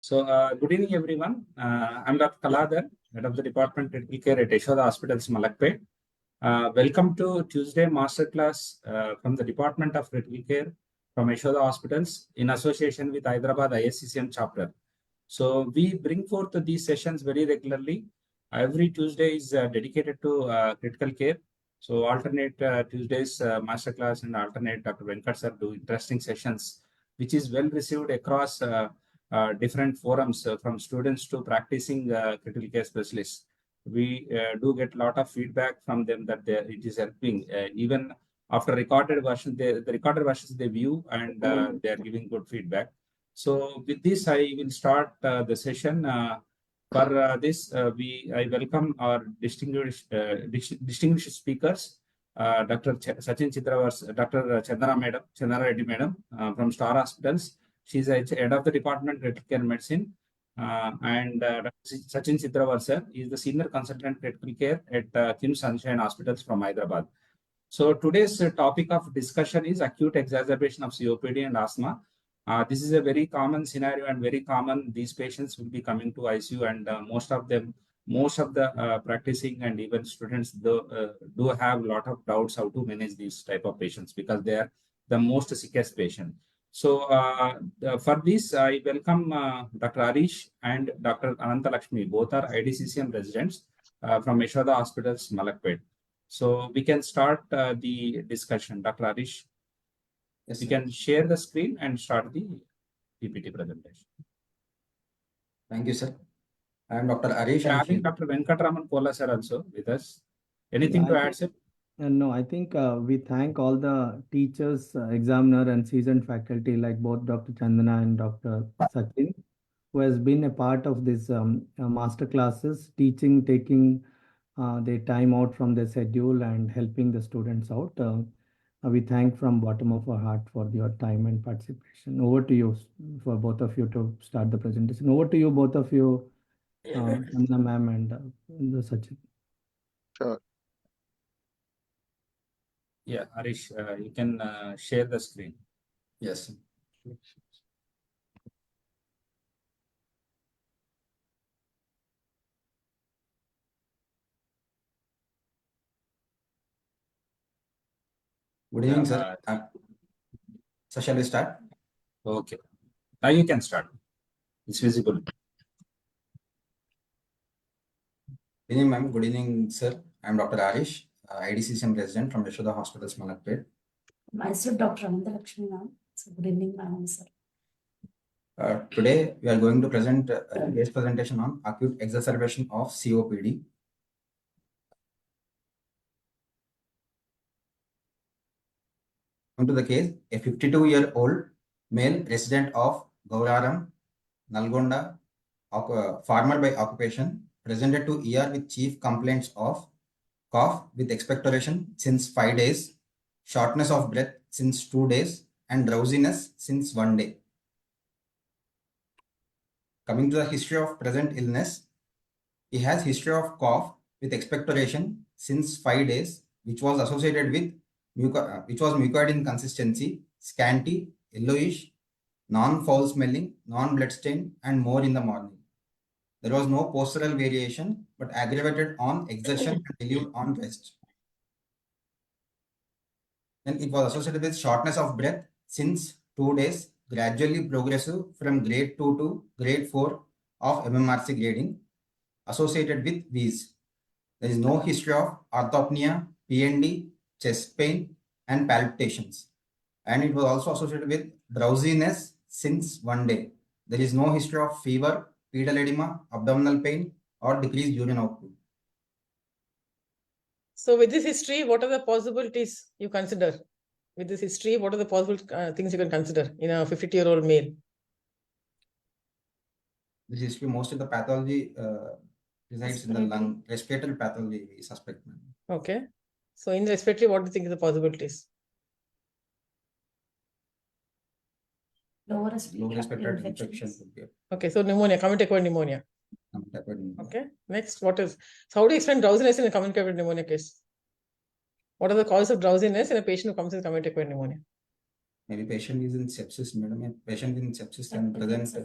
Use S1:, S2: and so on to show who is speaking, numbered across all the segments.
S1: Good evening, everyone. I'm Dr. Kaladhar, head of the Department of Critical Care at Yashoda Hospitals, Malakpet. Welcome to Tuesday Masterclass from the Department of Critical Care from Yashoda Hospitals in association with Hyderabad IDCCM chapter. So we bring forth these sessions very regularly. Every Tuesday is dedicated to critical care. So alternate Tuesdays masterclass and alternate Dr. Venkat sir do interesting sessions, which is well received across different forums from students to practicing critical care specialists. We do get a lot of feedback from them that it is helping. Even after recorded version, the recorded versions they view and they are giving good feedback. So with this, I will start the session. For this, I welcome our distinguished speakers, Dr. Sachnin Chidrawar, Dr. Chandana Reddy madam from Star Hospitals. She's head of the Department of Critical Care Medicine. And Dr. Sachnin Chidrawar sir is the Senior Consultant Critical Care at Kim Sunshine Hospitals from Hyderabad. So today's topic of discussion is acute exacerbation of COPD and asthma. This is a very common scenario and very common. These patients will be coming to ICU, and most of the practicing and even students do have a lot of doubts how to manage these type of patients because they are the most sickest patient. So for this, I welcome Dr. Arish and Dr. Ananthalakshmi. Both are IDCCM residents from Yashoda Hospitals, Malakpet. So we can start the discussion. Dr. Arish, yes, you can share the screen and start the PPT presentation.
S2: Thank you, sir. I am Dr. Arish.
S1: I think Dr. Venkat, Raman, Kola sir also with us. Anything to add, sir?
S3: No, I think we thank all the teachers, examiner and seasoned faculty like both Dr. Chandana and Dr. Sachin, who has been a part of this master classes, teaching, taking their time out from their schedule and helping the students out. We thank from bottom of our heart for your time and participation. Over to you for both of you to start the presentation. Over to you, both of you, Chandana ma'am and the Sachin.
S2: Sure.
S1: Yeah, Arish, you can share the screen.
S2: Yes. Good evening, sir. So shall we start?
S1: Okay. Now you can start. It's visible.
S2: Good evening, ma'am. Good evening, sir. I am Dr. Arish, IDCCM Resident from Yashoda Hospitals, Malakpet.
S4: Myself, Dr. Ananthalakshmi, ma'am. So good evening, ma'am, sir.
S2: Today, we are going to present a case presentation on acute exacerbation of COPD. Come to the case, a 52-year-old male resident of Gauraram, Nalgonda, farmer by occupation, presented to ER with chief complaints of cough with expectoration since 5 days, shortness of breath since 2 days, and drowsiness since 1 day. Coming to the history of present illness, he has history of cough with expectoration since 5 days, which was associated with mucoid in consistency, scanty, yellowish, non-foul smelling, non-blood stain, and more in the morning. There was no postural variation, but aggravated on exertion and relieved on rest. Then it was associated with shortness of breath since 2 days, gradually progressive from grade 2 to grade 4 of MMRC grading, associated with wheeze. There is no history of orthopnea, PND, chest pain, and palpitations. And it was also associated with drowsiness since 1 day. There is no history of fever, pedal edema, abdominal pain, or decreased urine output.
S5: So with this history, what are the possibilities you consider? With this history, what are the possible things you can consider in a 52-year-old male?
S2: This history, most of the pathology resides in the lung. Respiratory pathology we suspect.
S5: Okay. So in respiratory, what do you think are the possibilities?
S4: Lower respiratory
S2: infection.
S5: Okay, so pneumonia, community-acquired pneumonia. Okay, next, what is, so how do you explain drowsiness in a community-acquired pneumonia case? What are the causes of drowsiness in a patient who comes with community-acquired pneumonia?
S2: Maybe patient is in sepsis, madam. Patient in sepsis can present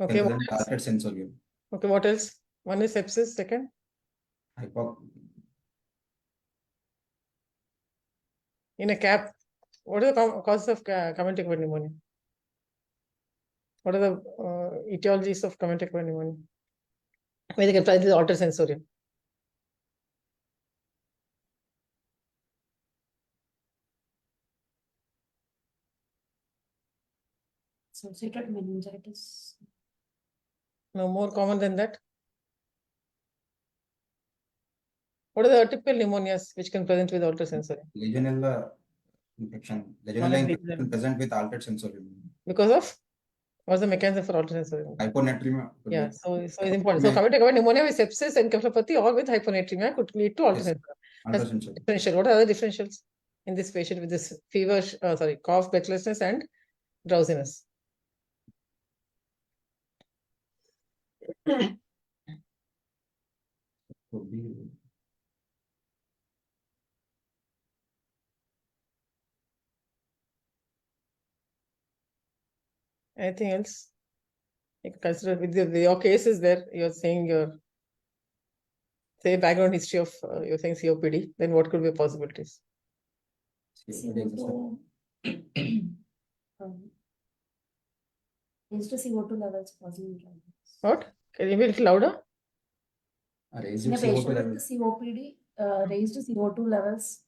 S5: Okay, what
S2: present
S5: else?
S2: altered sensorium.
S5: Okay, what else? One is sepsis, second. In a cap, what are the causes of community acquired pneumonia? What are the etiologies of community acquired pneumonia? Where they can try this altered sensorium.
S4: Associated meningitis.
S5: No more common than that. What are the typical pneumonias which can present with altered sensorium?
S2: Legionella infection. Legionella infection present with altered sensorium.
S5: Because of what's the mechanism for altered sensorium?
S2: Hyponatremia.
S5: Yeah, so it's important. So community acquired pneumonia with sepsis and encephalopathy or with hyponatremia could lead to altered sensorium. That's differential. What are the differentials in this patient with this fever, cough, breathlessness, and drowsiness? Anything else? You can consider with your case is there. You're saying your background history of you're saying COPD. Then what could be possibilities?
S4: CO2, raised CO2 levels causing drowsiness.
S5: What? Can you be a little louder?
S4: In a patient with COPD, raised CO2 levels,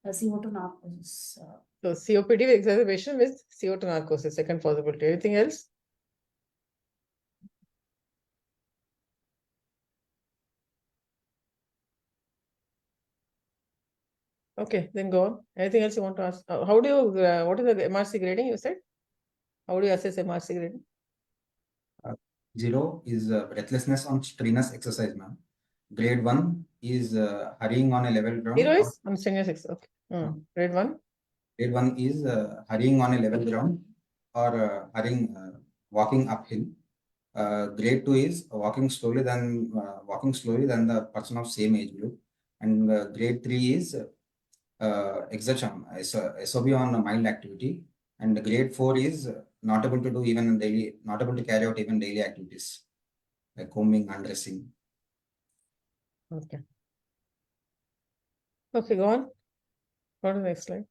S4: CO2 narcosis.
S5: So COPD with exacerbation with CO2 narcosis, second possibility. Anything else? Okay, then go on. Anything else you want to ask? How do you, what is the MRC grading you said? How do you assess MRC grading?
S2: 0 is breathlessness on strenuous exercise, ma'am. Grade 1 is hurrying on a level ground.
S5: 0 is on strenuous exercise. Okay. Grade 1? Grade
S2: 1 is hurrying on a level ground or hurrying, walking uphill. Grade 2 is walking slowly than the person of same age group. And grade 3 is exertion, SOB on mild activity. And grade 4 is not able to carry out even daily activities like combing, undressing.
S5: Okay. Okay, go on. Go to the next slide.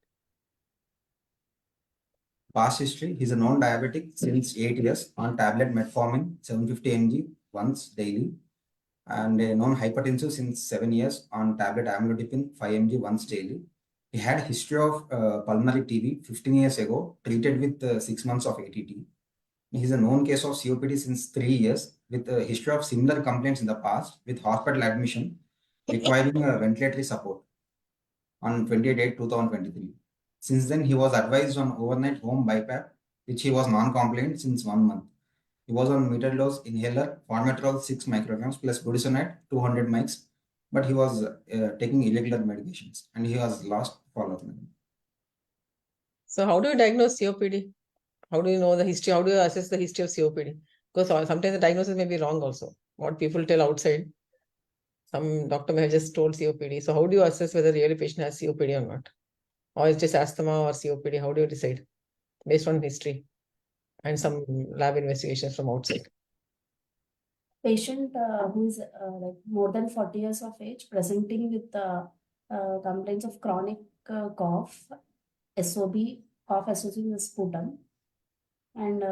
S2: Past history, he's a known diabetic since 8 years on tablet metformin 750 mg once daily, and a known hypertensive since 7 years on tablet amlodipine 5 mg once daily. He had a history of pulmonary TB 15 years ago, treated with 6 months of ATT. He's a known case of COPD since 3 years with a history of similar complaints in the past with hospital admission requiring ventilatory support on 28/8/2023. Since then, he was advised on overnight home BiPAP, which he was non-compliant since 1 month. He was on metered dose inhaler, formoterol 6 micrograms plus budesonide 200 mics, but he was taking irregular medications and he was lost follow-up.
S5: So how do you diagnose COPD? How do you know the history? How do you assess the history of COPD? Because sometimes the diagnosis may be wrong also. What people tell outside, some doctor may have just told COPD. So how do you assess whether really patient has COPD or not? Or it's just asthma or COPD? How do you decide? Based on history and some lab investigations from outside.
S4: Patient who is like more than 40 years of age, presenting with complaints of chronic cough, SOB, cough associated with sputum, and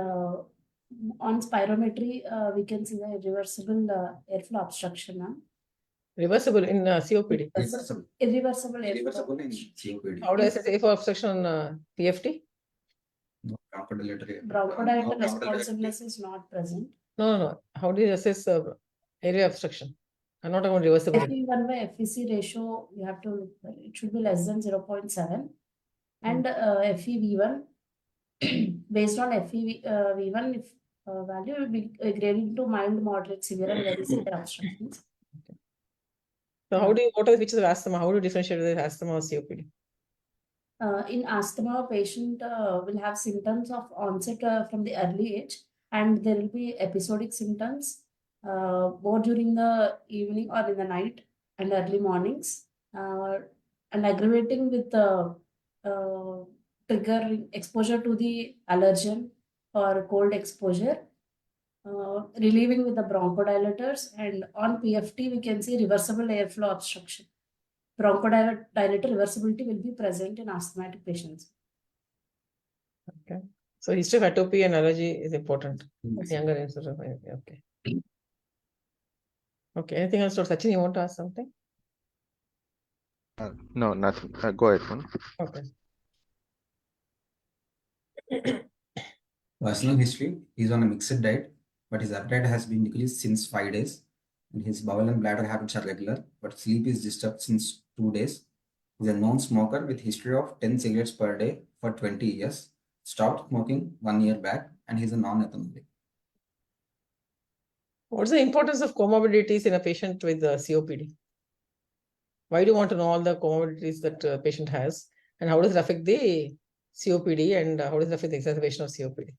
S4: on spirometry, we can see the reversible airflow obstruction.
S5: Reversible in COPD?
S4: Irreversible
S2: Irreversible in COPD.
S5: How do I assess airflow obstruction on PFT?
S2: No,
S4: bronchodilator responsiveness is not present.
S5: No. How do you assess area obstruction? I'm not about reversible.
S4: FEV1 by FVC ratio, you have to, it should be less than 0.7. And FEV1, based on FEV1, if value will be graded into mild, moderate, severe, and very severe obstructions.
S5: Okay. So how do you, what are the features of asthma? How do you differentiate whether it's asthma or COPD?
S4: In asthma, patient will have symptoms of onset from the early age, and there will be episodic symptoms more during the evening or in the night and early mornings, and aggravating with triggering exposure to the allergen or cold exposure, relieving with the bronchodilators, and on PFT we can see reversible airflow obstruction. Bronchodilator reversibility will be present in asthmatic patients.
S5: Okay. So history of atopy and allergy is important.
S2: Yes.
S5: Younger age, okay. Okay. Anything else, Dr. Sachin? You want to ask something?
S6: No, nothing. Go ahead, man.
S5: Okay.
S2: Personal history: he's on a mixed diet, but his appetite has been decreased since 5 days. And his bowel and bladder habits are regular, but sleep is disturbed since 2 days. He's a known smoker with history of 10 cigarettes per day for 20 years. Stopped smoking 1 year back, and he's a non-ethanolic.
S5: What's the importance of comorbidities in a patient with COPD? Why do you want to know all the comorbidities that a patient has, and how does it affect the COPD, and how does it affect the exacerbation of COPD?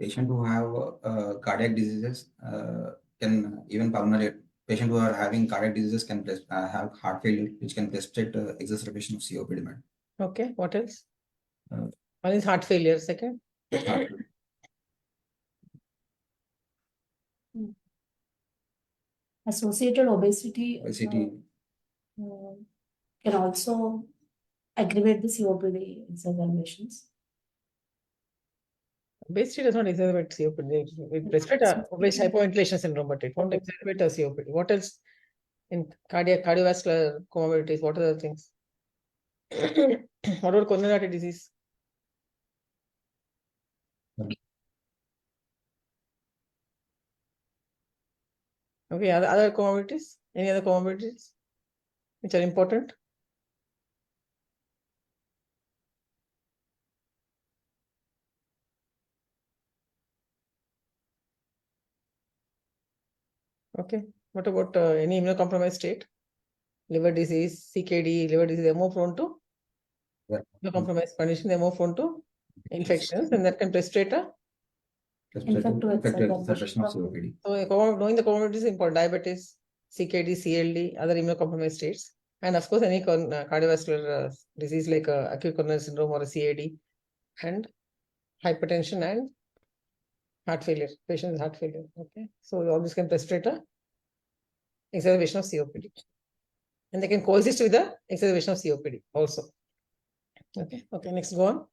S2: Patient who have cardiac diseases can, even pulmonary patient who are having cardiac diseases can have heart failure, which can precipitate exacerbation of COPD. Madam.
S5: Okay, what else?
S2: Uh,
S5: One is heart failure, second.
S2: Heart-
S4: Associated obesity
S2: Obesity,
S4: can also aggravate the COPD exacerbations.
S5: Obesity does not exacerbate COPD. It precipitate obese hypoventilation syndrome, but it won't exacerbate a COPD. What else in cardiovascular comorbidities? What are the things? What about coronary artery disease? Okay, other comorbidities? Any other comorbidities which are important? Okay, what about any immunocompromised state? Liver disease, CKD, liver disease, they're more prone to immunocompromised condition, they're more prone to infections, and that can precipitate a.
S2: exacerbation of COPD.
S5: So knowing the comorbidities is important. Diabetes, CKD, CLD, other immunocompromised states, and of course any cardiovascular disease like acute coronary syndrome or a CAD, and hypertension and heart failure. Patient with heart failure. Okay, so all this can precipitate a exacerbation of COPD, and they can coexist with the exacerbation of COPD also. Okay. Okay. Next, go on.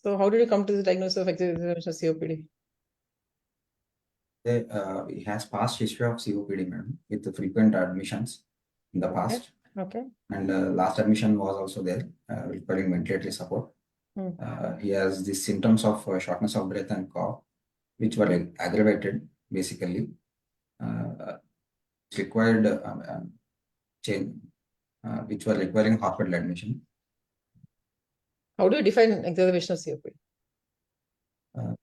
S5: So how did you come to the diagnosis of exacerbation of COPD?
S2: He has past history of COPD, madam, with the frequent admissions in the past.
S5: Okay.
S2: And last admission was also there, requiring ventilatory support. He has the symptoms of shortness of breath and cough, which were aggravated basically. Required change, which were requiring hospital admission.
S5: How do you define exacerbation of COPD?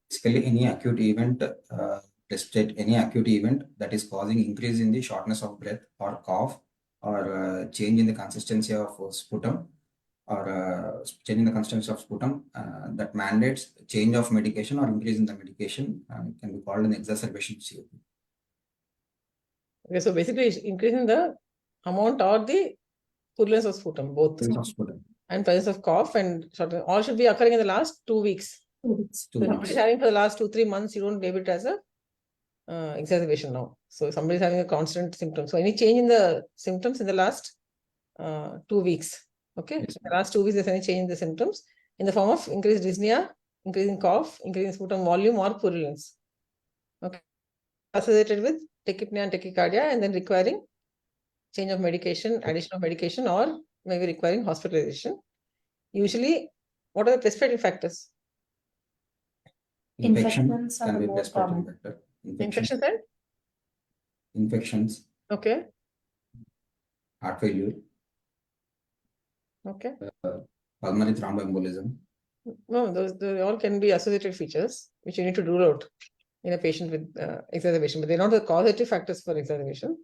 S2: Basically, any acute event, any acute event that is causing increase in the shortness of breath or cough, or change in the consistency of sputum, or change in the consistency of sputum that mandates change of medication or increase in the medication can be called an exacerbation of COPD.
S5: Okay, so basically increasing the amount or the purulence of sputum, both. And presence of cough and shortness, all should be occurring in the last 2 weeks.
S2: 2 weeks.
S5: Somebody is having for the last 2-3 months, you don't label it as a exacerbation now. So somebody is having a constant symptom. So any change in the symptoms in the last 2 weeks. Okay.
S2: Yes.
S5: In the last 2 weeks, there's any change in the symptoms in the form of increased dyspnea, increasing cough, increasing sputum volume or purulence. Okay. Associated with tachypnea and tachycardia, and then requiring change of medication, addition of medication, or maybe requiring hospitalization. Usually, what are the precipitating factors?
S4: Infections
S2: can
S4: are
S2: be
S4: more
S2: precipitating
S4: common.
S2: factor.
S5: Infections and?
S2: Infections,
S5: Okay.
S2: heart failure,
S5: Okay.
S2: pulmonary thromboembolism.
S5: No, those all can be associated features which you need to rule out in a patient with exacerbation, but they're not the causative factors for exacerbation.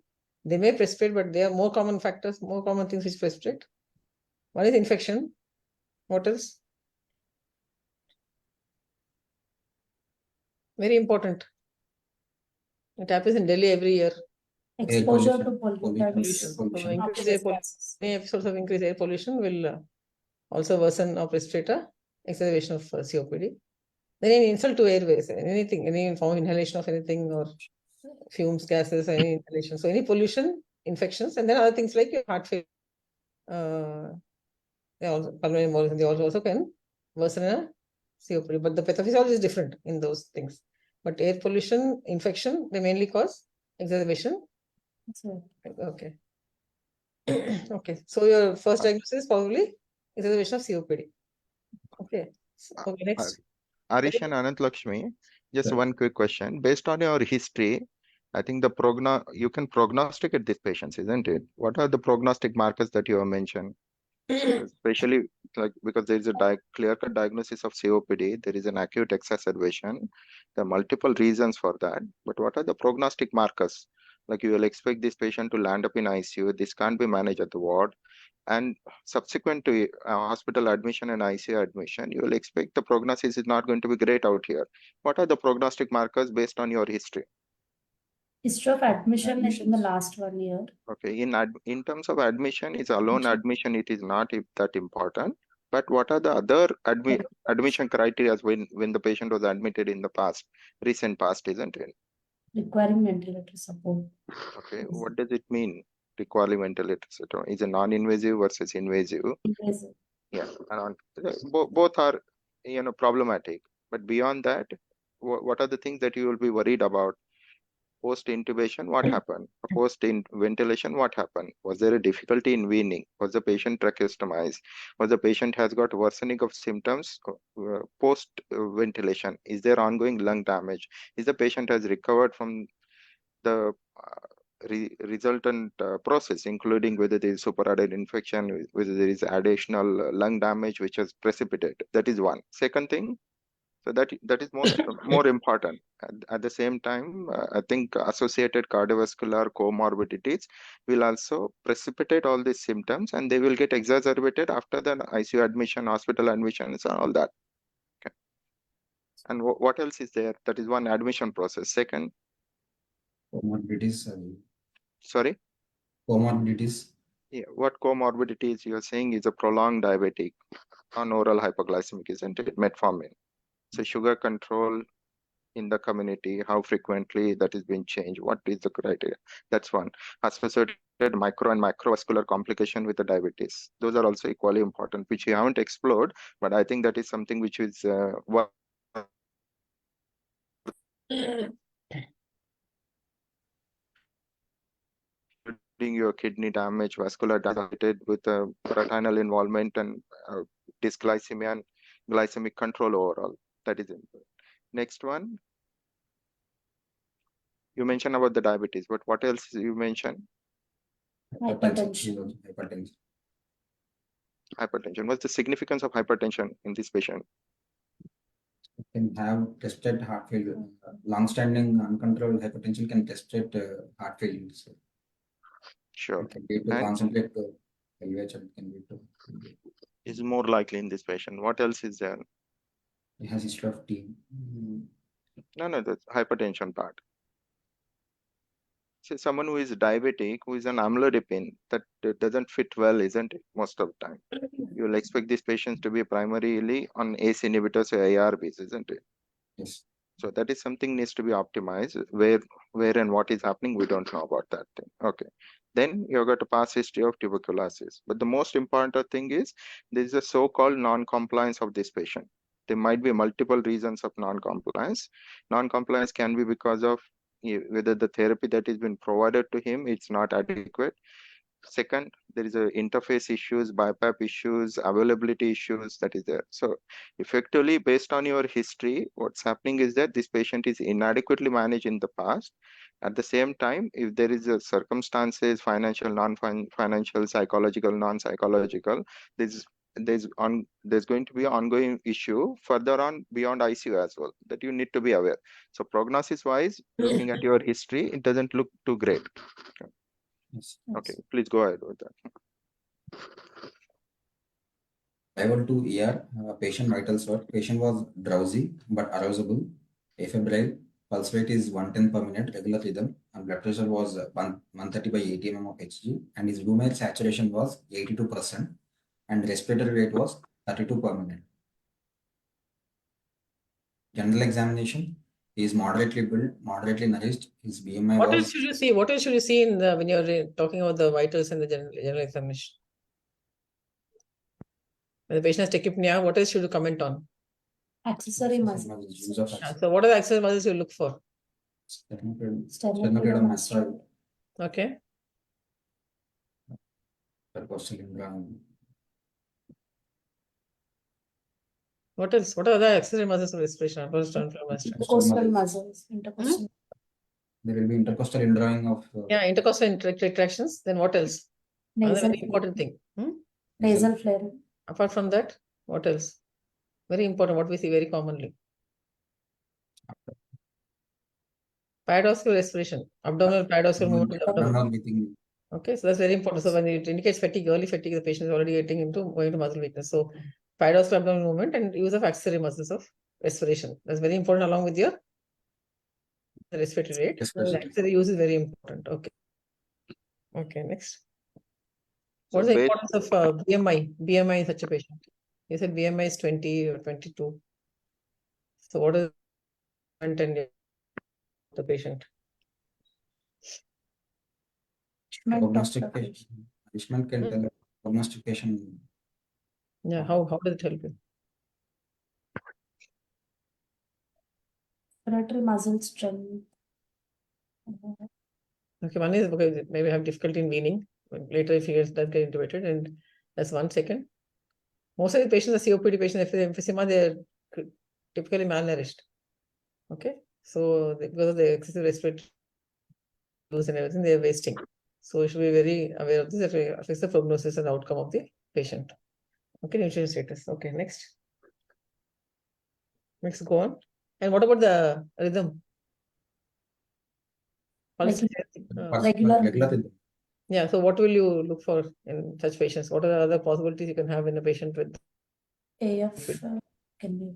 S5: They may precipitate, but they are more common factors, more common things which precipitate. One is infection. What else? Very important. It happens in Delhi every year.
S4: Exposure to
S2: pollution.
S4: pollutants.
S5: Pollution. So increased air pollution, any episodes of increased air pollution will also worsen of respirator, exacerbation of COPD. Then any insult to airways, anything, any form of inhalation of anything or fumes, gases, any inhalation. So any pollution, infections, and then other things like your heart failure. They also pulmonary embolism, they also can worsen a COPD, but the pathophysiology is different in those things. But air pollution, infection, they mainly cause exacerbation.
S4: That's right.
S5: Okay. Okay. So your first diagnosis is probably exacerbation of COPD. Okay. Okay. Next.
S6: Arish and Ananthalakshmi, just
S2: Sure.
S6: one quick question. Based on your history, I think you can prognosticate these patients, isn't it? What are the prognostic markers that you have mentioned? Especially like because there is a clear-cut diagnosis of COPD, there is an acute exacerbation. There are multiple reasons for that. But what are the prognostic markers? Like you will expect this patient to land up in ICU. This can't be managed at the ward. And subsequent to hospital admission and ICU admission, you will expect the prognosis is not going to be great out here. What are the prognostic markers based on your history?
S4: History of admission is in the last 1 year.
S6: Okay, in terms of admission, it's alone admission, it is not that important. But what are the other admission criteria when the patient was admitted in the past, recent past, isn't it?
S4: Requiring ventilator support.
S6: Okay, what does it mean? Requiring ventilator support is a non-invasive versus invasive.
S4: Invasive.
S6: Yeah, and both are problematic. But beyond that, what are the things that you will be worried about? Post intubation, what happened? Post ventilation, what happened? Was there a difficulty in weaning? Was the patient tracheostomized? Was the patient has got worsening of symptoms post ventilation? Is there ongoing lung damage? Is the patient has recovered from the resultant process, including whether there is superadded infection, whether there is additional lung damage which has precipitated? That is one. Second thing, so that is more important. At the same time, I think associated cardiovascular comorbidities will also precipitate all these symptoms, and they will get exacerbated after the ICU admission, hospital admissions, and all that. Okay. And what else is there? That is one admission process. Second,
S2: Comorbidities.
S6: sorry.
S2: Comorbidities.
S6: Yeah, what comorbidities you are saying is a prolonged diabetic on oral hypoglycemic, isn't it? Metformin. So sugar control in the community, how frequently that is being changed, what is the criteria? That's one. Associated micro and macrovascular complication with the diabetes. Those are also equally important, which we haven't explored, but I think that is something which is your kidney damage, vascular damage with retinal involvement and dysglycemia and glycemic control overall. That is important. Next one. You mentioned about the diabetes, but what else you mentioned?
S4: Hypertension.
S6: Hypertension. What's the significance of hypertension in this patient?
S2: Can have tested heart failure. Long-standing uncontrolled hypertension can tested heart failure. So
S6: Sure.
S2: it can lead to concentrate elevation. Can lead to.
S6: Is more likely in this patient. What else is there?
S2: It has history of T.
S6: No, that's hypertension part. So someone who is diabetic, who is an amlodipine, that doesn't fit well, isn't it? Most of the time. You'll expect these patients to be primarily on ACE inhibitors or ARBs, isn't it?
S2: Yes.
S6: So that is something needs to be optimized. Where and what is happening, we don't know about that thing. Okay. Then you've got a past history of tuberculosis. But the most important thing is there is a so-called non-compliance of this patient. There might be multiple reasons of non-compliance. Non-compliance can be because of whether the therapy that is been provided to him, it's not adequate. Second, there is a interface issues, BiPAP issues, availability issues that is there. So effectively, based on your history, what's happening is that this patient is inadequately managed in the past. At the same time, if there is a circumstances, financial, non-financial, psychological, non-psychological, there's going to be an ongoing issue further on beyond ICU as well that you need to be aware. So prognosis wise, looking at your history, it doesn't look too great. Okay.
S2: Yes.
S6: Okay, please go ahead with that.
S2: Arrival to ER, patient vitals were, patient was drowsy but arousable, afebrile, pulse rate is 110 per minute, regular rhythm, and blood pressure was 130 by 80 mm of Hg, and his room air saturation was 82%. and respiratory rate was 32 per minute. General examination, he is moderately built, moderately nourished. His BMI
S5: What else
S2: was
S5: should you see? What else should you see in the when you're talking about the vitals in the general examination? When the patient has tachypnea, what else should you comment on?
S4: Accessory muscles.
S2: use of
S5: Yeah, so what are the accessory muscles you look for?
S2: sternocleidomastoid, mastoid,
S5: Okay.
S2: intercostal indrawn.
S5: What else? What are the accessory muscles of respiration?
S4: Intercostal muscles. Intercostal.
S2: There will be intercostal indrawing of
S5: Yeah, intercostal retractions. Then what else? Another
S4: Nasal.
S5: very important thing.
S4: Nasal flaring.
S5: Apart from that, what else? Very important, what we see very commonly. Pyridoscopic respiration, abdominal pyridoscopic movement to the abdomen.
S2: abdominal breathing.
S5: Okay, so that's very important. So when it indicates fatigue, early fatigue, the patient is already going into muscle weakness. So pyridoscopic abdominal movement and use of accessory muscles of respiration. That's very important along with your respiratory rate. The accessory use is very important. Okay. Okay, next. What is the importance of BMI? BMI in such a patient? You said BMI is 20 or 22. So what is the patient?
S2: Prognostication. Management can tell prognostication.
S5: Yeah, how does it help you?
S4: Respiratory muscle strength.
S5: Okay, one is okay, maybe have difficulty in weaning. But later, if he does get intubated, and that's 1 second. Most of the patients, the COPD patients, if they have emphysema, they're typically malnourished. Okay, so because of the excessive respiratory use and everything, they're wasting. So you should be very aware of this. It affects the prognosis and outcome of the patient. Okay, nutrition status. Okay, next. Next, go on. And what about the rhythm? Pulse.
S4: Regular.
S2: Regular.
S5: Yeah, so what will you look for in such patients? What are the other possibilities you can have in a patient with
S4: AF can be.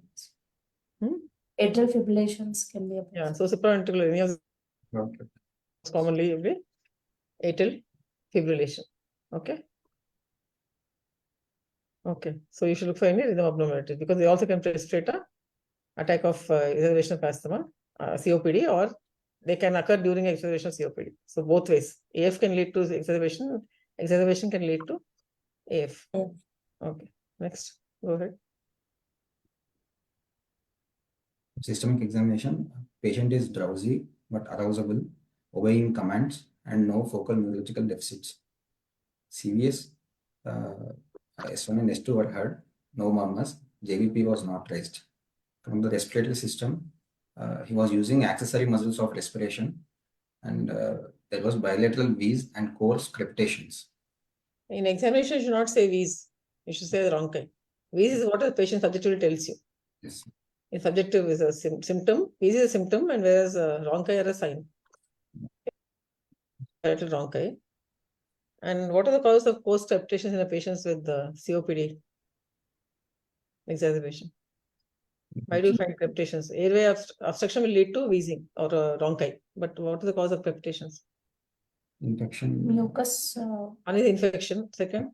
S5: Hmm?
S4: Atrial fibrillations can be a
S5: Yeah, so supraventricular any of commonly will be atrial fibrillation. Okay. Okay, so you should look for any rhythm abnormalities because they also can precipitate a attack of exacerbation of asthma, COPD, or they can occur during exacerbation of COPD. So both ways, AF can lead to exacerbation can lead to AF.
S4: Yeah.
S5: Okay, next, go ahead.
S2: Systemic examination. Patient is drowsy but arousable, obeying commands, and no focal neurological deficits. CVS S1 and S2 were heard, no murmurs. JVP was not raised. From the respiratory system, he was using accessory muscles of respiration, and there was bilateral wheeze and coarse crepitations.
S5: In examination, you should not say wheeze. You should say the wrong kind. Wheeze is what the patient subjectively tells you.
S2: Yes.
S5: In subjective is a symptom. Wheeze is a symptom, and whereas rhonchi are a sign. Rhonchi. And what are the causes of coarse crepitations in the patients with the COPD exacerbation? Why do you find crepitations? Airway obstruction will lead to wheezing or rhonchi. But what is the cause of crepitations?
S2: Infection.
S4: Mucus.
S5: One is infection. Second,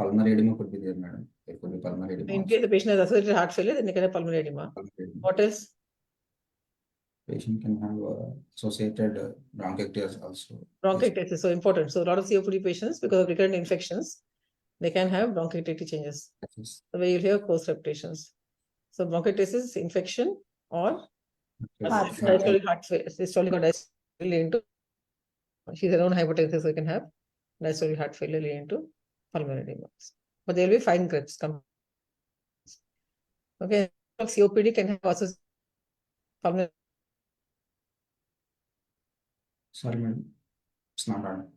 S2: Pulmonary edema could be there, madam. There could be pulmonary edema.
S5: in case the patient has associated heart failure, then they can have pulmonary edema. What else?
S2: Patient can have associated bronchitis also.
S5: Bronchitis is so important. So a lot of COPD patients, because of recurrent infections, they can have bronchitis changes.
S2: Yes.
S5: So where you'll hear coarse crepitations. So bronchitis is infection or systolic heart failure. Systolic or diastolic leading to she's her own hypertension, so you can have diastolic heart failure leading to pulmonary edema. But there will be fine creps. Okay, COPD can have also pulmonary.
S2: Sorry, madam. It's not on.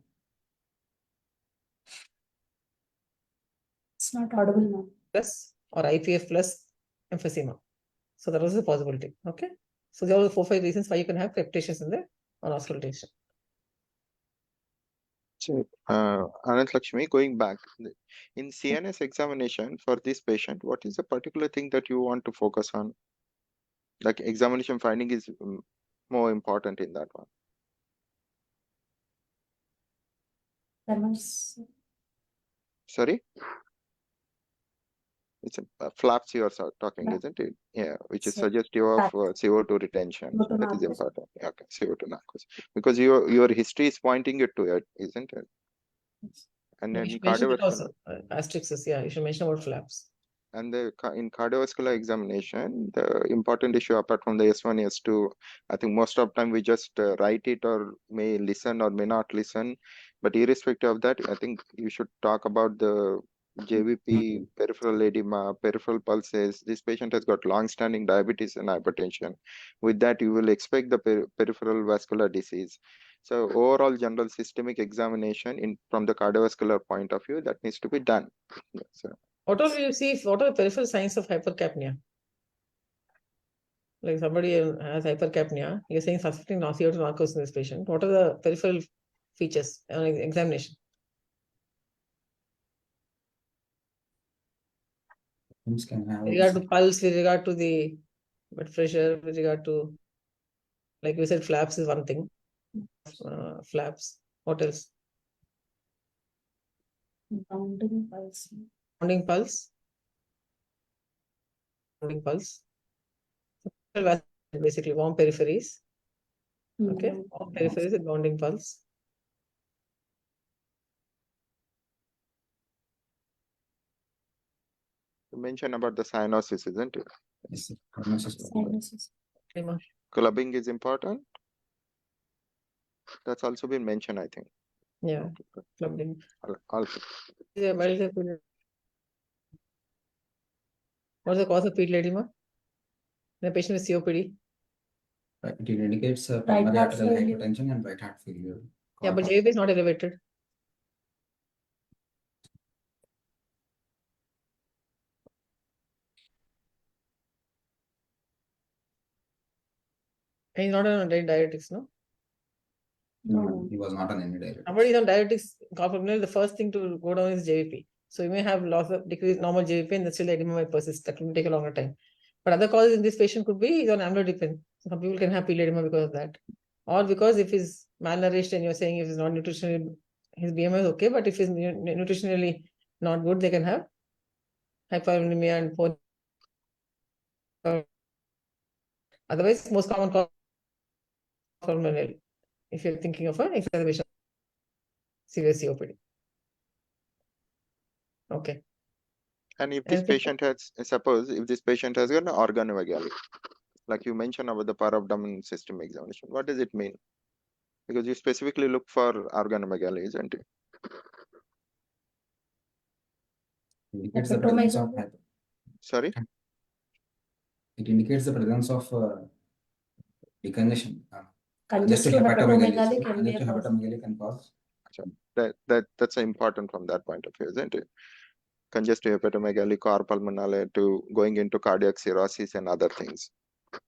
S4: It's not audible now.
S5: Plus or IPF plus emphysema. So that was a possibility. Okay. So there are 4-5 reasons why you can have crepitations in the on auscultation.
S6: So, Ananthalakshmi, going back in CNS examination for this patient, what is the particular thing that you want to focus on? Like examination finding is more important in that one.
S4: Tremors.
S6: Sorry? It's flaps you are talking,
S4: Yeah.
S6: isn't it? Yeah, which is
S4: So,
S6: suggestive of
S4: flaps.
S6: CO2 retention.
S4: CO2
S6: That is
S4: narcosis.
S6: important. Yeah, okay, CO2 narcosis. Because your history is pointing it to it, isn't it? And
S5: You
S6: then
S5: should mention that
S6: cardiovascular.
S5: also. Asterisks, yeah, you should mention about flaps.
S6: And in cardiovascular examination, the important issue apart from the S1, S2, I think most of the time we just write it or may listen or may not listen. But irrespective of that, I think you should talk about the JVP, peripheral edema, peripheral pulses. This patient has got long-standing diabetes and hypertension. With that, you will expect the peripheral vascular disease. So overall general systemic examination from the cardiovascular point of view, that needs to be done. So,
S5: What all you see? What are the peripheral signs of hypercapnia? Like somebody has hypercapnia, you're saying suspecting CO2 narcosis in this patient. What are the peripheral features on examination?
S2: Can have
S5: With regard to pulse, with regard to the blood pressure, with regard to, like we said, flaps is one thing. Flaps. What else?
S4: Bounding pulse.
S5: Bounding pulse. Bounding pulse. Basically, warm peripheries. Okay, warm peripheries and bounding pulse.
S6: you mentioned about the cyanosis, isn't it?
S2: Yes, prognosis.
S4: Sinuses.
S6: Clubbing is important. That's also been mentioned, I think.
S5: Yeah, clubbing.
S6: Also,
S5: Yeah, what's the cause of pedal edema in a patient with COPD?
S2: It indicates
S4: Right
S2: pulmonary
S4: heart
S2: arterial
S4: failure.
S2: hypertension and right heart failure.
S5: Yeah, but JVP is not elevated. And he's not on diuretics, no?
S2: No, he was not on any diuretic.
S5: Somebody is on diuretics, carpopulmonary, the first thing to go down is JVP. So you may have loss of decreased normal JVP and still the edema might persist. That will take a longer time. But other causes in this patient could be he's on amlodipine. So some people can have pedal edema because of that. Or because if he's malnourished and you're saying if he's not nutritionally, his BMI is okay, but if he's nutritionally not good, they can have hypovolemia and poor. Otherwise, most common cause pulmonary, if you're thinking of an exacerbation of severe COPD. Okay.
S6: and if this patient has, suppose if this patient has got an organomegaly, like you mentioned about the para-abdominal system examination, what does it mean? Because you specifically look for organomegaly, isn't it?
S2: Indicates the presence of
S6: Sorry?
S2: It indicates the presence of decongestion.
S4: Congestive hepatomegaly can be a cause.
S2: Hepatomegaly can cause.
S6: That's important from that point of view, isn't it? Congestive hepatomegaly, cor pulmonale, to going into cardiac cirrhosis and other things.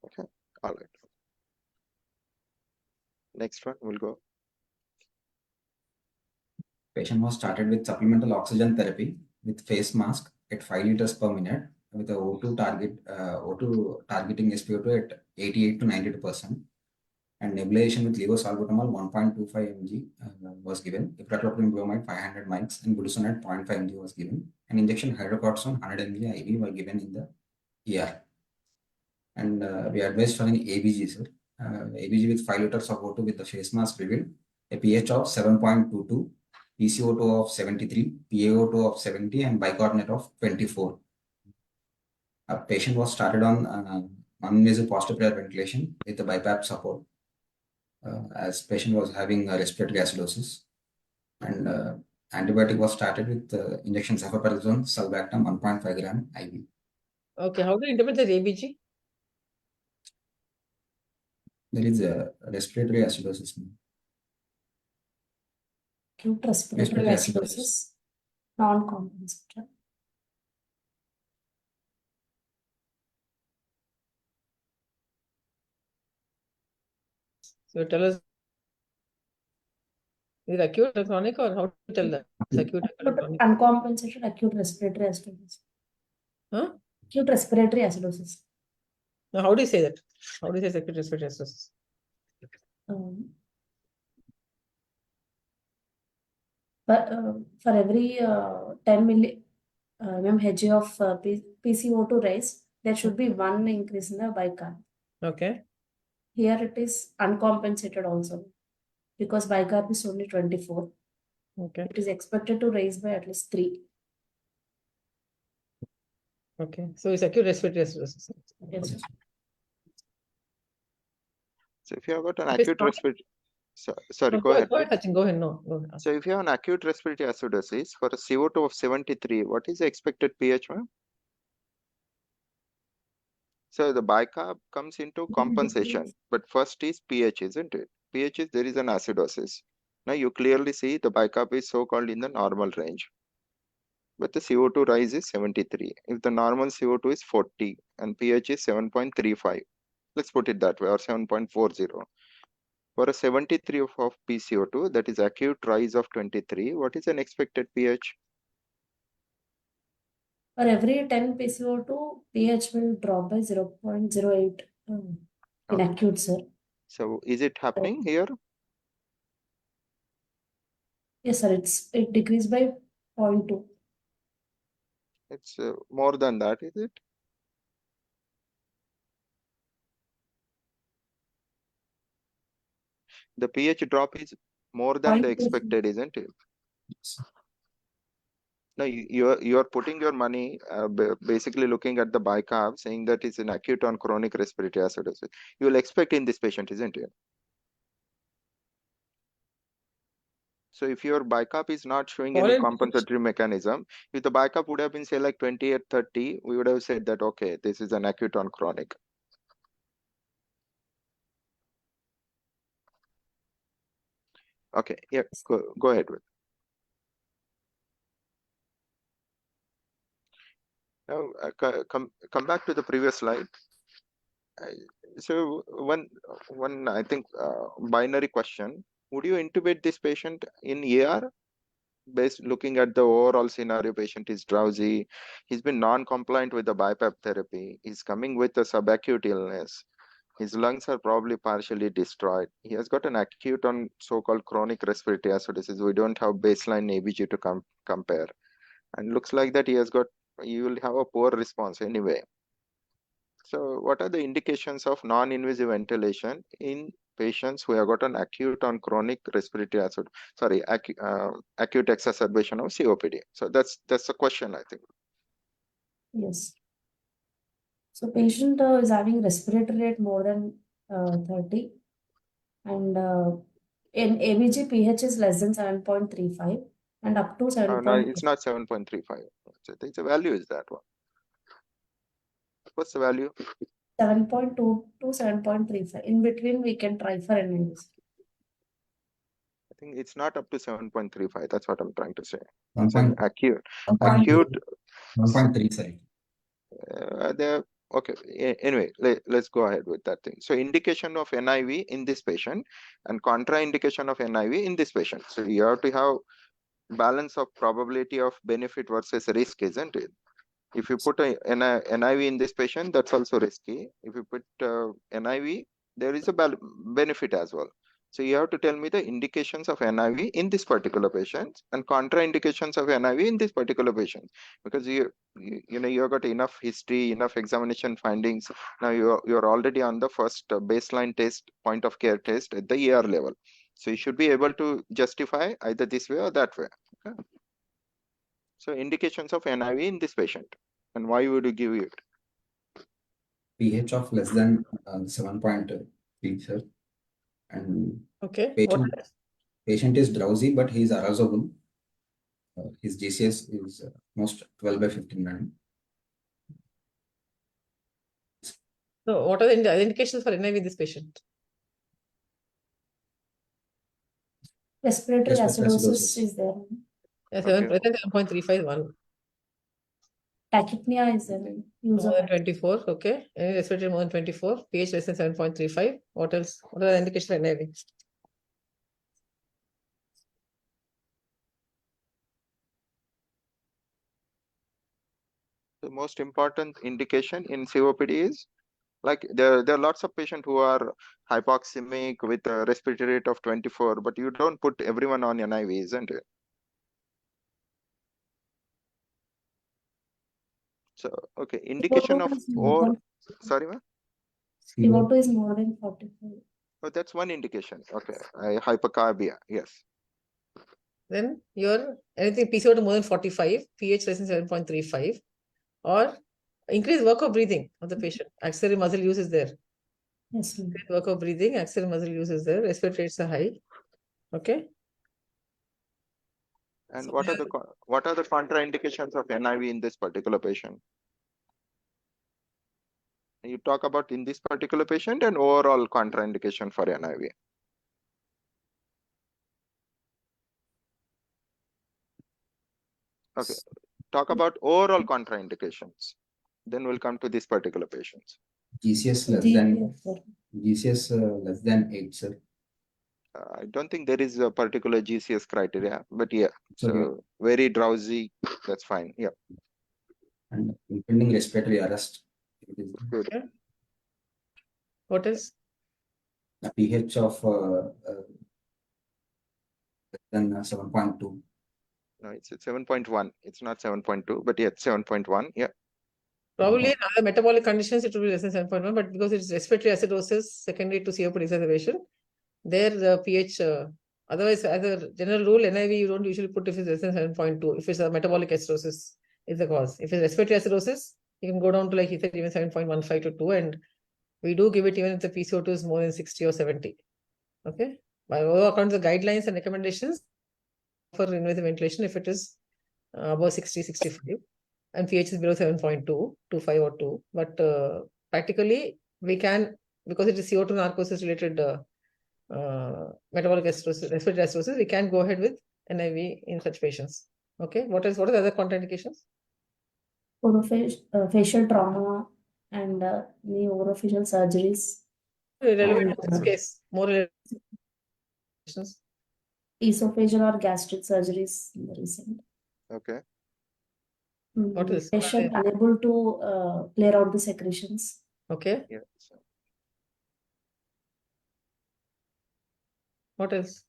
S6: Okay, all right. Next one, we'll go.
S2: Patient was started with supplemental oxygen therapy with face mask at 5 liters per minute with a O2 targeting SpO2 at 88 to 92%. And nebulization with levosalbutamol 1.25 mg was given. Ipratropin bromide 500 mics and budesonide 0.5 mg was given. And injection hydrocortisone 100 mg IV were given in the ER. And we advised for an ABG, sir. ABG with 5 liters of O2 with the face mask revealed a pH of 7.22, PCO2 of 73, PaO2 of 70, and bicarbonate of 24. A patient was started on non-invasive posterior ventilation with the BiPAP support. As patient was having respiratory acidosis, and antibiotic was started with injection cefoperazone, sulbactam 1.5 gram IV.
S5: Okay, how do you interpret the ABG?
S2: There is a respiratory acidosis.
S4: Acute respiratory acidosis, non-compensated.
S5: So tell us, is it acute or chronic, or how to tell that? It's acute or chronic?
S4: Uncompensated acute respiratory acidosis.
S5: Huh?
S4: Acute respiratory acidosis.
S5: Now, how do you say that? How do you say acute respiratory acidosis?
S4: But for every 10 milli, mmHg of PCO2 raised, there should be one increase in the bicarb.
S5: Okay.
S4: Here it is uncompensated also because bicarb is only 24.
S5: Okay.
S4: It is expected to raise by at least 3.
S5: Okay. So it's acute respiratory acidosis.
S4: Yes, sir.
S6: So if you have got an
S5: If it's
S6: acute
S5: not-
S6: respiratory, sorry,
S5: No,
S6: go ahead.
S5: Go ahead, Sachin. Go ahead. No, go ahead.
S6: So if you have an acute respiratory acidosis for a CO2 of 73, what is the expected pH, ma'am? So the bicarb comes into compensation, but first is pH, isn't it? pH is there is an acidosis. Now you clearly see the bicarb is so-called in the normal range, but the CO2 rise is 73. If the normal CO2 is 40 and pH is 7.35, let's put it that way, or 7.40. For a 73 of PCO2, that is acute rise of 23, what is an expected pH?
S4: For every 10 PCO2, pH will drop by 0.08 in
S6: Okay.
S4: acute, sir.
S6: So is it happening here?
S4: Yes, sir. It decreased by 0.2.
S6: It's more than that, is it? The pH drop is more than the
S4: 0.2.
S6: expected, isn't it? No, you're putting your money basically looking at the bicarb, saying that it's an acute on chronic respiratory acidosis. You will expect in this patient, isn't it? So if your bicarb is not showing any
S5: Foreign-
S6: compensatory mechanism, if the bicarb would have been say like 28, 30, we would have said that okay, this is an acute on chronic. Okay, yeah, go ahead with. Now come back to the previous slide. So one I think binary question: would you intubate this patient in AR? Based looking at the overall scenario, patient is drowsy, he's been non-compliant with the BiPAP therapy, he's coming with a subacute illness, his lungs are probably partially destroyed, he has got an acute on so-called chronic respiratory acidosis. We don't have baseline ABG to compare, and looks like that you will have a poor response anyway. So what are the indications of non-invasive ventilation in patients who have got an acute on chronic respiratory acute exacerbation of COPD? So that's the question, I think.
S4: Yes. So patient is having respiratory rate more than 30, and in ABG pH is less than 7.35 and up to 7.
S6: No, it's not 7.35. So I think the value is that one. What's the value?
S4: 7.2 to 7.35. In between, we can try for NIVs.
S6: I think it's not up to 7.35. That's what I'm trying to say.
S2: One
S6: It's an
S2: point-
S6: acute.
S2: 1.3, sorry.
S6: Okay. Anyway, let's go ahead with that thing. So indication of NIV in this patient and contraindication of NIV in this patient. So you have to have balance of probability of benefit versus risk, isn't it? If you put a NIV in this patient, that's also risky. If you put NIV, there is a benefit as well. So you have to tell me the indications of NIV in this particular patient and contraindications of NIV in this particular patient, because you have got enough history, enough examination findings. Now you're already on the first baseline test, point of care test at the ER level. So you should be able to justify either this way or that way. Okay? So indications of NIV in this patient, and why would you give it?
S2: pH of less than 7.3, sir. And
S5: Okay.
S2: patient is drowsy, but he is arousable. His GCS is most 12/15.
S5: So what are the indications for NIV in this patient?
S4: Respiratory
S2: Respiratory
S4: acidosis
S2: acidosis.
S4: is there.
S5: Yeah,
S6: Okay.
S5: 7.35 is one.
S4: Tachypnea is there. Use
S5: More
S4: of
S5: than 24. Okay. Any respiratory more than 24. pH less than 7.35. What else? What are the indications for NIV?
S6: The most important indication in COPD is like there are lots of patients who are hypoxemic with a respiratory rate of 24, but you don't put everyone on NIV, isn't it? So, okay, indication of, or, sorry, ma'am?
S4: CO2 is more than 45.
S6: Oh, that's one indication. Okay, hypercarbia, yes.
S5: Then your anything PCO2 more than 45, pH less than 7.35, or increased work of breathing of the patient. Axillary muscle use is there.
S4: Yes, ma'am.
S5: Increased work of breathing, axillary muscle use is there. Respiratory rates are high. Okay.
S6: And
S5: So
S6: what are the contraindications of NIV in this particular patient? You talk about in this particular patient and overall contraindication for NIV. Okay, talk about overall contraindications. Then we'll come to this particular patients.
S2: GCS less than less than 8, sir.
S6: I don't think there is a particular GCS criteria, but yeah, so
S2: Okay.
S6: very drowsy, that's fine. Yeah,
S2: And impending respiratory arrest. It is
S6: good.
S5: okay. What is?
S2: a pH of less than 7.2.
S6: No, it's 7.1. It's not 7.2, but yeah, 7.1. Yeah.
S5: Probably in other metabolic conditions it will be less than 7.1, but because it's respiratory acidosis secondary to COPD exacerbation, there the pH. Otherwise, as a general rule, NIV you don't usually put if it's less than 7.2. If it's a metabolic acidosis is the cause. If it's respiratory acidosis, you can go down to, like he said, even 7.15 to 2, and we do give it even if the PCO2 is more than 60 or 70. Okay. By all accounts, the guidelines and recommendations for invasive ventilation if it is above 60, 65, and pH is below 7.2, 25 or 2. But practically, we can, because it is CO2 narcosis related metabolic acidosis, respiratory acidosis, we can go ahead with NIV in such patients. Okay. What are the other contraindications?
S4: Facial trauma and knee orofacial surgeries.
S5: Relevant in this case, more relevant.
S4: Esophageal or gastric surgeries in the recent.
S6: Okay.
S5: What is?
S4: Patient unable to clear out the secretions.
S5: Okay.
S6: Yeah.
S5: What else?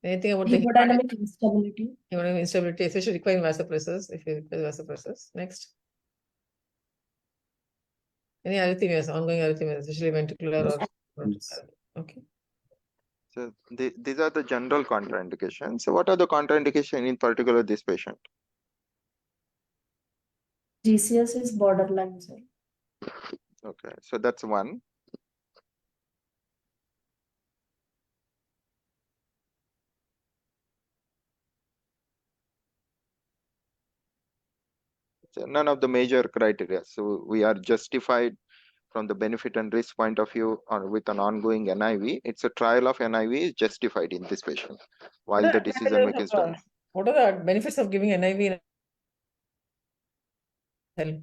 S5: Anything about the
S4: Hemodynamic instability.
S5: hemodynamic instability, especially requiring vasopressors, if you require vasopressors. Next. Any arrhythmias, ongoing arrhythmias, especially ventricular or
S2: Yes.
S5: okay.
S6: So these are the general contraindications. So what are the contraindications in particular this patient?
S4: GCS is borderline, sir.
S6: Okay, so that's one. So none of the major criteria. So we are justified from the benefit and risk point of view with an ongoing NIV. It's a trial of NIV is justified in this patient while the decision making is done.
S5: What are the benefits of giving NIV help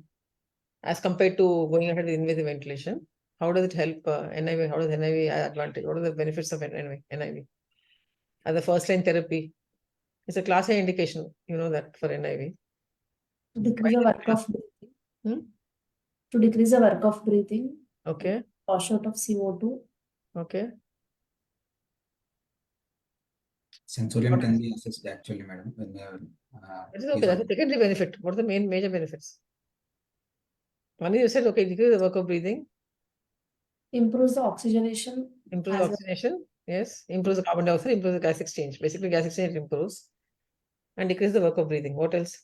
S5: as compared to going ahead with invasive ventilation? How does it help NIV? How does NIV add advantage? What are the benefits of NIV? As a first line therapy, it's a class A indication, you know that for NIV.
S4: To decrease the work of breathing. To decrease the work of breathing.
S5: Okay.
S4: Washout of CO2.
S5: Okay.
S2: Sensorium can be assessed actually, madam. When
S5: that is okay. That's a secondary benefit. What are the major benefits? One is you said, okay, decrease the work of breathing.
S4: Improves the oxygenation.
S5: Improves the oxygenation. Yes. Improves the carbon dioxide, improves the gas exchange. Basically, gas exchange improves. And decrease the work of breathing. What else?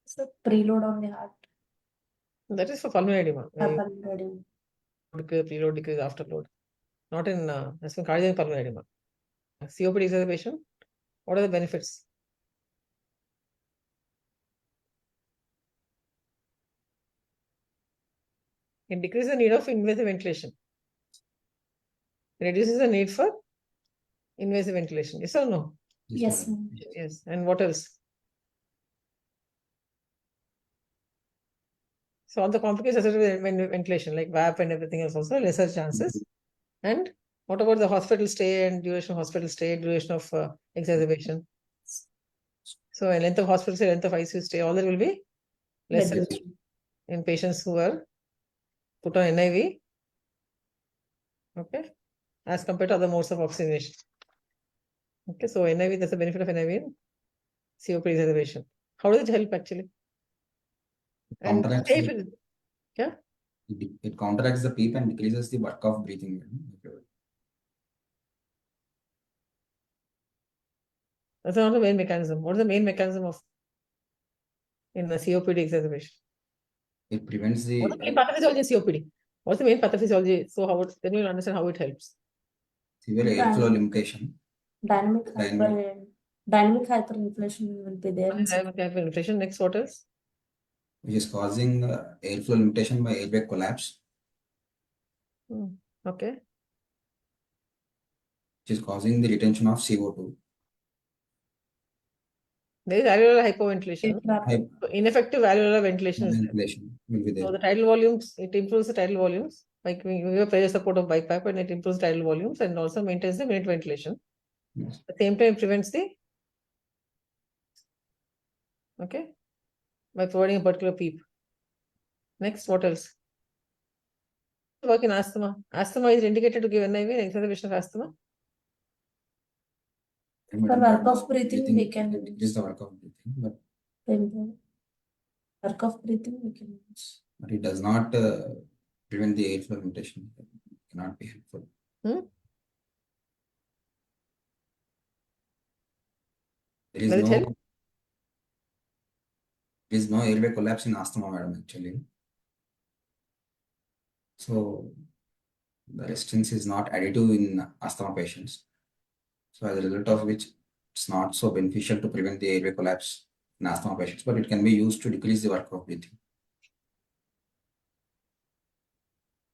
S4: It's a preload on the heart.
S5: That is for pulmonary edema.
S4: Pulmonary.
S5: Preload, decrease afterload. Not in that's for cardiac pulmonary edema. COPD exacerbation. What are the benefits? It decreases the need of invasive ventilation. It reduces the need for invasive ventilation. Yes or no?
S4: Yes.
S5: Yes. And what else? So all the complications associated with ventilation, like VAP and everything else, also lesser chances. And what about the hospital stay and duration of hospital stay, duration of exacerbation? So a length of hospital stay, length of ICU stay, all that will be lesser in patients who are put on NIV. Okay, as compared to other modes of oxygenation. Okay, so NIV, that's the benefit of NIV in COPD exacerbation. How does it help actually? And
S2: Counteracts
S5: safe
S2: the-
S5: is- yeah.
S2: It counteracts the PEEP and decreases the work of breathing.
S5: That's not the main mechanism. What is the main mechanism of in the COPD exacerbation?
S2: It prevents the
S5: What's the main pathophysiology of COPD? What's the main pathophysiology? So how then you'll understand how it helps.
S2: severe airflow limitation.
S4: Dynamic hyperinflation will be there.
S5: Inflation. Next, what else?
S2: Which is causing airflow limitation by airway collapse,
S5: Okay.
S2: which is causing the retention of CO2.
S5: There is alveolar hypoventilation.
S2: Hy-
S5: So ineffective alveolar ventilation is there.
S2: Ventilation will be there.
S5: So the tidal volumes, it improves the tidal volumes. Like we give a pressure support of BiPAP and it improves tidal volumes and also maintains the minute ventilation.
S2: Yes.
S5: At the same time, it prevents the okay by providing a particular PEEP. Next, what else? Work in asthma. Asthma is indicated to give NIV in exacerbation of asthma.
S4: For work of breathing, we can
S2: decrease the work of breathing, but
S4: work of breathing we can use.
S2: but it does not prevent the airflow limitation. It cannot be helpful. There is
S5: Does it help?
S2: there is no airway collapse in asthma, madam, actually. So the resistance is not additive in asthma patients. So as a result of which, it's not so beneficial to prevent the airway collapse in asthma patients, but it can be used to decrease the work of breathing.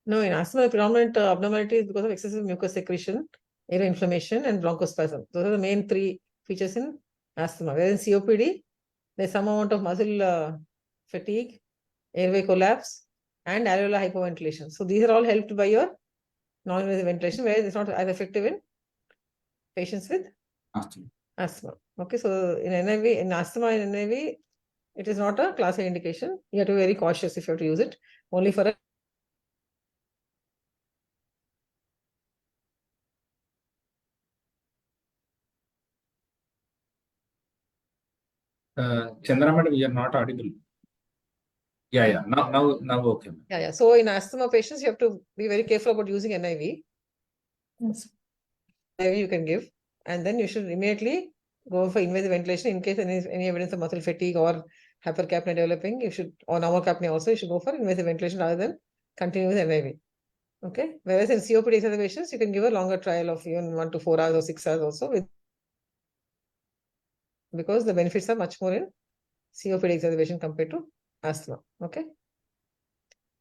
S5: No, in asthma, the predominant abnormality is because of excessive mucus secretion, airway inflammation, and bronchospasm. Those are the main three features in asthma. Whereas in COPD, there's some amount of muscle fatigue, airway collapse, and alveolar hypoventilation. So these are all helped by your non-invasive ventilation, whereas it's not as effective in patients with asthma. Okay, so in NIV, in asthma and NIV, it is not a class A indication. You have to be very cautious if you have to use it. Only for a
S1: Chandana madam, you are not audible. Yeah. Now okay.
S5: yeah. So in asthma patients, you have to be very careful about using NIV.
S4: Yes.
S5: NIV you can give, and then you should immediately go for invasive ventilation in case any evidence of muscle fatigue or hypercapnia developing. You should, or normal capnia also, you should go for invasive ventilation rather than continue with NIV. Okay. Whereas in COPD exacerbations, you can give a longer trial of even 1 to 4 hours or 6 hours also with, because the benefits are much more in COPD exacerbation compared to asthma. Okay.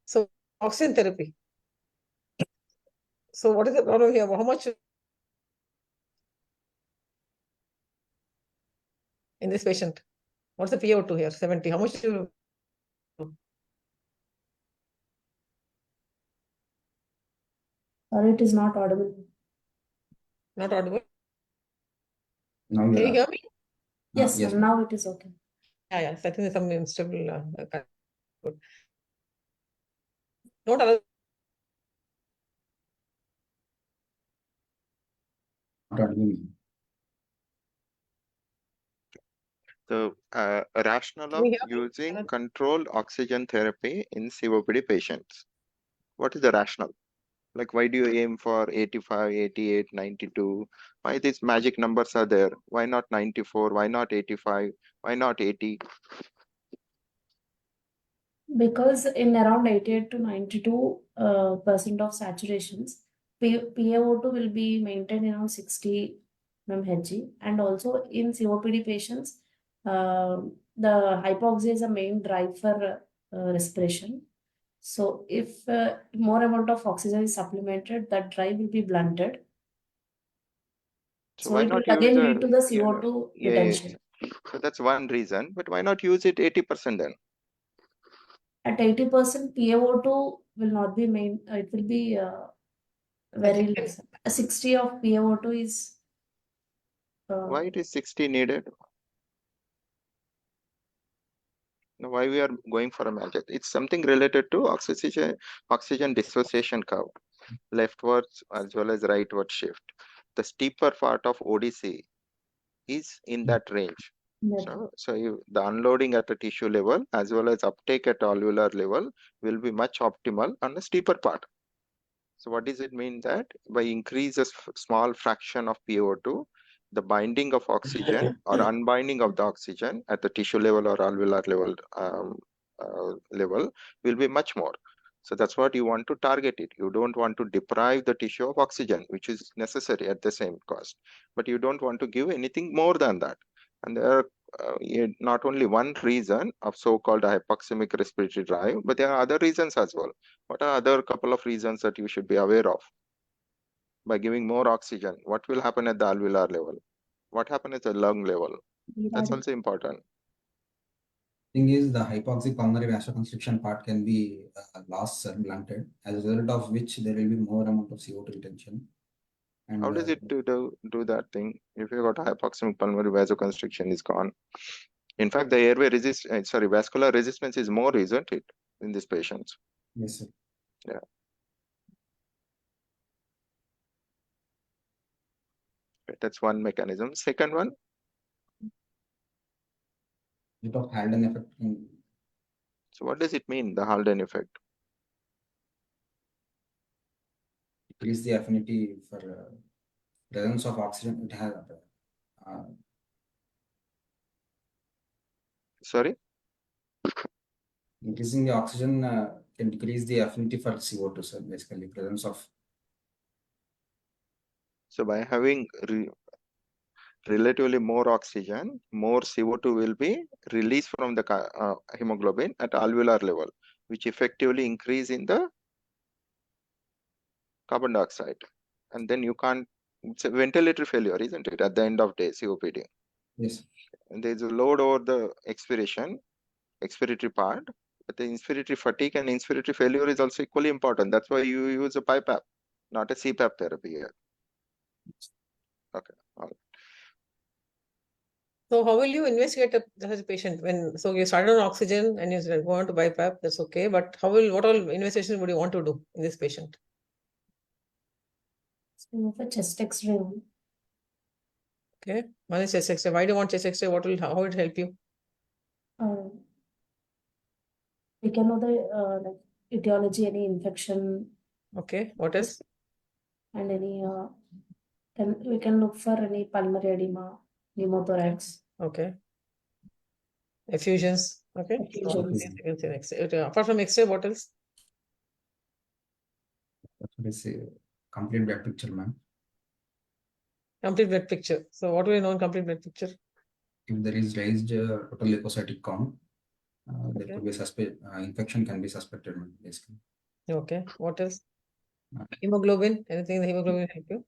S5: So oxygen therapy. So what is the problem here? How much in this patient? What's the PO2 here? 70. How much do you?
S4: Or it is not audible.
S5: Not audible.
S2: Now
S5: Can you hear me?
S4: Yes,
S2: yes,
S4: sir, now it is okay.
S5: Yeah. So I think there's some instable. Good. Don't allow.
S6: So, a rationale of
S5: Can you hear me?
S6: using controlled oxygen therapy in COPD patients. What is the rationale? Like, why do you aim for 85, 88, 92? Why these magic numbers are there? Why not 94? Why not 85? Why not 80?
S4: Because in around 88 to 92% of saturations, PaO2 will be maintained around 60 mmHg, and also in COPD patients, the hypoxia is a main drive for respiration. So if more amount of oxygen is supplemented, that drive will be blunted.
S6: So
S4: So
S6: why
S4: it will
S6: not use
S4: again
S6: a,
S4: lead to the
S6: you know,
S4: CO2
S6: yeah,
S4: retention.
S6: so that's one reason, but why not use it 80% then?
S4: At 80%, PaO2 will not be it will be very less. 60 of PaO2 is
S6: Why it is 60 needed? Why we are going for a magic? It's something related to oxygen dissociation curve, leftwards as well as rightward shift. The steeper part of ODC is in that range.
S4: That
S6: The unloading at the tissue level as well as uptake at alveolar level will be much optimal on the steeper part. So what does it mean? That by increase a small fraction of PO2, the binding of oxygen or unbinding of the oxygen at the tissue level or alveolar level will be much more. So that's what you want to target it. You don't want to deprive the tissue of oxygen, which is necessary at the same cost, but you don't want to give anything more than that. And there are not only one reason of so-called hypoxemic respiratory drive, but there are other reasons as well. What are other couple of reasons that you should be aware of? By giving more oxygen, what will happen at the alveolar level? What happens at the lung level? That's also important.
S2: Thing is, the hypoxic pulmonary vasoconstriction part can be lost or blunted, as a result of which there will be more amount of CO2 retention. And
S6: How does it do that thing? If you got hypoxemic pulmonary vasoconstriction is gone. In fact, the airway vascular resistance is more, isn't it, in these patients?
S2: Yes, sir.
S6: Yeah. That's one mechanism. Second one,
S2: Bit of Halden effect.
S6: so what does it mean, the Halden effect?
S2: Increase the affinity for presence of oxygen. It has
S6: Sorry?
S2: increasing the oxygen can decrease the affinity for CO2, sir. Basically, presence of.
S6: So by having relatively more oxygen, more CO2 will be released from the hemoglobin at alveolar level, which effectively increase in the carbon dioxide. And then you can't, it's a ventilatory failure, isn't it, at the end of day, COPD?
S2: Yes.
S6: And there's a load over the expiratory part, but the inspiratory fatigue and inspiratory failure is also equally important. That's why you use a BiPAP, not a CPAP therapy here. Okay. All right.
S5: So how will you investigate such a patient when you started on oxygen and you go on to BiPAP? That's okay, but what all investigation would you want to do in this patient?
S4: So for chest X-ray.
S5: Okay, one is chest X-ray. Why do you want chest X-ray? How will it help you?
S4: We can know the like etiology, any infection.
S5: Okay, what else?
S4: And any we can look for any pulmonary edema, pneumothorax.
S5: Okay. Effusions. Okay.
S4: Effusions.
S5: Apart from X-ray, what else?
S2: That's a complete blood picture, ma'am.
S5: Complete blood picture. So what do we know in complete blood picture?
S2: If there is raised total leukocytic count, there
S5: Okay.
S2: could be infection can be suspected, basically.
S5: Okay. What else? Hemoglobin. Anything in the hemoglobin help you?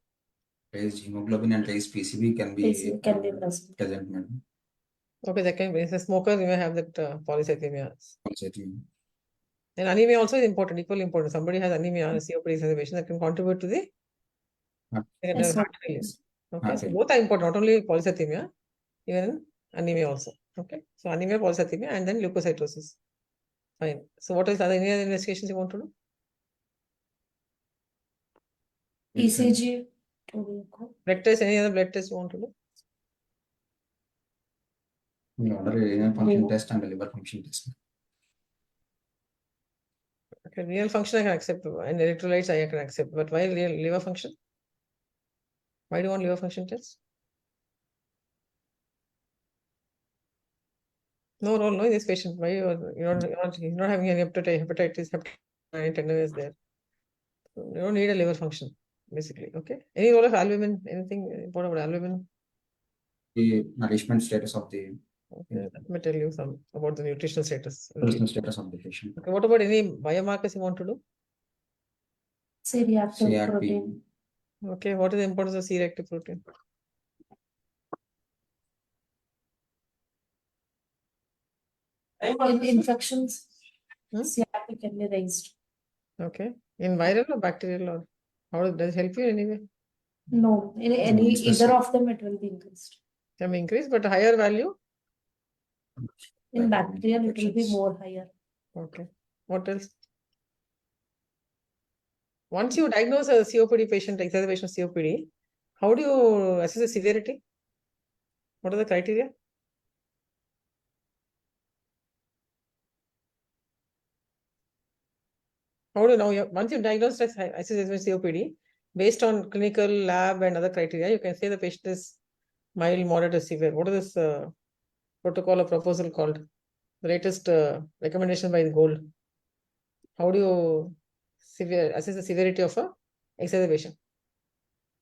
S2: Raised hemoglobin and raised PCB can be present, madam.
S5: Okay, that can be. If a smoker, you may have that polycythemia.
S2: Polycythemia.
S5: And anemia also is important, equally important. Somebody has anemia, COPD exacerbation that can contribute to the heart failure. Okay, so both are important, not only polycythemia, even anemia also. Okay, so anemia, polycythemia, and then leukocytosis. Fine. So what else? Are there any other investigations you want to do?
S4: ECG.
S5: Blood test, any other blood test you want to do?
S2: We order a renal function test and a liver function test.
S5: Okay, renal function I can accept, and electrolytes I can accept, but why liver function? Why do you want liver function test? No role, no, in this patient. Why you're not having any hepatitis tenderness there. So you don't need a liver function, basically. Okay. Any role of albumin? Anything important about albumin?
S2: The nourishment status of the.
S5: Okay, let me tell you some about the nutritional status.
S2: Nutritional status of the patient.
S5: Okay, what about any biomarkers you want to do?
S4: C-reactive protein.
S5: Okay, what is the importance of C-reactive protein?
S4: In infections, C-reactive can be raised.
S5: Okay, in viral or bacterial, or how does it help you anyway?
S4: No, in either of them it will be increased.
S5: Can be increased, but a higher value?
S4: In bacterial it will be more higher.
S5: Okay, what else? Once you diagnose a COPD patient, exacerbation of COPD, how do you assess the severity? What are the criteria? How do you know? Once you diagnose as COPD, based on clinical lab and other criteria, you can say the patient is mild, moderate, or severe. What is this protocol or proposal called? The latest recommendation by the Gold. How do you assess the severity of a exacerbation?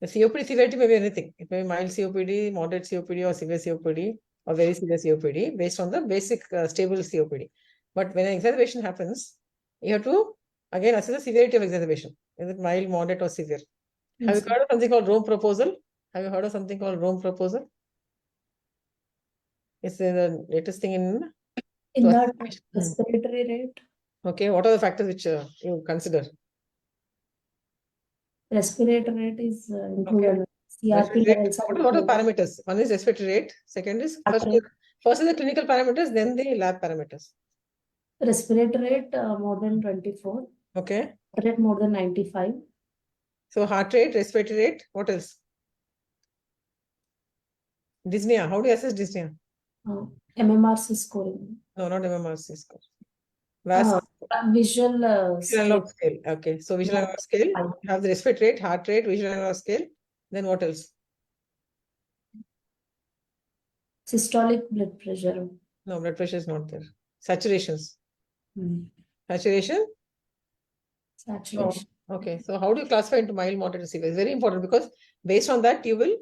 S5: The COPD severity may be anything. It may be mild COPD, moderate COPD, or severe COPD, or very severe COPD, based on the basic stable COPD. But when an exacerbation happens, you have to again assess the severity of exacerbation. Is it mild, moderate, or severe? Have you heard of something called Rome proposal? Have you heard of something called Rome proposal? It's the latest thing in
S4: that respiratory rate.
S5: Okay, what are the factors which you consider?
S4: Respiratory rate is included. CRP levels are
S5: What are the
S4: included.
S5: parameters? One is respiratory rate. Second is first is the clinical parameters, then the lab parameters.
S4: Respiratory rate more than 24.
S5: Okay.
S4: Heart rate more than 95.
S5: So heart rate, respiratory rate. What else? Dyspnea. How do you assess dyspnea?
S4: MMRC scoring.
S5: No, not MMRC score.
S4: Visual
S5: analog scale. Okay. So visual analog scale. You have the respiratory rate, heart rate, visual analog scale. Then what else?
S4: Systolic blood pressure.
S5: No, blood pressure is not there. Saturations.
S4: Hmm.
S5: Saturation?
S4: Saturation.
S5: Oh, okay. So how do you classify into mild, moderate, and severe? It's very important because based on that you will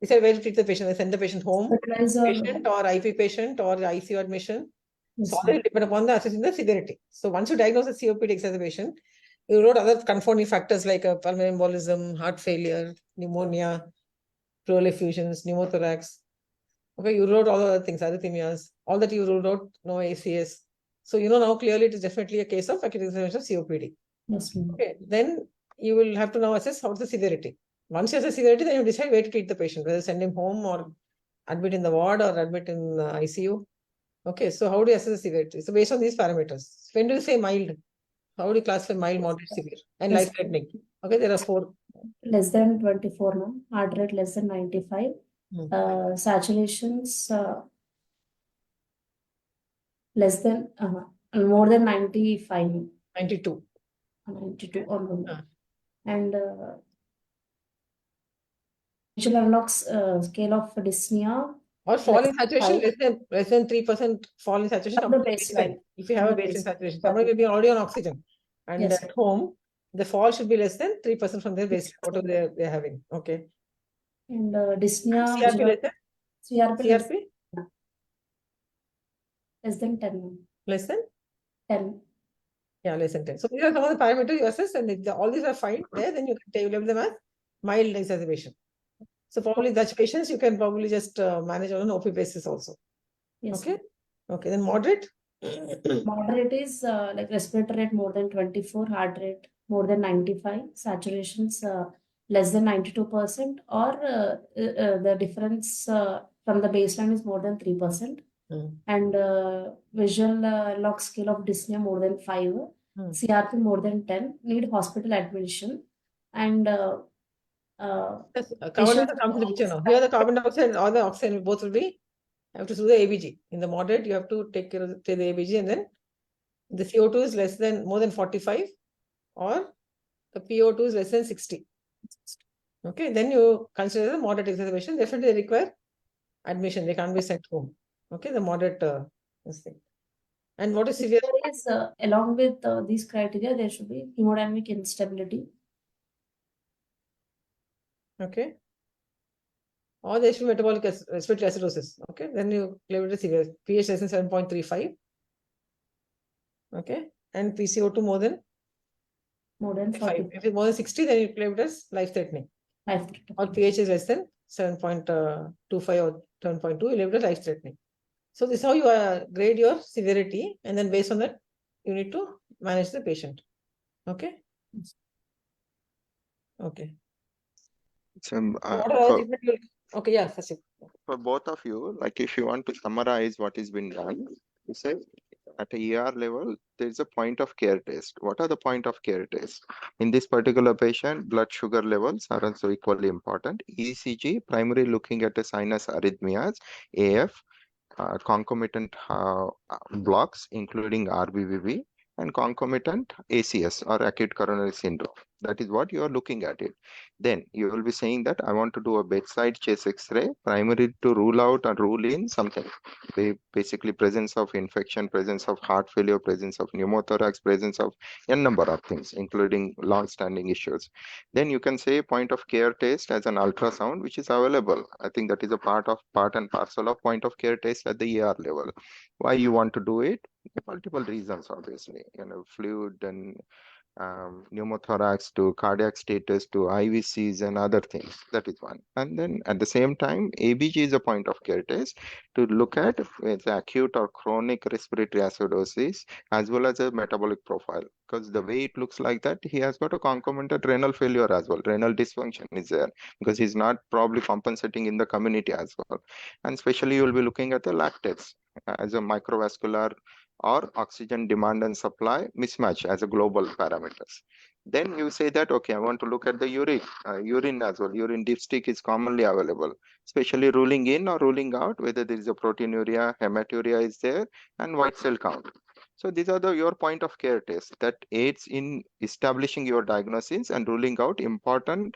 S5: decide where to treat the patient. They send the patient home, patient or IP patient or ICU admission.
S4: Yes,
S5: so all will depend upon the assessing the severity. So once you diagnose a COPD exacerbation, you wrote other confounding factors like pulmonary embolism, heart failure, pneumonia, pleural effusions, pneumothorax. Okay, you wrote all the other things, arrhythmias, all that you ruled out, no ACS. So you know now clearly it is definitely a case of acute exacerbation of COPD.
S4: Yes,
S5: okay, then you will have to now assess how's the severity. Once you assess severity, then you decide where to treat the patient, whether send him home or admit in the ward or admit in ICU. Okay, so how do you assess the severity? So based on these parameters, when do you say mild? How do you classify mild, moderate, severe, and life-threatening? Okay, there are 4.
S4: Less than 24, no? Heart rate less than 95. Saturations less than more than 95.
S5: 92.
S4: 92 or more. And visual analog scale of dyspnea.
S5: Or fall in saturation less than 3% fall in saturation
S4: From the baseline.
S5: If you have a baseline saturation, somebody may be already on oxygen, and at home the fall should be less than 3% from their baseline, whatever they're having. Okay.
S4: And dyspnea.
S5: CRP less than?
S4: CRP less than 10.
S5: Less than
S4: 10.
S5: Yeah, less than 10. So these are some of the parameters you assess, and if all these are fine there, then you can label them as mild exacerbation. So probably such patients you can probably just manage on an OP basis also.
S4: Yes.
S5: Okay. Okay. Then moderate.
S4: Moderate is like respiratory rate more than 24, heart rate more than 95, saturations less than 92%, or the difference from the baseline is more than 3%. And visual log scale of dyspnea more than 5, CRP more than 10, need hospital admission, and
S5: carbon dioxide comes in the picture now. Here the carbon dioxide or the oxygen both will be have to do the ABG. In the moderate, you have to take care of the ABG, and then the CO2 is less than more than 45, or the PO2 is less than 60. Okay, then you consider the moderate exacerbation. Definitely they require admission. They can't be sent home. Okay, the moderate this thing. And what is severe?
S4: Is, along with these criteria, there should be hemodynamic instability.
S5: Okay. Or there should be metabolic respiratory acidosis. Okay, then you label it severe. pH less than 7.35. Okay, and PCO2 more than 5. If it's more than 60, then you label it as life-threatening. Or pH is less than 7.25 or 7.2, you label it life-threatening. So this is how you grade your severity, and then based on that, you need to manage the patient. Okay. Okay. Okay, yeah, Sachin.
S6: For both of you, like if you want to summarize what has been done, you say at a ER level, there is a point of care test. What are the point of care tests? In this particular patient, blood sugar levels are also equally important. ECG, primarily looking at the sinus arrhythmias, AF, concomitant blocks, including RBVB, and concomitant ACS or acute coronary syndrome. That is what you are looking at it. Then you will be saying that I want to do a bedside chest X-ray, primarily to rule out and rule in something. Basically, presence of infection, presence of heart failure, presence of pneumothorax, presence of a number of things, including long-standing issues. Then you can say point of care test as an ultrasound, which is available. I think that is a part and parcel of point of care test at the ER level. Why you want to do it? Multiple reasons, obviously. Fluid and pneumothorax to cardiac status to IVCs and other things. That is one. And then at the same time, ABG is a point of care test to look at with acute or chronic respiratory acidosis as well as a metabolic profile. Because the way it looks like that, he has got a concomitant renal failure as well. Renal dysfunction is there because he's not probably compensating in the community as well. And especially you'll be looking at the lactates as a microvascular or oxygen demand and supply mismatch as a global parameters. Then you say that, okay, I want to look at the urine as well. Urine dipstick is commonly available, especially ruling in or ruling out, whether there is a proteinuria, hematuria is there, and white cell count. So these are your point of care tests that aids in establishing your diagnosis and ruling out important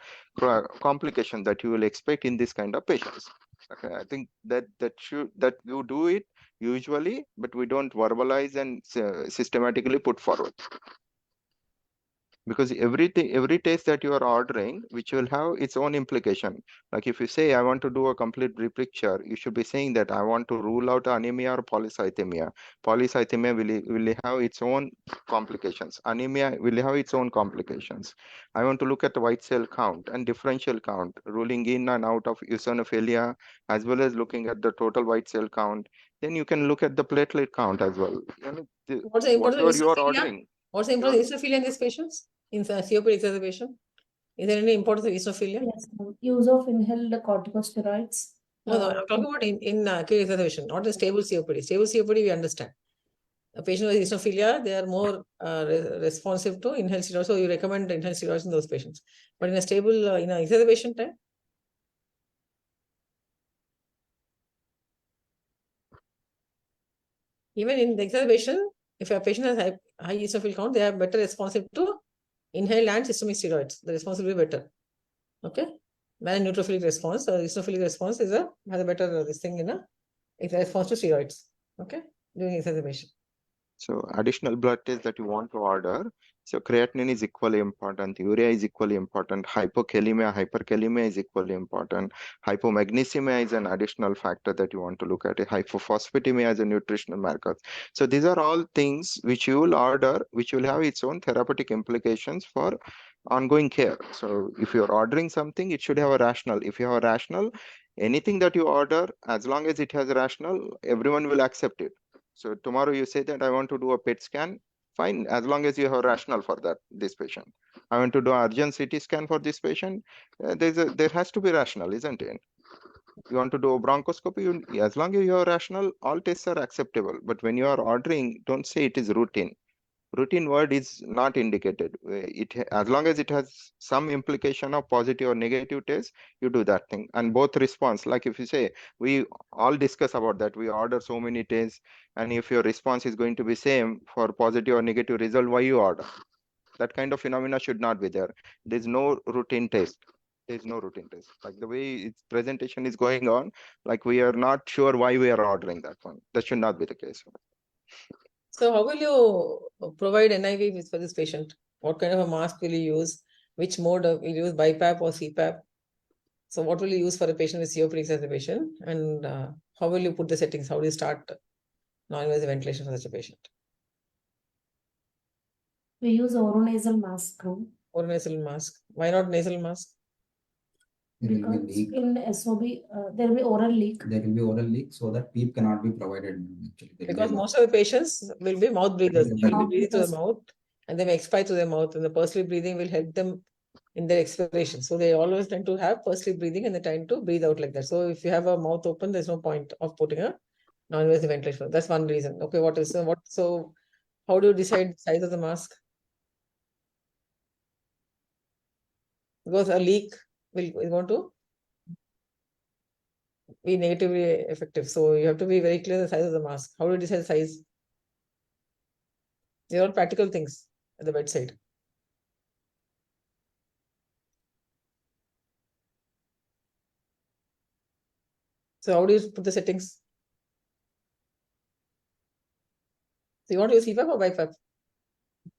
S6: complications that you will expect in this kind of patients. Okay, I think that you do it usually, but we don't verbalize and systematically put forward. Because every test that you are ordering, which will have its own implication. Like if you say, I want to do a complete blood picture, you should be saying that I want to rule out anemia or polycythemia. Polycythemia will have its own complications. Anemia will have its own complications. I want to look at the white cell count and differential count, ruling in and out of eosinophilia, as well as looking at the total white cell count. Then you can look at the platelet count as well.
S5: What's the importance
S6: you
S5: of
S6: are
S5: eosinophilia?
S6: ordering.
S5: What's the importance of eosinophilia in these patients? In COPD exacerbation? Is there any importance of eosinophilia?
S4: Yes, use of inhaled corticosteroids.
S5: No, I'm talking about in acute exacerbation, not in stable COPD. Stable COPD, we understand. A patient with eosinophilia, they are more responsive to inhaled steroids, so you recommend inhaled steroids in those patients. But in a stable, in an exacerbation time, even in the exacerbation, if a patient has high eosinophil count, they are better responsive to inhaled and systemic steroids. The response will be better. Okay? Man neutrophilic response, eosinophilic response has a better this thing in a response to steroids. Okay? During exacerbation.
S6: So additional blood test that you want to order. So creatinine is equally important, urea is equally important, hypokalemia, hyperkalemia is equally important, hypomagnesemia is an additional factor that you want to look at, hypophosphatemia as a nutritional marker. So these are all things which you will order, which will have its own therapeutic implications for ongoing care. So if you're ordering something, it should have a rationale. If you have a rationale, anything that you order, as long as it has a rationale, everyone will accept it. So tomorrow you say that I want to do a PET scan, fine, as long as you have a rationale for that, this patient. I want to do an urgent CT scan for this patient, there has to be rationale, isn't it? You want to do a bronchoscopy, as long as you have a rationale, all tests are acceptable. But when you are ordering, don't say it is routine. Routine word is not indicated. As long as it has some implication of positive or negative test, you do that thing. And both response, like if you say, we all discuss about that, we order so many tests, and if your response is going to be same for positive or negative result, why you order? That kind of phenomena should not be there. There's no routine test. There's no routine test. Like the way its presentation is going on, like we are not sure why we are ordering that one. That should not be the case.
S5: So how will you provide NIV for this patient? What kind of a mask will you use? Which mode will you use, BiPAP or CPAP? So what will you use for a patient with COPD exacerbation? And how will you put the settings? How do you start non-invasive ventilation for such a patient?
S4: We use oronasal mask.
S5: Oronasal mask. Why not nasal mask?
S2: There will be
S4: Because
S2: leak.
S4: in SOB, there will be oral leak.
S2: There will be oral leak, so that PEEP cannot be provided. Actually,
S5: Because most of the patients will be mouth breathers. They will be breathing through the mouth and they may expire through their mouth, and the pursed breathing will help them in their expiration. So they always tend to have pursed breathing and they tend to breathe out like that. So if you have a mouth open, there's no point of putting a Non-invasive ventilation. That's one reason. Okay, what is so how do you decide the size of the mask? Because a leak is going to be negatively effective. So you have to be very clear the size of the mask. How do you decide the size? These are all practical things at the bedside. So how do you put the settings? So you want to use CPAP or BiPAP?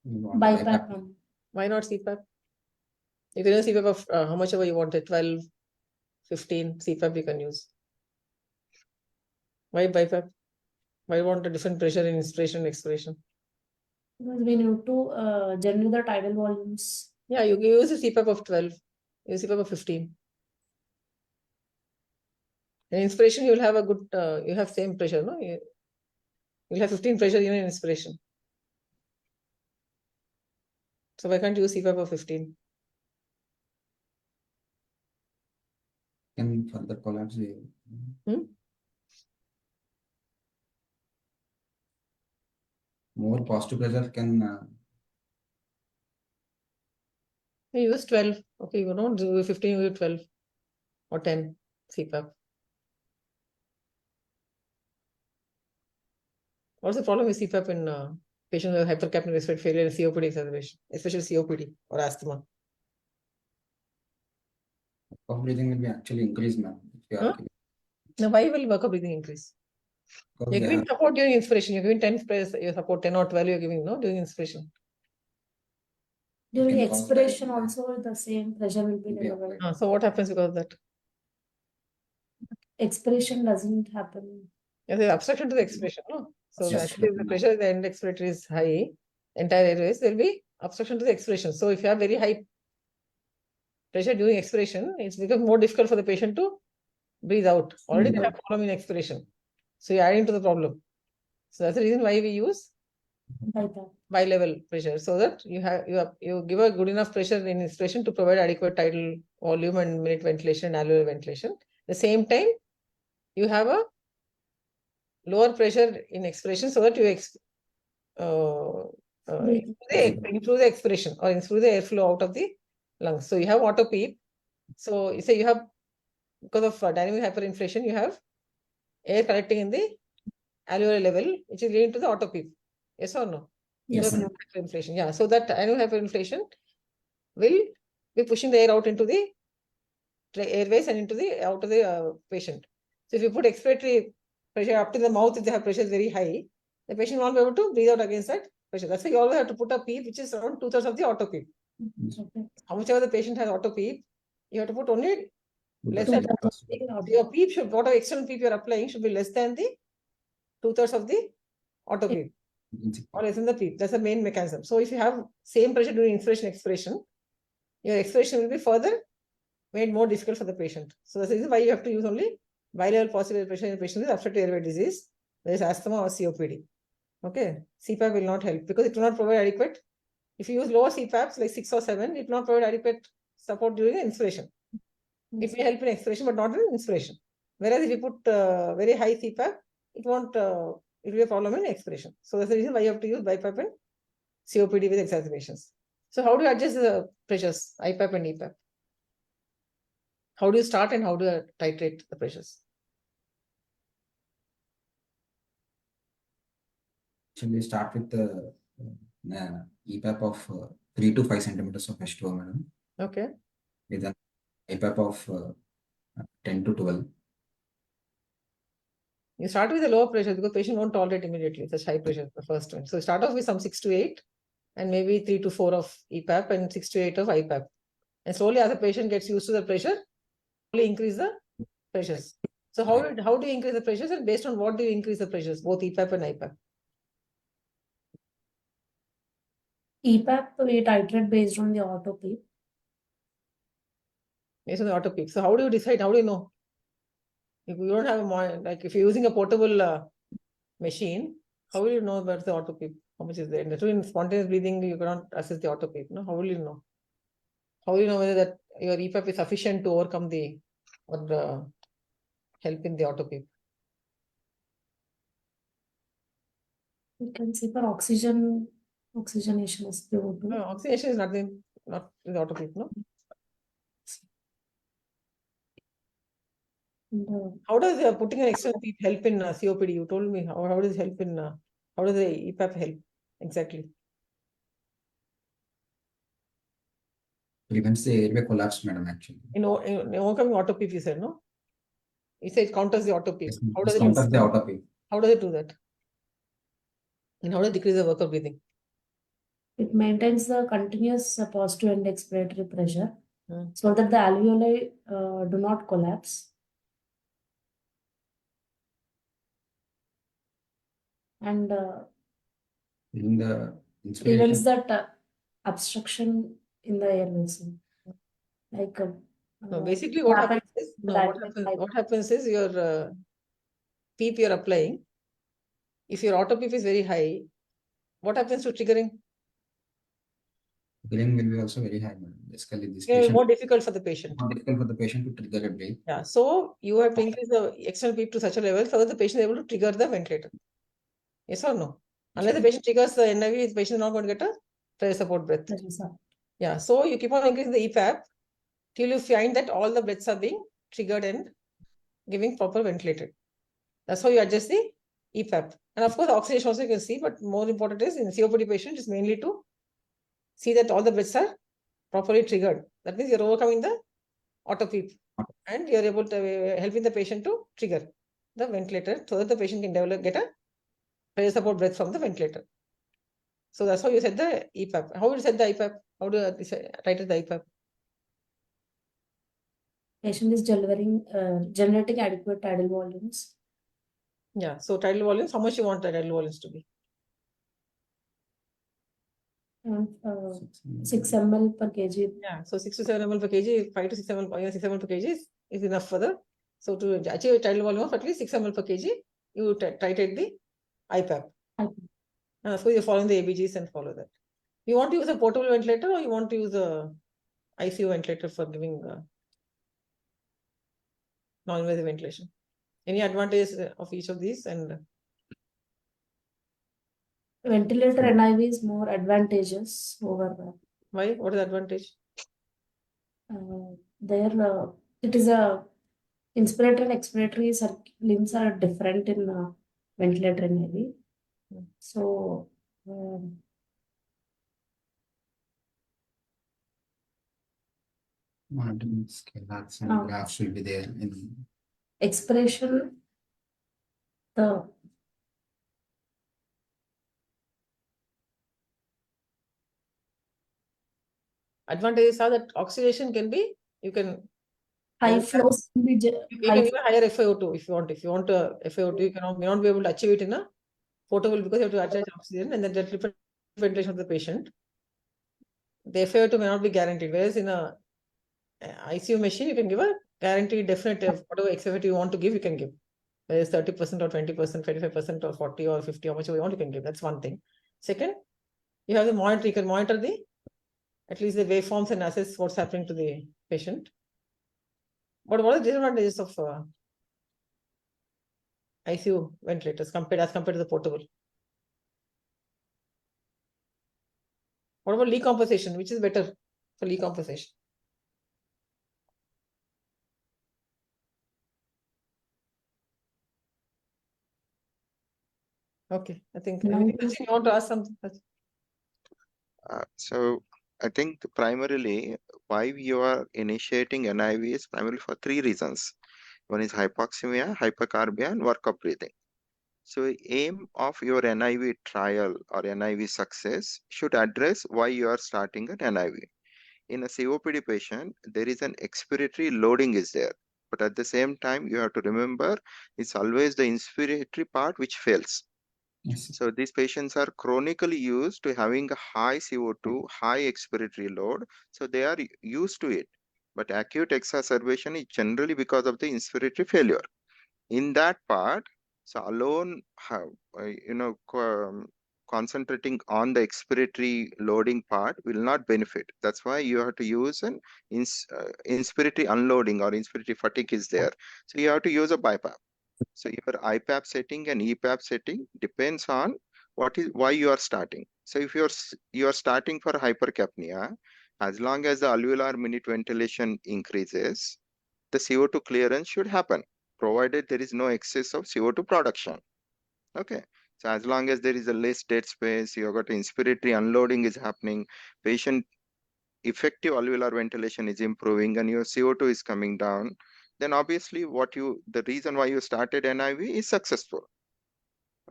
S4: BiPAP.
S5: Why not CPAP? You can use CPAP of how much ever you want it, 12, 15 CPAP you can use. Why BiPAP? Why want a different pressure in inspiration and expiration?
S4: Because we need to generate the tidal volumes.
S5: Yeah, you can use a CPAP of 12, use CPAP of 15. In inspiration, you will have a good, you have same pressure, no? You'll have 15 pressure even in inspiration. So why can't you use CPAP of 15?
S2: Can further collapse the more positive pressure can
S5: You use 12. Okay, you don't do 15, you use 12 or 10 CPAP. What's the problem with CPAP in patients with hypercapnic respiratory failure and COPD exacerbation, especially COPD or asthma?
S2: of breathing will be actually increased, ma'am. If you are
S5: Huh?
S2: giving-
S5: Now, why will work of breathing increase?
S2: because
S5: You're
S2: they
S5: giving
S2: are-
S5: support during inspiration. You're giving 10 press, you support 10 or 12, you're giving, no, during inspiration.
S4: During
S2: can cause
S4: expiration,
S2: that-
S4: also the same pressure will be
S2: Yeah.
S4: delivered.
S5: So what happens because of that?
S4: Expiration doesn't happen.
S5: Yeah, there's obstruction to the expiration, no? So
S2: Yes,
S5: actually, if the
S2: no.
S5: pressure in the end expiratory is high, entire airways, there'll be obstruction to the expiration. So if you have very high pressure during expiration, it's become more difficult for the patient to breathe out. Already they have problem in expiration. So you're adding to the problem. So that's the reason why we use
S4: BiPAP.
S5: bi-level pressure, so that you give a good enough pressure in inspiration to provide adequate tidal volume and minute ventilation and alveolar ventilation. At the same time, you have a lower pressure in expiration so that you improve the expiration or improve the airflow out of the lungs. So you have auto PEEP. So you say you have, because of dynamic hyperinflation, you have air collecting in the alveolar level, which is leading to the auto PEEP. Yes or no?
S4: Yes,
S5: So
S4: ma'am.
S5: hyperinflation. Yeah. So that dynamic hyperinflation will be pushing the air out into the airways and into the out of the patient. So if you put expiratory pressure up to the mouth, if the pressure is very high, the patient won't be able to breathe out against that pressure. That's why you always have to put a PEEP, which is around 2/3 of the auto PEEP.
S4: Okay.
S5: How much ever the patient has auto PEEP, you have to put only less than
S4: Two-thirds.
S5: your PEEP should, whatever external PEEP you're applying should be less than the 2/3 of the auto PEEP or less than the PEEP. That's the main mechanism. So if you have same pressure during inspiration, expiration, your expiration will be further made more difficult for the patient. So that's the reason why you have to use only bi-level positive pressure in patients with obstructive airway disease, whether it's asthma or COPD. Okay, CPAP will not help because it will not provide adequate. If you use lower CPAPs like 6 or 7, it will not provide adequate support during inspiration. It may help in expiration, but not in inspiration. Whereas if you put very high CPAP, it won't. It will be a problem in expiration. So that's the reason why you have to use BiPAP and COPD with exacerbations. So how do you adjust the pressures, IPAP and EPAP? How do you start and how do you titrate the pressures?
S2: Actually, start with the EPAP of 3 to 5 centimeters of H2O, madam.
S5: Okay.
S2: With an EPAP of 10 to 12.
S5: You start with a lower pressure because patient won't tolerate immediately such high pressure, the first one. So start off with some 6 to 8 and maybe 3 to 4 of EPAP and 6 to 8 of IPAP. And slowly as the patient gets used to the pressure, slowly increase the pressures. So how do you increase the pressures and based on what do you increase the pressures, both EPAP and IPAP?
S4: EPAP, we titrate based on the auto PEEP.
S5: Based on the auto peak. So how do you decide? How do you know? If you don't have a like if you're using a portable machine, how will you know about the auto peak? How much is there? In spontaneous breathing, you cannot assess the auto peak. No, how will you know? How will you know whether that your EPAP is sufficient to overcome the or help in the auto peak?
S4: You can see for oxygenation is CO2.
S5: No, oxygenation is nothing, not in the autoclave, no?
S4: And,
S5: How does putting an external PEEP help in COPD? You told me how does it help in how does the EPAP help exactly?
S2: Prevents the airway collapse, madam, actually.
S5: In overcoming auto PEEP, you said, no? You said it counters the auto PEEP.
S2: Yes,
S5: How
S2: this
S5: does it
S2: counters the auto PEEP.
S5: How does it do that? And how does it decrease the work of breathing?
S4: it maintains the continuous positive end expiratory pressure
S5: Hmm.
S4: so that the alveoli do not collapse. And
S2: In the
S4: prevents
S2: inspiration,
S4: that obstruction in the airways. Like
S5: No, basically what
S4: happens
S5: happens is,
S4: that
S5: what happens is your PEEP you're applying, if your auto PEEP is very high, what happens to triggering?
S2: breathing will be also very high, madam. Basically, this
S5: It will be
S2: patient
S5: more difficult for the patient.
S2: more difficult for the patient to trigger a breath.
S5: Yeah, so you have to increase the external PEEP to such a level so that the patient is able to trigger the ventilator. Yes or no? Unless the patient triggers the NIV, the patient is not going to get a prayer support breath. Yeah, so you keep on increasing the EPAP till you find that all the breaths are being triggered and giving proper ventilated. That's how you adjust the EPAP. And of course, the oxygenation also you can see, but more important is in COPD patient is mainly to see that all the breaths are properly triggered. That means you're overcoming the auto PEEP and you're able to helping the patient to trigger the ventilator so that the patient can get a prayer support breath from the ventilator. So that's how you set the EPAP. How do you set the EPAP? How do you titrate the EPAP?
S4: patient is generating adequate tidal volumes.
S5: Yeah, so tidal volumes, how much you want the tidal volumes to be?
S4: And 6 ml per kg.
S5: Yeah, so 6 to 7 ml per kg, 5 to 6 ml, 6 ml per kg is enough for the. So to achieve a tidal volume of at least 6 ml per kg, you titrate the IPAP. So you're following the ABGs and follow that. You want to use a portable ventilator or you want to use a ICU ventilator for giving non-invasive ventilation? Any advantages of each of these? And
S4: ventilator NIV is more advantageous over
S5: why? What is the advantage?
S4: there. It is a inspiratory and expiratory limbs are different in ventilator NIV. So
S2: Monitoring scales and graphs will be there in
S4: expiration, the
S5: Advantages are that oxidation can be, you can
S4: high flows will be
S5: you can give a higher FiO2 if you want. If you want a FiO2, you may not be able to achieve it in a portable because you have to attach oxygen and then the different ventilation of the patient. The FiO2 may not be guaranteed. Whereas in a ICU machine, you can give a guaranteed definitive whatever FiO2 you want to give, you can give. Whether it's 30% or 20%, 25% or 40 or 50, how much you want, you can give. That's one thing. Second, you have the monitor, you can monitor at least the waveforms and assess what's happening to the patient. But what are the disadvantages of ICU ventilators as compared to the portable? What about leak compensation? Which is better for leak compensation? Okay, I think anything else you want to ask something?
S6: So I think primarily why you are initiating NIV is primarily for three reasons. One is hypoxemia, hypercarbia, and workup breathing. So aim of your NIV trial or NIV success should address why you are starting an NIV. In a COPD patient, there is an expiratory loading is there. But at the same time, you have to remember it's always the inspiratory part which fails.
S2: Yes.
S6: So these patients are chronically used to having a high CO2, high expiratory load. So they are used to it. But acute exacerbation is generally because of the inspiratory failure. In that part, so alone, concentrating on the expiratory loading part will not benefit. That's why you have to use an inspiratory unloading or inspiratory fatigue is there. So you have to use a BiPAP. So your IPAP setting and EPAP setting depends on why you are starting. So if you are starting for hypercapnia, as long as the alveolar minute ventilation increases, the CO2 clearance should happen, provided there is no excess of CO2 production. Okay. So as long as there is a less dead space, you have got inspiratory unloading is happening, patient effective alveolar ventilation is improving, and your CO2 is coming down, then obviously the reason why you started NIV is successful.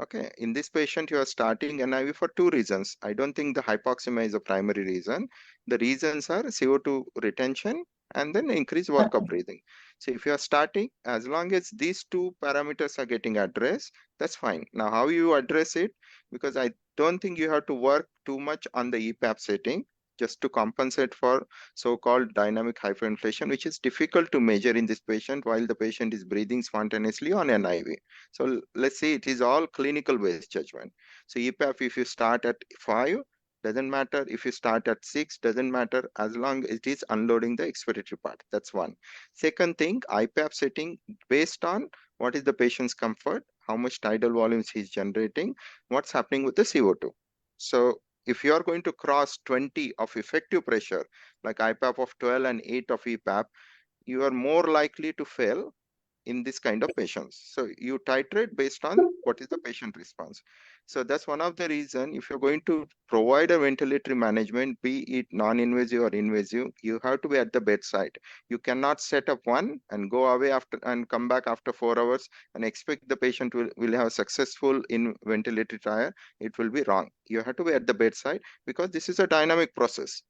S6: Okay, in this patient, you are starting NIV for two reasons. I don't think the hypoxemia is the primary reason. The reasons are CO2 retention and then increased workup breathing. So if you are starting, as long as these two parameters are getting addressed, that's fine. Now, how you address it? Because I don't think you have to work too much on the EPAP setting just to compensate for so-called dynamic hyperinflation, which is difficult to measure in this patient while the patient is breathing spontaneously on NIV. So let's say it is all clinical based judgment. So EPAP, if you start at 5, doesn't matter. If you start at 6, doesn't matter, as long as it is unloading the expiratory part. That's one. Second thing, IPAP setting based on what is the patient's comfort, how much tidal volumes he's generating, what's happening with the CO2. So if you are going to cross 20 of effective pressure, like IPAP of 12 and 8 of EPAP, you are more likely to fail in this kind of patients. So you titrate based on what is the patient response. So that's one of the reason, if you're going to provide a ventilatory management, be it non-invasive or invasive, you have to be at the bedside. You cannot set up one and go away after and come back after 4 hours and expect the patient will have successful in ventilatory trial. It will be wrong. You have to be at the bedside because this is a dynamic process.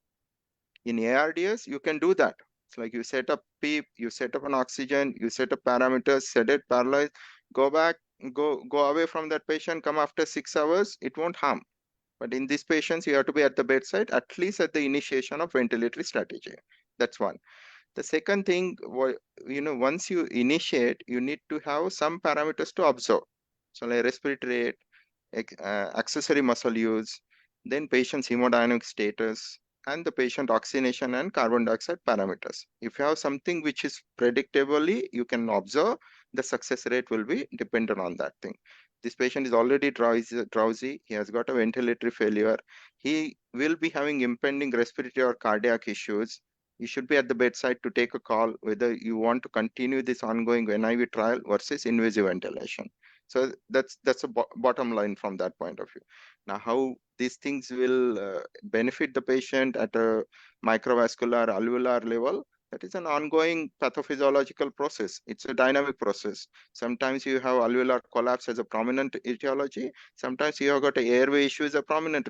S6: In ARDS, you can do that. It's like you set up PEEP, you set up an oxygen, you set up parameters, set it, paralyze, go back, go away from that patient, come after 6 hours, it won't harm. But in these patients, you have to be at the bedside, at least at the initiation of ventilatory strategy. That's one. The second thing, once you initiate, you need to have some parameters to observe. So like respiratory rate, accessory muscle use, then patient's hemodynamic status, and the patient oxygenation and carbon dioxide parameters. If you have something which is predictably, you can observe, the success rate will be dependent on that thing. This patient is already drowsy. He has got a ventilatory failure. He will be having impending respiratory or cardiac issues. You should be at the bedside to take a call whether you want to continue this ongoing NIV trial versus invasive ventilation. So that's a bottom line from that point of view. Now, how these things will benefit the patient at a microvascular alveolar level, that is an ongoing pathophysiological process. It's a dynamic process. Sometimes you have alveolar collapse as a prominent etiology. Sometimes you have got an airway issue as a prominent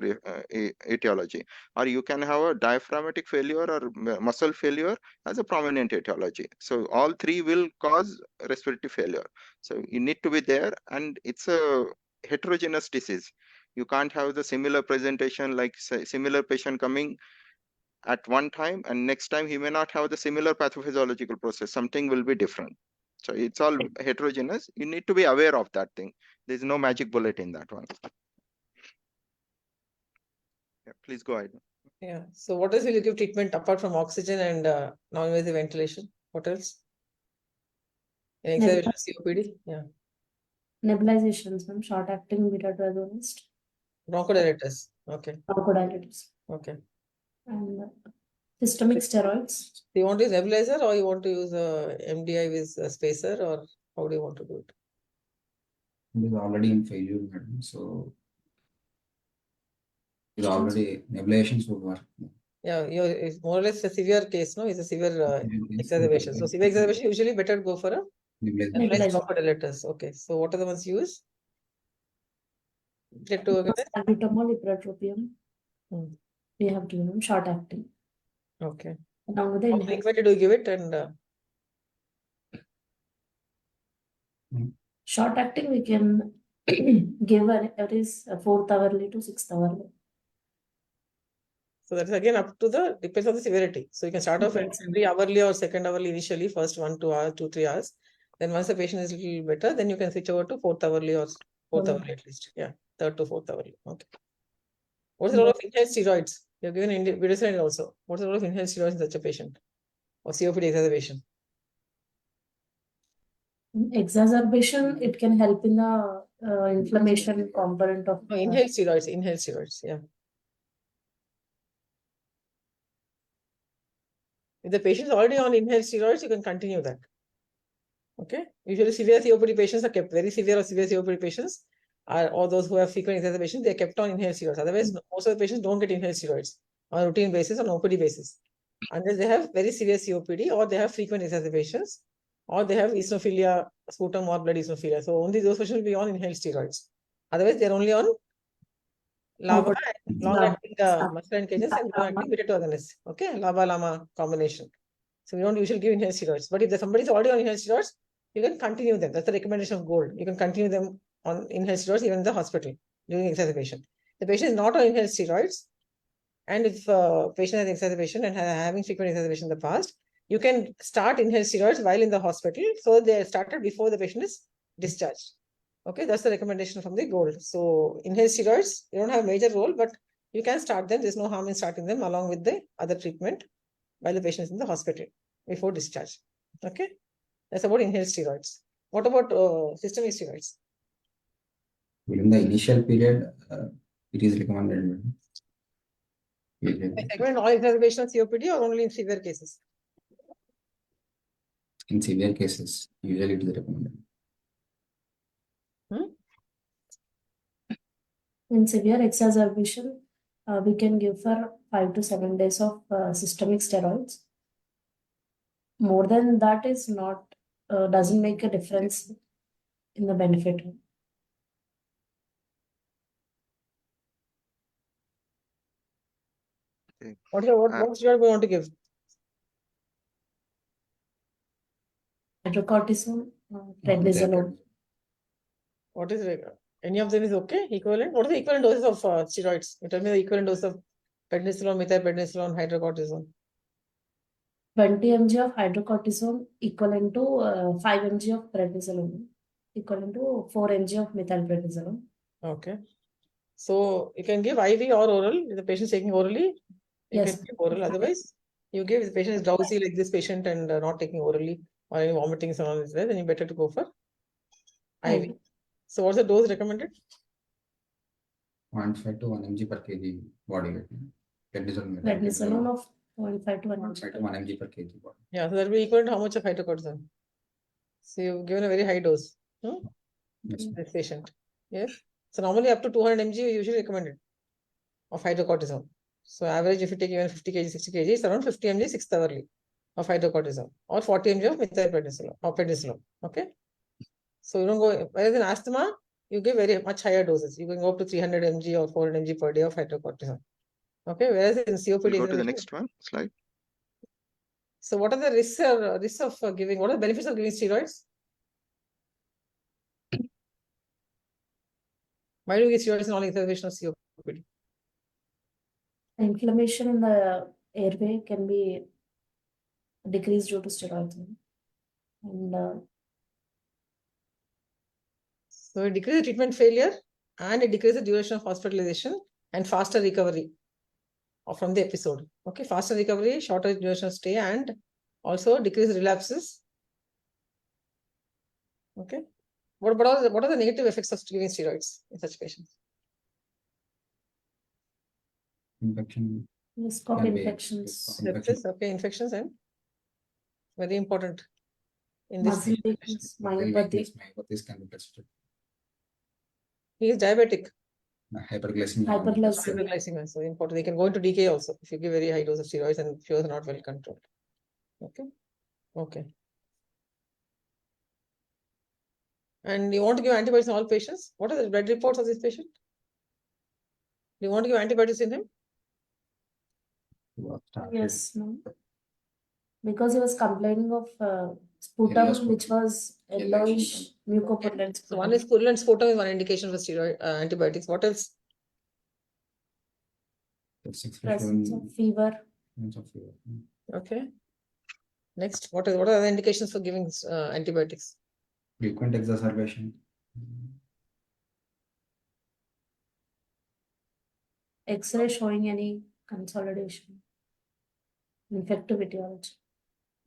S6: etiology. Or you can have a diaphragmatic failure or muscle failure as a prominent etiology. So all three will cause respiratory failure. So you need to be there, and it's a heterogeneous disease. You can't have the similar presentation, like similar patient coming at one time, and next time he may not have the similar pathophysiological process. Something will be different. So it's all heterogeneous. You need to be aware of that thing. There's no magic bullet in that one. Yeah, please go ahead.
S5: Yeah. So what else will you give treatment apart from oxygen and non-invasive ventilation? What else? In exacerbation COPD? Yeah.
S4: Nebulizations, ma'am, short-acting beta-2
S5: Bronchodilators. Okay.
S4: bronchodilators,
S5: Okay.
S4: and systemic steroids.
S5: Do you want to use nebulizer, or you want to use a MDI with a spacer, or how do you want to do it?
S2: It is already in failure, madam. So it already nebulations would work.
S5: Yeah, it's more or less a severe case, no? It's a severe exacerbation. So severe exacerbation, usually better go for a nebulized bronchodilators. Okay. So what are the ones you use? Get to
S4: Salbutamol, ipratropium. We have given short-acting.
S5: Okay.
S4: Along with
S5: How
S4: the
S5: frequently do you give it? And
S4: short-acting, we can give every 4th hourly to 6th hourly.
S5: so that's again up to depends on the severity. So you can start off every hourly or second hourly initially, first 1, 2 hours, 2, 3 hours. Then once the patient is a little better, then you can switch over to 4th hourly or 4th hourly at least. Yeah, 3rd to 4th hourly. Okay. What's the role of inhaled steroids? You're given budesonide also. What's the role of inhaled steroids in such a patient or COPD exacerbation?
S4: Exacerbation, it can help in the inflammation component of
S5: No, inhaled steroids, yeah. If the patient is already on inhaled steroids, you can continue that. Okay. Usually severe COPD patients are kept, very severe or severe COPD patients are, or those who have frequent exacerbations, they are kept on inhaled steroids. Otherwise, most of the patients don't get inhaled steroids on a routine basis, on OPD basis. Unless they have very severe COPD or they have frequent exacerbations or they have eosinophilia, sputum or blood eosinophilia. So only those patients will be on inhaled steroids. Otherwise, they're only on LABA, long-acting muscarinic agents and long-acting beta-2 agonists. Okay, LABA-LAMA combination. So we don't usually give inhaled steroids. But if somebody is already on inhaled steroids, you can continue them. That's the recommendation of GOLD. You can continue them on inhaled steroids even in the hospital during exacerbation. The patient is not on inhaled steroids, and if patient has exacerbation and having frequent exacerbation in the past, you can start inhaled steroids while in the hospital. So they are started before the patient is discharged. Okay, that's the recommendation from the GOLD. So inhaled steroids, they don't have a major role, but you can start them. There's no harm in starting them along with the other treatment while the patient is in the hospital before discharge. Okay, that's about inhaled steroids. What about systemic steroids?
S2: During the initial period, it is recommended.
S5: I recommend all exacerbation of COPD or only in severe cases?
S2: In severe cases, usually it is recommended.
S4: In severe exacerbation, we can give for 5 to 7 days of systemic steroids. More than that is not, doesn't make a difference in the benefit.
S5: What steroid we want to give?
S4: Hydrocortisone, prednisolone.
S5: What is it? Any of them is okay? Equivalent? What are the equivalent doses of steroids? You tell me the equivalent dose of prednisolone, methylprednisolone, hydrocortisone.
S4: 20 mg of hydrocortisone equivalent to 5 mg of prednisolone, equivalent to 4 mg of methylprednisolone.
S5: Okay. So you can give IV or oral. If the patient is taking orally, you
S4: Yes.
S5: can give oral. Otherwise, you give, if the patient is drowsy like this patient and not taking orally or any vomiting and all is there, then you better to go for IV. So what's the dose recommended?
S2: 0.5 to 1 mg per kg body weight.
S4: Prednisolone of 0.5 to 1
S2: 1 mg per kg body.
S5: Yeah, so that will be equal to how much of hydrocortisone? So you've given a very high dose.
S2: Yes.
S5: This patient. Yes. So normally up to 200 mg usually recommended of hydrocortisone. So average if you take even 50 kg, 60 kg, it's around 50 mg 6th hourly of hydrocortisone or 40 mg of methylprednisolone or prednisolone. Okay. So you don't go, whereas in asthma, you give very much higher doses. You can go up to 300 mg or 400 mg per day of hydrocortisone. Okay. Whereas in COPD,
S6: We'll go to the next one slide.
S5: So what are the risks of giving, what are the benefits of giving steroids? Why do we give steroids in all exacerbation of COPD?
S4: Inflammation in the airway can be decreased due to steroids. And
S5: so it decreases treatment failure and it decreases the duration of hospitalization and faster recovery from the episode. Okay, faster recovery, shorter duration of stay, and also decrease relapses. Okay. What are the negative effects of giving steroids in such patients?
S2: Infection.
S4: risk of infections,
S5: Sepsis, okay, infections and very important in this.
S4: muscle weakness, myopathy.
S2: Myopathy can be prescribed.
S5: He is diabetic.
S2: Hyperglycemia.
S5: Hyperglycemia, so important. They can go into decay also if you give very high dose of steroids and fever is not well controlled. Okay. Okay. And you want to give antibiotics in all patients? What are the blood reports of this patient? Do you want to give antibiotics in him?
S4: Yes, no. Because he was complaining of sputum, which was yellowish mucopurulent.
S5: So one is purulent sputum is one indication for steroid antibiotics. What else?
S4: Presence of fever.
S5: Okay. Next, what are the indications for giving antibiotics?
S2: Frequent exacerbation.
S4: X-ray showing any consolidation. Infectivity also.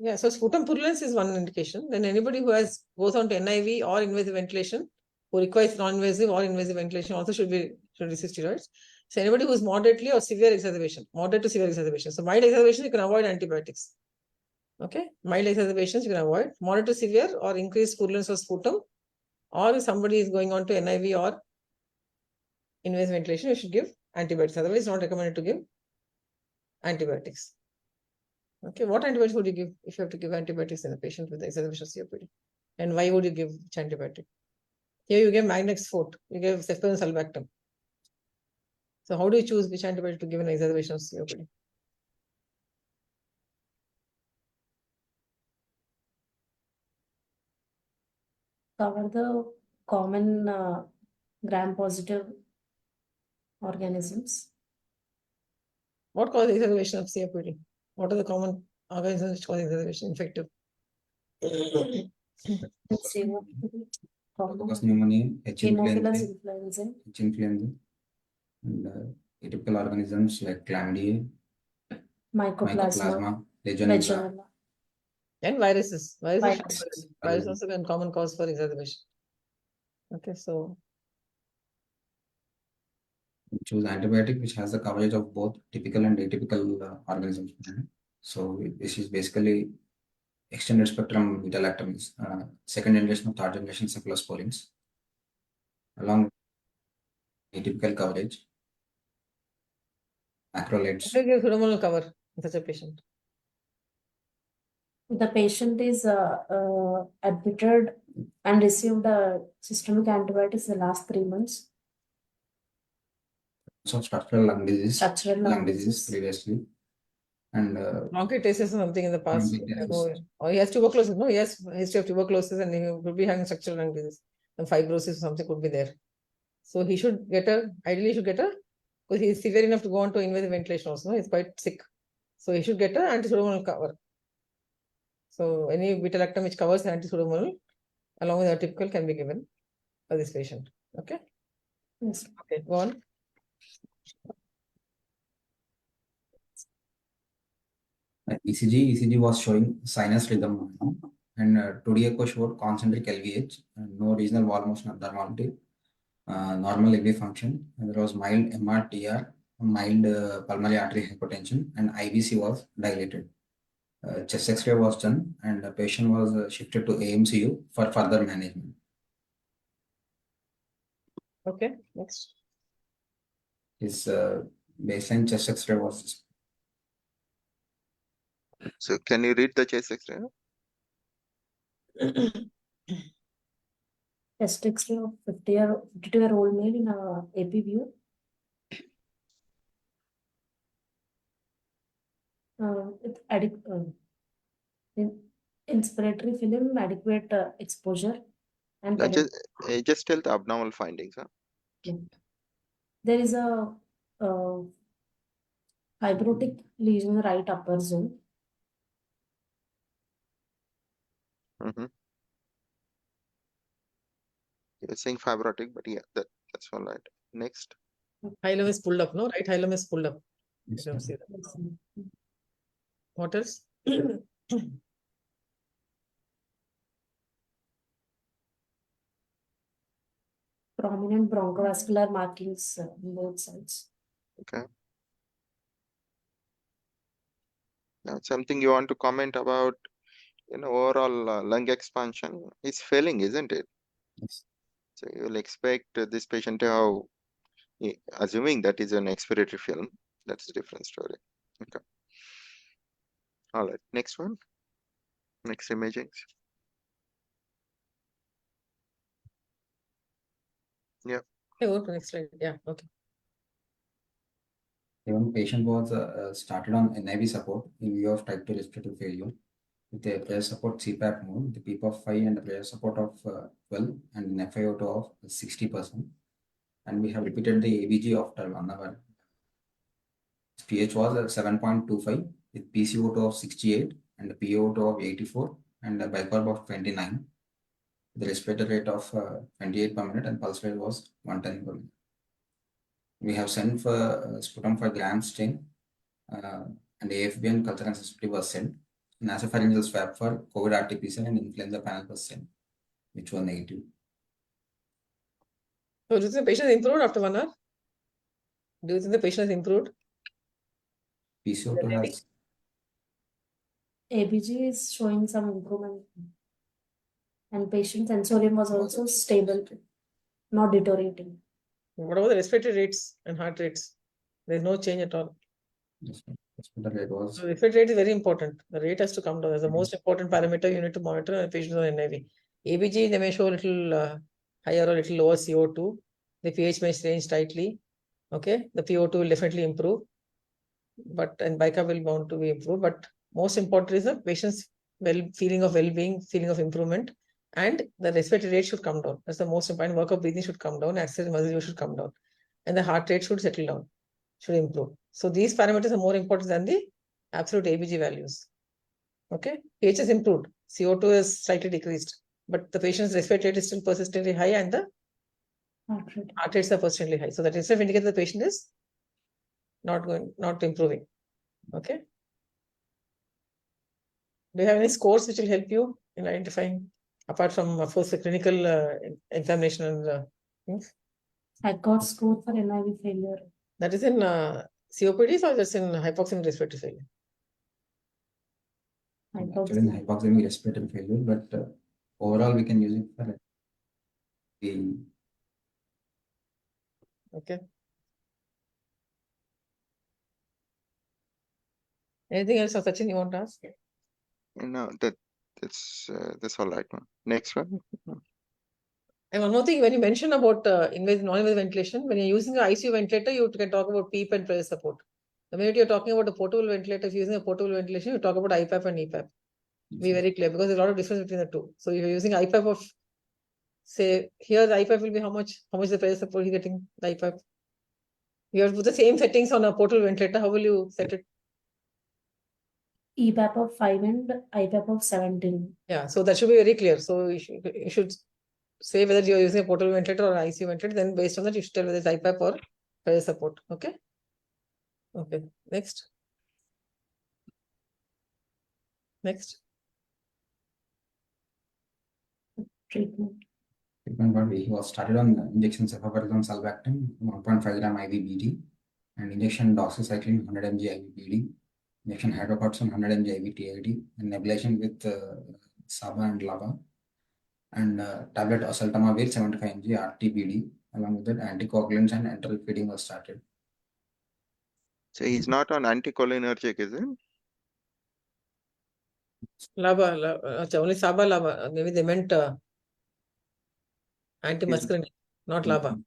S5: Yeah, so sputum purulence is one indication. Then anybody who goes on to NIV or invasive ventilation who requires non-invasive or invasive ventilation also should receive steroids. So anybody who is moderately or severe exacerbation, moderate to severe exacerbation. So mild exacerbation, you can avoid antibiotics. Okay, mild exacerbations you can avoid. Moderate to severe or increased purulence of sputum, or if somebody is going on to NIV or invasive ventilation, you should give antibiotics. Otherwise, it's not recommended to give antibiotics. Okay, what antibiotics would you give if you have to give antibiotics in a patient with exacerbation of COPD? And why would you give which antibiotic? Here you give Magnex Fort, you give ceftriaxone sulbactam. So how do you choose which antibiotic to give in exacerbation of COPD?
S4: Cover the common gram-positive organisms.
S5: What causes exacerbation of COPD? What are the common organisms which cause exacerbation? Infective.
S2: Because pneumonia, H.
S4: Haemophilus
S2: influenzae,
S4: influenzae,
S2: H. influenzae, and atypical organisms like chlamydia,
S4: mycoplasma,
S2: legionella.
S4: legionella.
S5: And viruses.
S4: Viruses.
S5: Virus also can common cause for exacerbation. Okay, so
S2: Choose antibiotic which has the coverage of both typical and atypical organisms. So this is basically extended spectrum beta-lactams, second generation or third generation cephalosporins, along with atypical coverage, macrolides.
S5: how do you give pseudomonal cover in such a patient?
S4: The patient is admitted and received systemic antibiotics the last 3 months.
S2: So structural lung disease,
S4: Structural
S2: lung disease previously, and
S5: Bronchitis or something in the past.
S2: bronchitis.
S5: Or he has tuberculosis. No, he has history of tuberculosis and he could be having structural lung disease. And fibrosis or something could be there. So he should ideally should get because he is severe enough to go on to invasive ventilation also. He's quite sick. So he should get an anti-pseudomonal cover. So any beta-lactam which covers anti-pseudomonal along with atypical can be given for this patient. Okay?
S4: Yes.
S5: Okay, go on.
S2: ECG was showing sinus rhythm, and 2D echo showed concentric LVH, and no regional wall motion abnormality, normal LV function, and there was mild MRTR, mild pulmonary artery hypertension, and IVC was dilated. Chest X-ray was done, and the patient was shifted to AMCU for further management.
S5: Okay, next.
S2: His baseline chest X-ray was.
S6: So can you read the chest X-ray?
S4: Chest X-ray of 52-year-old male in AP view. With inspiratory film, adequate exposure, and
S6: Just tell the abnormal findings. Huh?
S4: there is a fibrotic lesion in the right upper zone.
S6: You're saying fibrotic, but yeah, that's all right. Next.
S5: Hilum is pulled up, no? Right hilum is pulled up.
S2: Yes,
S5: I don't see that. What else?
S4: Prominent bronchovascular markings on both sides.
S6: Okay. Now, something you want to comment about, overall lung expansion is failing, isn't it?
S2: Yes.
S6: So you'll expect this patient to have, assuming that is an expiratory film, that's a different story. Okay. All right. Next one. Next imaging. Yeah.
S5: Okay, go to next slide. Yeah, okay.
S2: Even patient was started on NIV support in view of type 2 respiratory failure with a prayer support CPAP mode, the PEEP of 5 and a prayer support of 12 and an FiO2 of 60%. And we have repeated the ABG after 1 hour. pH was 7.25 with PCO2 of 68 and a PO2 of 84 and a bicarb of 29. The respiratory rate of 28 per minute and pulse rate was 110 per minute. We have sent for sputum for gram stain and AFB and culture and sensitivity was sent. Nasopharyngeal swab for COVID RT-PCR and influenza panel was sent, which was negative.
S5: So do you think the patient has improved after 1 hour? Do you think the patient has improved?
S2: PCO2 has
S4: ABG is showing some improvement. And patient sensorium was also stable, not deteriorating.
S5: What about the respiratory rates and heart rates? There's no change at all.
S2: the rate was
S5: So respiratory rate is very important. The rate has to come down. That's the most important parameter you need to monitor in patients on NIV. ABG, they may show a little higher or a little lower CO2. The pH may change slightly. Okay, the PO2 will definitely improve. But and bicarb will bound to be improved. But most important is the patient's feeling of well-being, feeling of improvement, and the respiratory rate should come down. That's the most important. Work of breathing should come down, exercise muscle use should come down, and the heart rate should settle down, should improve. So these parameters are more important than the absolute ABG values. Okay, pH has improved, CO2 is slightly decreased, but the patient's respiratory rate is still persistently high, and the heart rates are persistently high. So that itself indicates the patient is not improving. Okay. Do you have any scores which will help you in identifying, apart from, of course, the clinical examination and things?
S4: I got score for NIV failure.
S5: That is in COPD or that's in hypoxemic respiratory failure?
S2: actually in hypoxemic respiratory failure, but overall we can use it for the
S5: Okay. Anything else, Sachin, you want to ask?
S6: No, that's all right. Next one.
S5: And one more thing, when you mention about invasive, non-invasive ventilation, when you're using an ICU ventilator, you can talk about PEEP and pressure support. The minute you're talking about a portable ventilator, if you're using a portable ventilation, you talk about IPAP and EPAP. Be very clear, because there's a lot of difference between the two. So if you're using IPAP of, say, here the IPAP will be how much the pressure support you're getting, the IPAP. You have to put the same settings on a portable ventilator. How will you set it?
S4: EPAP of 5 and IPAP of 17.
S5: Yeah, so that should be very clear. So you should say whether you're using a portable ventilator or an ICU ventilator. Then based on that, you should tell whether it's IPAP or pressure support. Okay. Okay. Next. Next.
S4: Treatment.
S2: Treatment he was started on injection cephalosporin sulbactam 1.5 gram IV BD and injection doxycycline 100 mg IV BD, injection hydrocortisone 100 mg IV TID, and ablation with SABA and LABA, and tablet oseltamivir 75 mg RTBD. Along with that, anticoagulants and enteral feeding was started.
S6: So he's not on anticholinergic, is it?
S5: LABA, only SABA, LABA. Maybe they meant antimuscarinic, not LABA.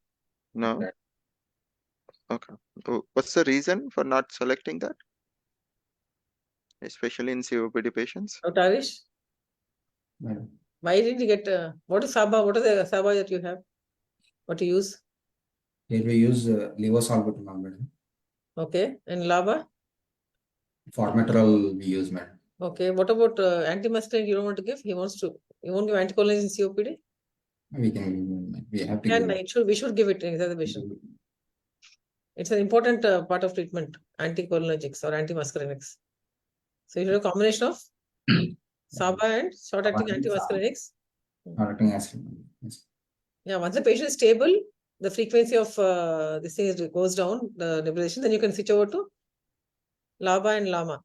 S6: No. Okay. What's the reason for not selecting that? Especially in COPD patients?
S5: Dr. Arish,
S2: Madam.
S5: why didn't you get, what is SABA? What is the SABA that you have? What you use?
S2: Here we use levosalbutamol, madam.
S5: Okay. And LABA?
S2: Formoterol we use, madam.
S5: Okay. What about antimuscarinic you don't want to give? He wants to, you won't give anticholinergic in COPD?
S2: We have to
S5: And
S2: give
S5: we should give it in exacerbation. It's an important part of treatment, anticholinergics or antimuscarinics. So you should have a combination of SABA and short-acting antimuscarinics.
S2: Short-acting acid. Yes.
S5: Yeah, once the patient is stable, the frequency of this thing goes down, the nebulization, then you can switch over to LABA and LAMA.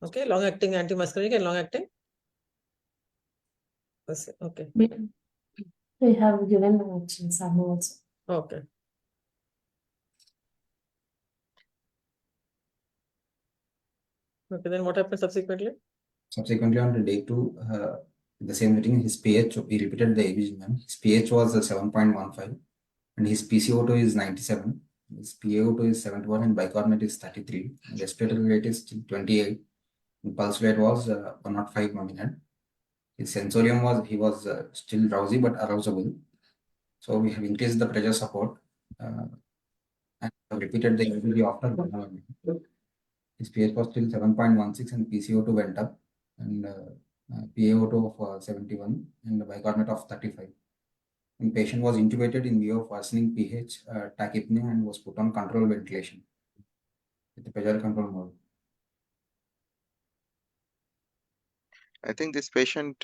S5: Okay, long-acting antimuscarinic and long-acting. Okay.
S4: We have given options SABA also.
S5: Okay. Okay, then what happened subsequently?
S2: Subsequently, on the day 2, the same meeting, his pH, we repeated the ABG. His pH was 7.15 and his PCO2 is 97. His PaO2 is 71 and bicarbonate is 33. And respiratory rate is still 28. And pulse rate was 105 per minute. His sensorium was, he was still drowsy but arousable. So we have increased the pressure support and have repeated the ABG after 1 hour. His pH was still 7.16 and PCO2 went up, and PaO2 of 71 and the bicarbonate of 35. And patient was intubated in view of worsening pH, tachypnea, and was put on controlled ventilation with the pressure control mode.
S6: I think this patient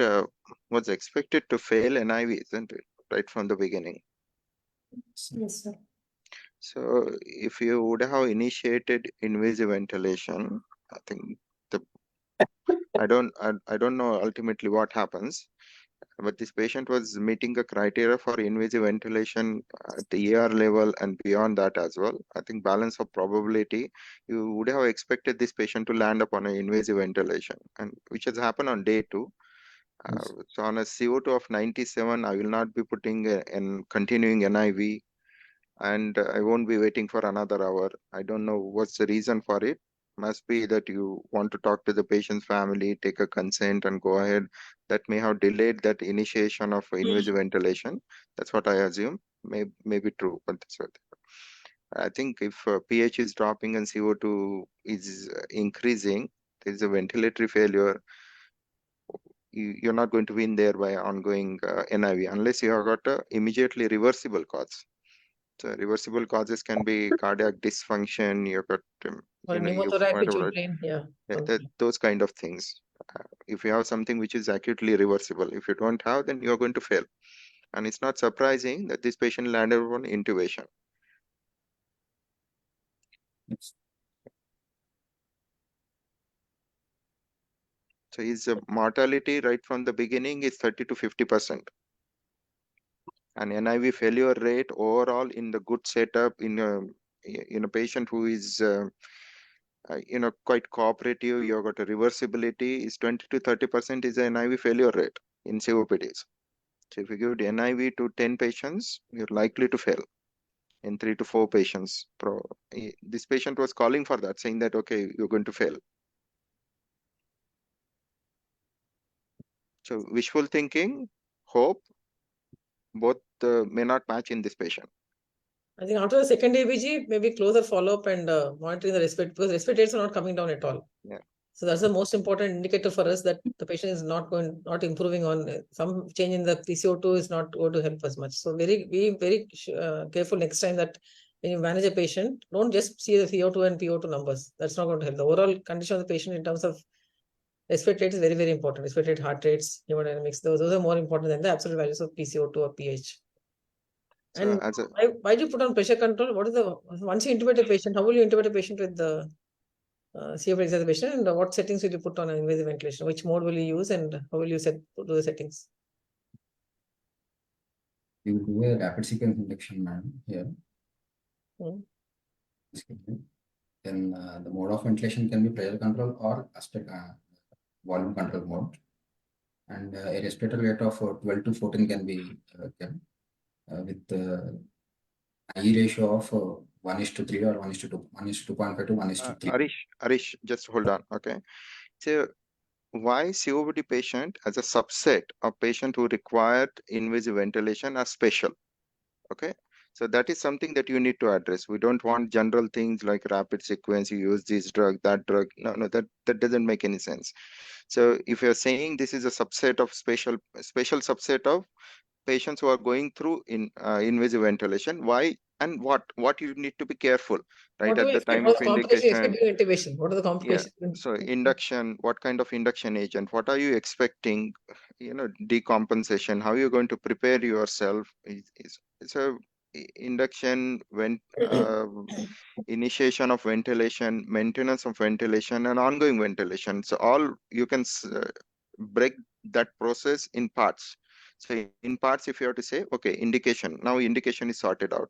S6: was expected to fail NIV, isn't it? Right from the beginning.
S4: Yes, sir.
S6: So if you would have initiated invasive ventilation, I think the I don't know ultimately what happens, but this patient was meeting the criteria for invasive ventilation at the ER level and beyond that as well. I think balance of probability, you would have expected this patient to land upon an invasive ventilation, and which has happened on day 2.
S2: Yes.
S6: So on a CO2 of 97, I will not be putting and continuing NIV, and I won't be waiting for another hour. I don't know what's the reason for it. Must be that you want to talk to the patient's family, take a consent and go ahead. That may have delayed that initiation of invasive ventilation. That's what I assume. May be true, but that's what I think. If pH is dropping and CO2 is increasing, there is a ventilatory failure. You're not going to win there by ongoing NIV unless you have got a immediately reversible cause. So reversible causes can be cardiac dysfunction. You've got,
S5: Or
S6: you know, you've
S5: pneumothorax, which
S6: whatever,
S5: you train, yeah.
S6: those kind of things. If you have something which is acutely reversible, if you don't have, then you're going to fail. And it's not surprising that this patient landed on intubation.
S2: Yes.
S6: So his mortality right from the beginning is 30 to 50%. And NIV failure rate overall in the good setup in a patient who is quite cooperative, you've got a reversibility, is 20 to 30% is the NIV failure rate in COPDs. So if you give the NIV to 10 patients, you're likely to fail in 3 to 4 patients. This patient was calling for that, saying that, okay, you're going to fail. So wishful thinking, hope, both may not match in this patient.
S5: I think after the second ABG, maybe closer follow-up and monitoring the respiratory, because respiratory rates are not coming down at all.
S6: Yeah.
S5: So that's the most important indicator for us, that the patient is not improving on some change in the PCO2 is not going to help us much. So be very careful next time that when you manage a patient, don't just see the CO2 and PO2 numbers. That's not going to help. The overall condition of the patient in terms of respiratory rate is very, very important. Respiratory rate, heart rates, hemodynamics, those are more important than the absolute values of PCO2 or pH.
S6: So
S5: And why do you put on pressure control? What is once you intubate a patient, how will you intubate a patient with the COPD exacerbation, and what settings will you put on invasive ventilation? Which mode will you use, and how will you do the settings?
S2: We will do a rapid sequence induction, madam, here. Then the mode of ventilation can be pressure control or volume control mode. And a respiratory rate of 12 to 14 can be kept with the IE ratio of 1:3 or 1:2, 1:2.5 to 1:3.
S6: Arish, just hold on. Okay. So why COPD patient as a subset of patient who required invasive ventilation are special? Okay. So that is something that you need to address. We don't want general things like rapid sequence, you use this drug, that drug. No, that doesn't make any sense. So if you're saying this is a subset of special subset of patients who are going through invasive ventilation, why and what you need to be careful, right, at the time of indication.
S5: Intubation. What are the complications?
S6: Yeah. So induction, what kind of induction agent? What are you expecting? Decompensation. How you're going to prepare yourself? It's a induction when initiation of ventilation, maintenance of ventilation, and ongoing ventilation. So all you can break that process in parts. So in parts, if you have to say, okay, indication, now indication is sorted out.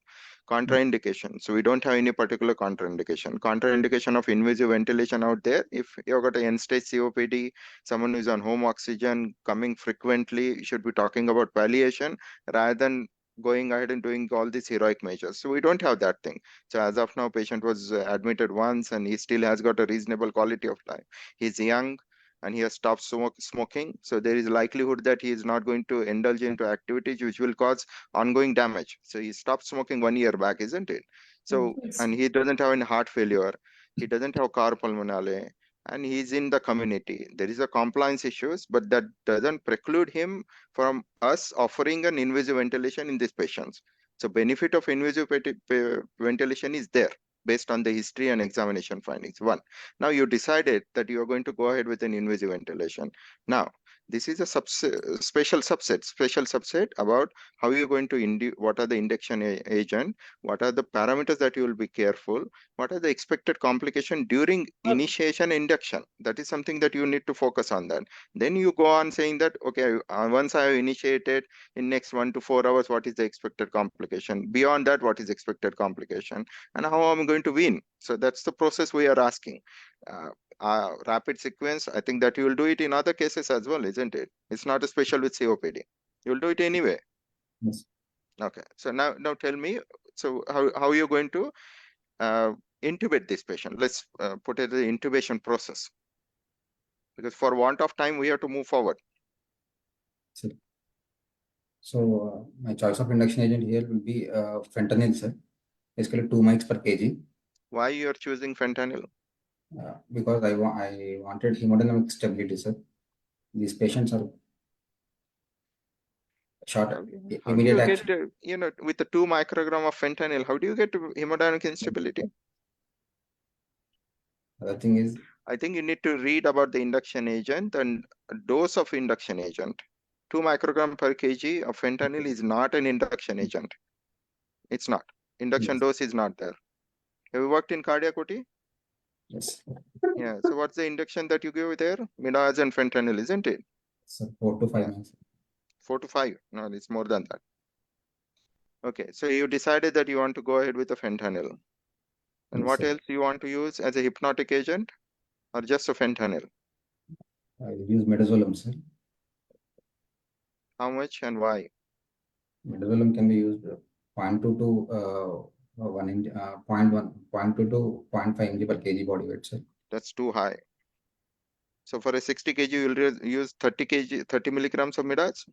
S6: Contraindication. So we don't have any particular contraindication. Contraindication of invasive ventilation out there. If you've got an end-stage COPD, someone who is on home oxygen coming frequently, you should be talking about palliation rather than going ahead and doing all these heroic measures. So we don't have that thing. So as of now, patient was admitted once and he still has got a reasonable quality of life. He's young and he has stopped smoking. So there is a likelihood that he is not going to indulge into activities which will cause ongoing damage. So he stopped smoking 1 year back, isn't it? So, and he doesn't have any heart failure. He doesn't have carpulmonale. And he's in the community. There is a compliance issues, but that doesn't preclude him from us offering an invasive ventilation in these patients. So benefit of invasive ventilation is there based on the history and examination findings. One, now you decided that you are going to go ahead with an invasive ventilation. Now, This is a special subset about how you're going to what are the induction agent, what are the parameters that you will be careful, what are the expected complication during initiation induction. That is something that you need to focus on that. Then you go on saying that, okay, once I have initiated in next 1 to 4 hours, what is the expected complication? Beyond that, what is expected complication? And how am I going to win? So that's the process we are asking. Rapid sequence, I think that you will do it in other cases as well, isn't it? It's not a special with COPD. You'll do it anyway.
S2: Yes.
S6: Okay. So now tell me, so how you're going to intubate this patient? Let's put it the intubation process. Because for want of time, we have to move forward.
S2: So my choice of induction agent here will be fentanyl, sir. Basically 2 mics per kg.
S6: Why you are choosing fentanyl?
S2: Because I wanted hemodynamic stability, sir. These patients are short
S6: How do
S2: immediate
S6: you
S2: action.
S6: get, with the 2 microgram of fentanyl, how do you get to hemodynamic instability?
S2: The thing is,
S6: I think you need to read about the induction agent and dose of induction agent. 2 microgram per kg of fentanyl is not an induction agent. It's not. Induction
S2: yes.
S6: dose is not there. Have you worked in cardiac OT?
S2: Yes.
S6: Yeah. So what's the induction that you give there? Midaz and fentanyl, isn't it?
S2: So 4 to 5
S6: Yeah.
S2: minutes.
S6: 4 to 5. No, it's more than that. Okay. So you decided that you want to go ahead with the fentanyl. And
S2: Yes,
S6: what
S2: sir.
S6: else you want to use as a hypnotic agent or just a fentanyl?
S2: I will use midazolam, sir.
S6: How much and why?
S2: Midazolam can be used 0.2 to 1 mg, 0.2 to 0.5 mg per kg body weight, sir.
S6: That's too high. So for a 60 kg, you'll use 30 milligrams of midaz?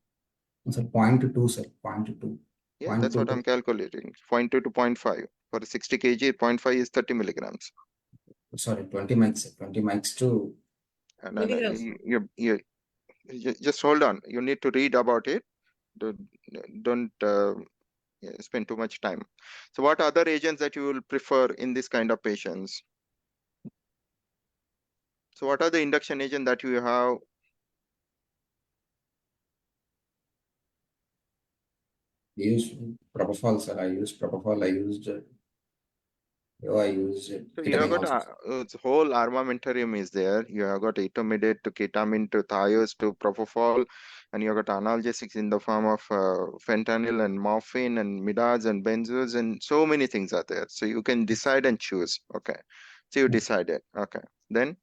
S2: Sir, 0.2, sir. 0.2.
S6: Yeah, that's what I'm calculating. 0.2 to 0.5. For a 60 kg, 0.5 is 30 milligrams.
S2: Sorry, 20 mics, sir. 20 mics to.
S6: No, you just hold on. You need to read about it. Don't spend too much time. So what other agents that you will prefer in this kind of patients? So what are the induction agents that you have?
S2: I use propofol, sir. I use propofol. I used.
S6: So you have got a whole armamentarium is there. You have got etomidate to ketamine to thios to propofol, and you have got analgesics in the form of fentanyl and morphine and midaz and benzos, and so many things are there. So you can decide and choose. Okay. So you decided. Okay. Then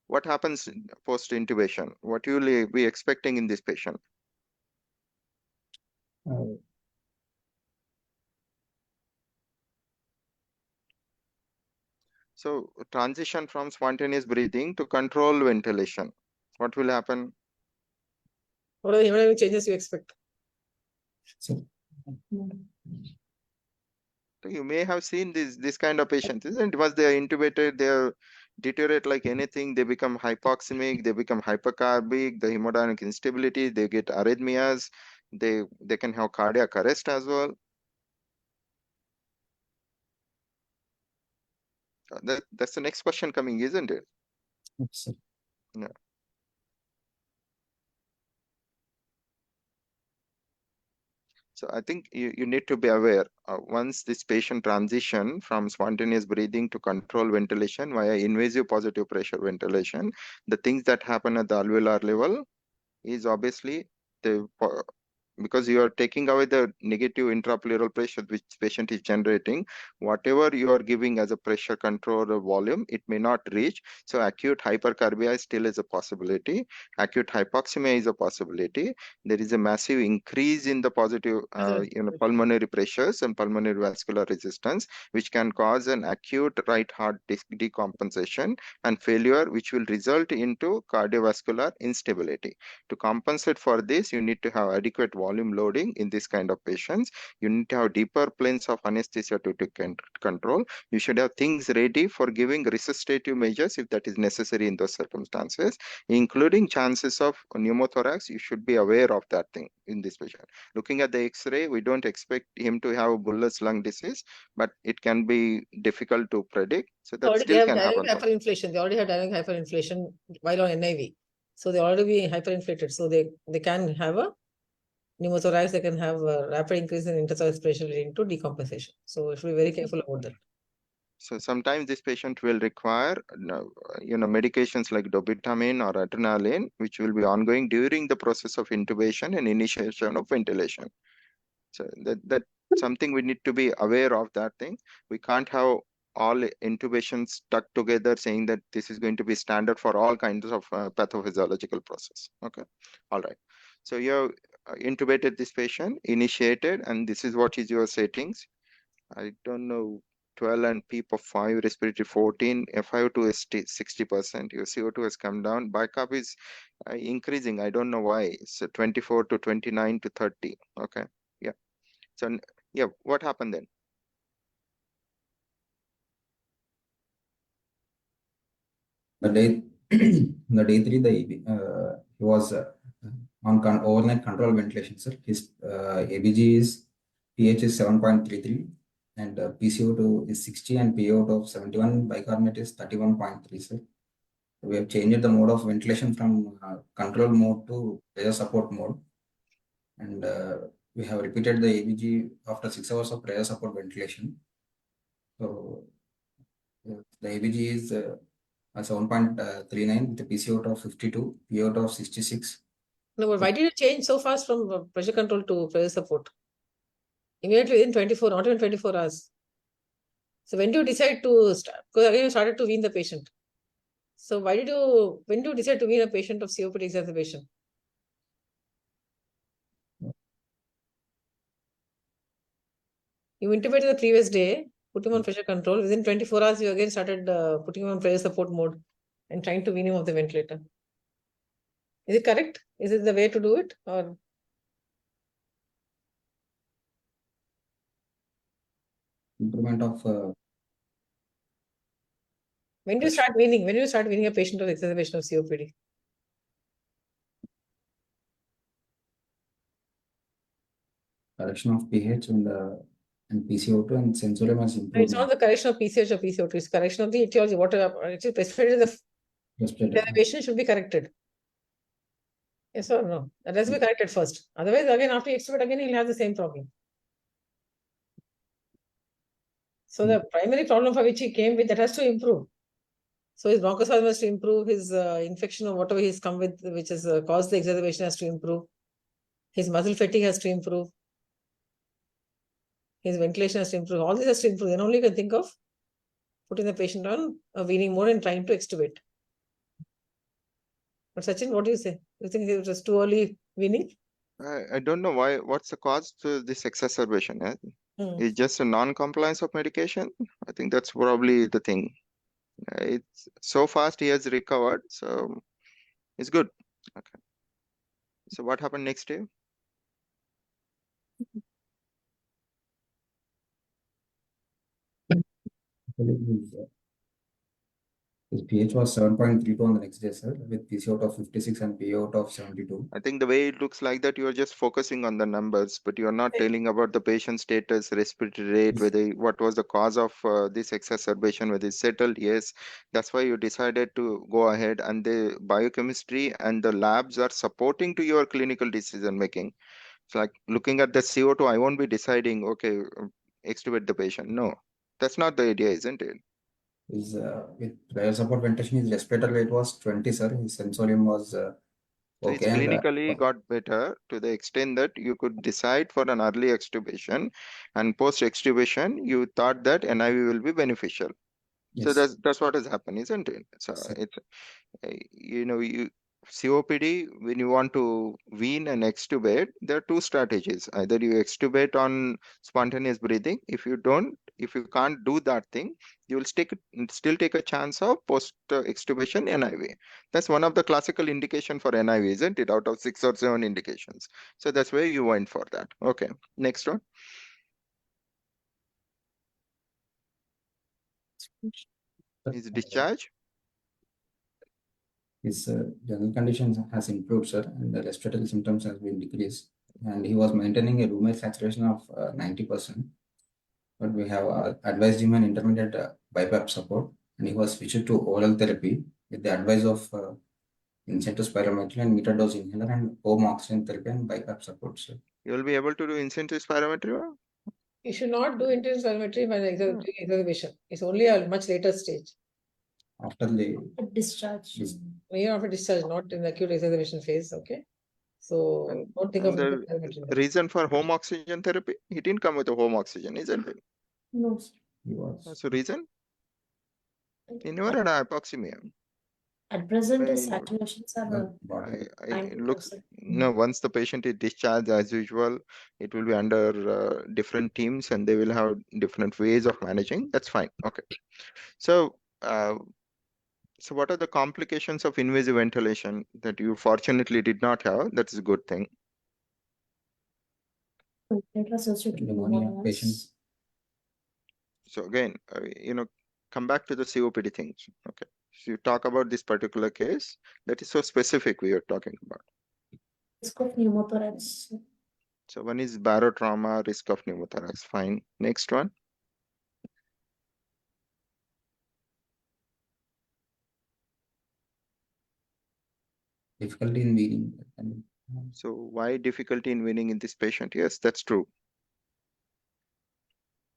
S6: what happens post intubation? What you will be expecting in this patient? So transition from spontaneous breathing to controlled ventilation. What will happen?
S5: What are the hemodynamic changes you expect?
S2: So,
S6: So you may have seen this kind of patients, isn't it? Once they are intubated, they deteriorate like anything. They become hypoxemic, they become hypercarbic, the hemodynamic instability, they get arrhythmias, they can have cardiac arrest as well. That's the next question coming, isn't it?
S2: sir.
S6: Yeah. So I think you need to be aware, once this patient transition from spontaneous breathing to controlled ventilation via invasive positive pressure ventilation, the things that happen at the alveolar level is obviously because you are taking away the negative intrapleural pressure which patient is generating, whatever you are giving as a pressure control or volume, it may not reach. So acute hypercarbia still is a possibility. Acute hypoxemia is a possibility. There is a massive increase in the positive pulmonary pressures and pulmonary vascular resistance, which can cause an acute right heart decompensation and failure, which will result into cardiovascular instability. To compensate for this, you need to have adequate volume loading in this kind of patients. You need to have deeper planes of anesthesia to control. You should have things ready for giving resuscitative measures if that is necessary in those circumstances, including chances of pneumothorax. You should be aware of that thing in this patient. Looking at the X-ray, we don't expect him to have bullous lung disease, but it can be difficult to predict. So that still can happen.
S5: Hyperinflation. They already have dynamic hyperinflation while on NIV. So they already be hyperinflated. So they can have a pneumothorax, they can have a rapid increase in interstitial respiration leading to decompensation. So we should be very careful about that.
S6: So sometimes this patient will require, medications like dobutamine or adrenaline, which will be ongoing during the process of intubation and initiation of ventilation. So that something we need to be aware of that thing. We can't have all intubations stuck together saying that this is going to be standard for all kinds of pathophysiological process. Okay, all right. So you have intubated this patient, initiated, and this is what is your settings. I don't know, 12 and PEEP of 5, respiratory 14, FiO2 is 60%. Your CO2 has come down. Bicap is increasing. I don't know why. So 24 to 29 to 30. Okay, yeah. So yeah, what happened then?
S2: The day, the day 3, he was on overnight control ventilation, sir. His ABG is pH is 7.33 and PCO2 is 60 and PO2 of 71. Bicarbonate is 31.3, sir. We have changed the mode of ventilation from control mode to pressure support mode, and we have repeated the ABG after 6 hours of pressure support ventilation. So the ABG is 7.39 with the PCO2 of 52, PO2 of 66.
S5: No, but why did you change so fast from pressure control to pressure support? Immediately within 24, not even 24 hours. So when do you decide to start? Because again, you started to wean the patient. So when do you decide to wean a patient of COPD exacerbation? You intubated the previous day, put him on pressure control. Within 24 hours, you again started putting him on pressure support mode and trying to wean him off the ventilator. Is it correct? Is it the way to do it? Or
S2: Improvement of
S5: when do you start weaning? When do you start weaning a patient of exacerbation of COPD?
S2: correction of pH and PCO2 and sensorium has
S5: It's
S2: improved.
S5: not the correction of PCH or PCO2, it's correction of the etiology. Whatever it is specified in the exacerbation should be corrected. Yes or no? That has to be corrected first. Otherwise, again, after you extubate, again, he'll have the same problem. So the primary problem for which he came with, that has to improve. So his bronchospasm has to improve, his infection or whatever he's come with, which has caused the exacerbation, has to improve. His muscle fatigue has to improve. His ventilation has to improve. All this has to improve. Then only you can think of putting the patient on a weaning mode and trying to extubate. But Sachin, what do you say? You think it was too early weaning?
S6: I don't know why. What's the cause to this exacerbation? It's just a non-compliance of medication. I think that's probably the thing. It's so fast he has recovered, so it's good. Okay. So what happened next day?
S2: His pH was 7.32 on the next day, sir, with PCO2 of 56 and PO2 of 72.
S6: I think the way it looks like that, you are just focusing on the numbers, but you are not telling about the patient status, respiratory rate, whether what was the cause of this exacerbation, whether it's settled. Yes, that's why you decided to go ahead, and the biochemistry and the labs are supporting to your clinical decision making. It's like looking at the CO2, I won't be deciding, okay, extubate the patient. No, that's not the idea, isn't it?
S2: His with pressure support ventilation, his respiratory rate was 20, sir. His sensorium was
S6: So
S2: okay.
S6: it's
S2: And
S6: clinically got better to the extent that you could decide for an early extubation, and post extubation, you thought that NIV will be beneficial. So
S2: yes,
S6: that's what has happened, isn't it? So
S2: sir.
S6: it's you COPD, when you want to wean and extubate, there are two strategies. Either you extubate on spontaneous breathing. If you can't do that thing, you will still take a chance of post extubation NIV. That's one of the classical indication for NIV, isn't it? Out of 6 or 7 indications. So that's where you went for that. Okay, next one. Is discharge.
S2: His general conditions has improved, sir, and the respiratory symptoms has been decreased. And he was maintaining a room air saturation of 90%. But we have advised him an intermittent BiPAP support, and he was switched to oral therapy with the advice of incentive spirometry and meter dose inhaler and home oxygen therapy and BiPAP support, sir.
S6: You will be able to do incentive spirometry?
S5: You should not do intense spirometry when exacerbation. It's only a much later stage.
S2: After the
S4: Discharge.
S5: When you're after discharge, not in the acute exacerbation phase. Okay. So
S6: And-
S5: don't think
S6: and
S5: of
S6: the
S5: intense spirometry.
S6: reason for home oxygen therapy, he didn't come with a home oxygen, isn't it?
S4: No, sir.
S2: he was
S6: So reason? He never had hypoxemia.
S4: At present, his
S6: Well,
S4: saturations are
S2: body.
S6: It looks
S4: 90%.
S6: no. Once the patient is discharged, as usual, it will be under different teams, and they will have different ways of managing. That's fine. Okay. So, so what are the complications of invasive ventilation that you fortunately did not have? That's a good thing.
S4: Ventilator associated
S2: Pneumonia
S4: pneumonias.
S2: patients.
S6: So again, come back to the COPD things. Okay. So you talk about this particular case that is so specific we are talking about.
S4: Risk of pneumothorax.
S6: So one is barotrauma, risk of pneumothorax. Fine. Next one.
S2: Difficulty in weaning. And
S6: So why difficulty in winning in this patient? Yes, that's true.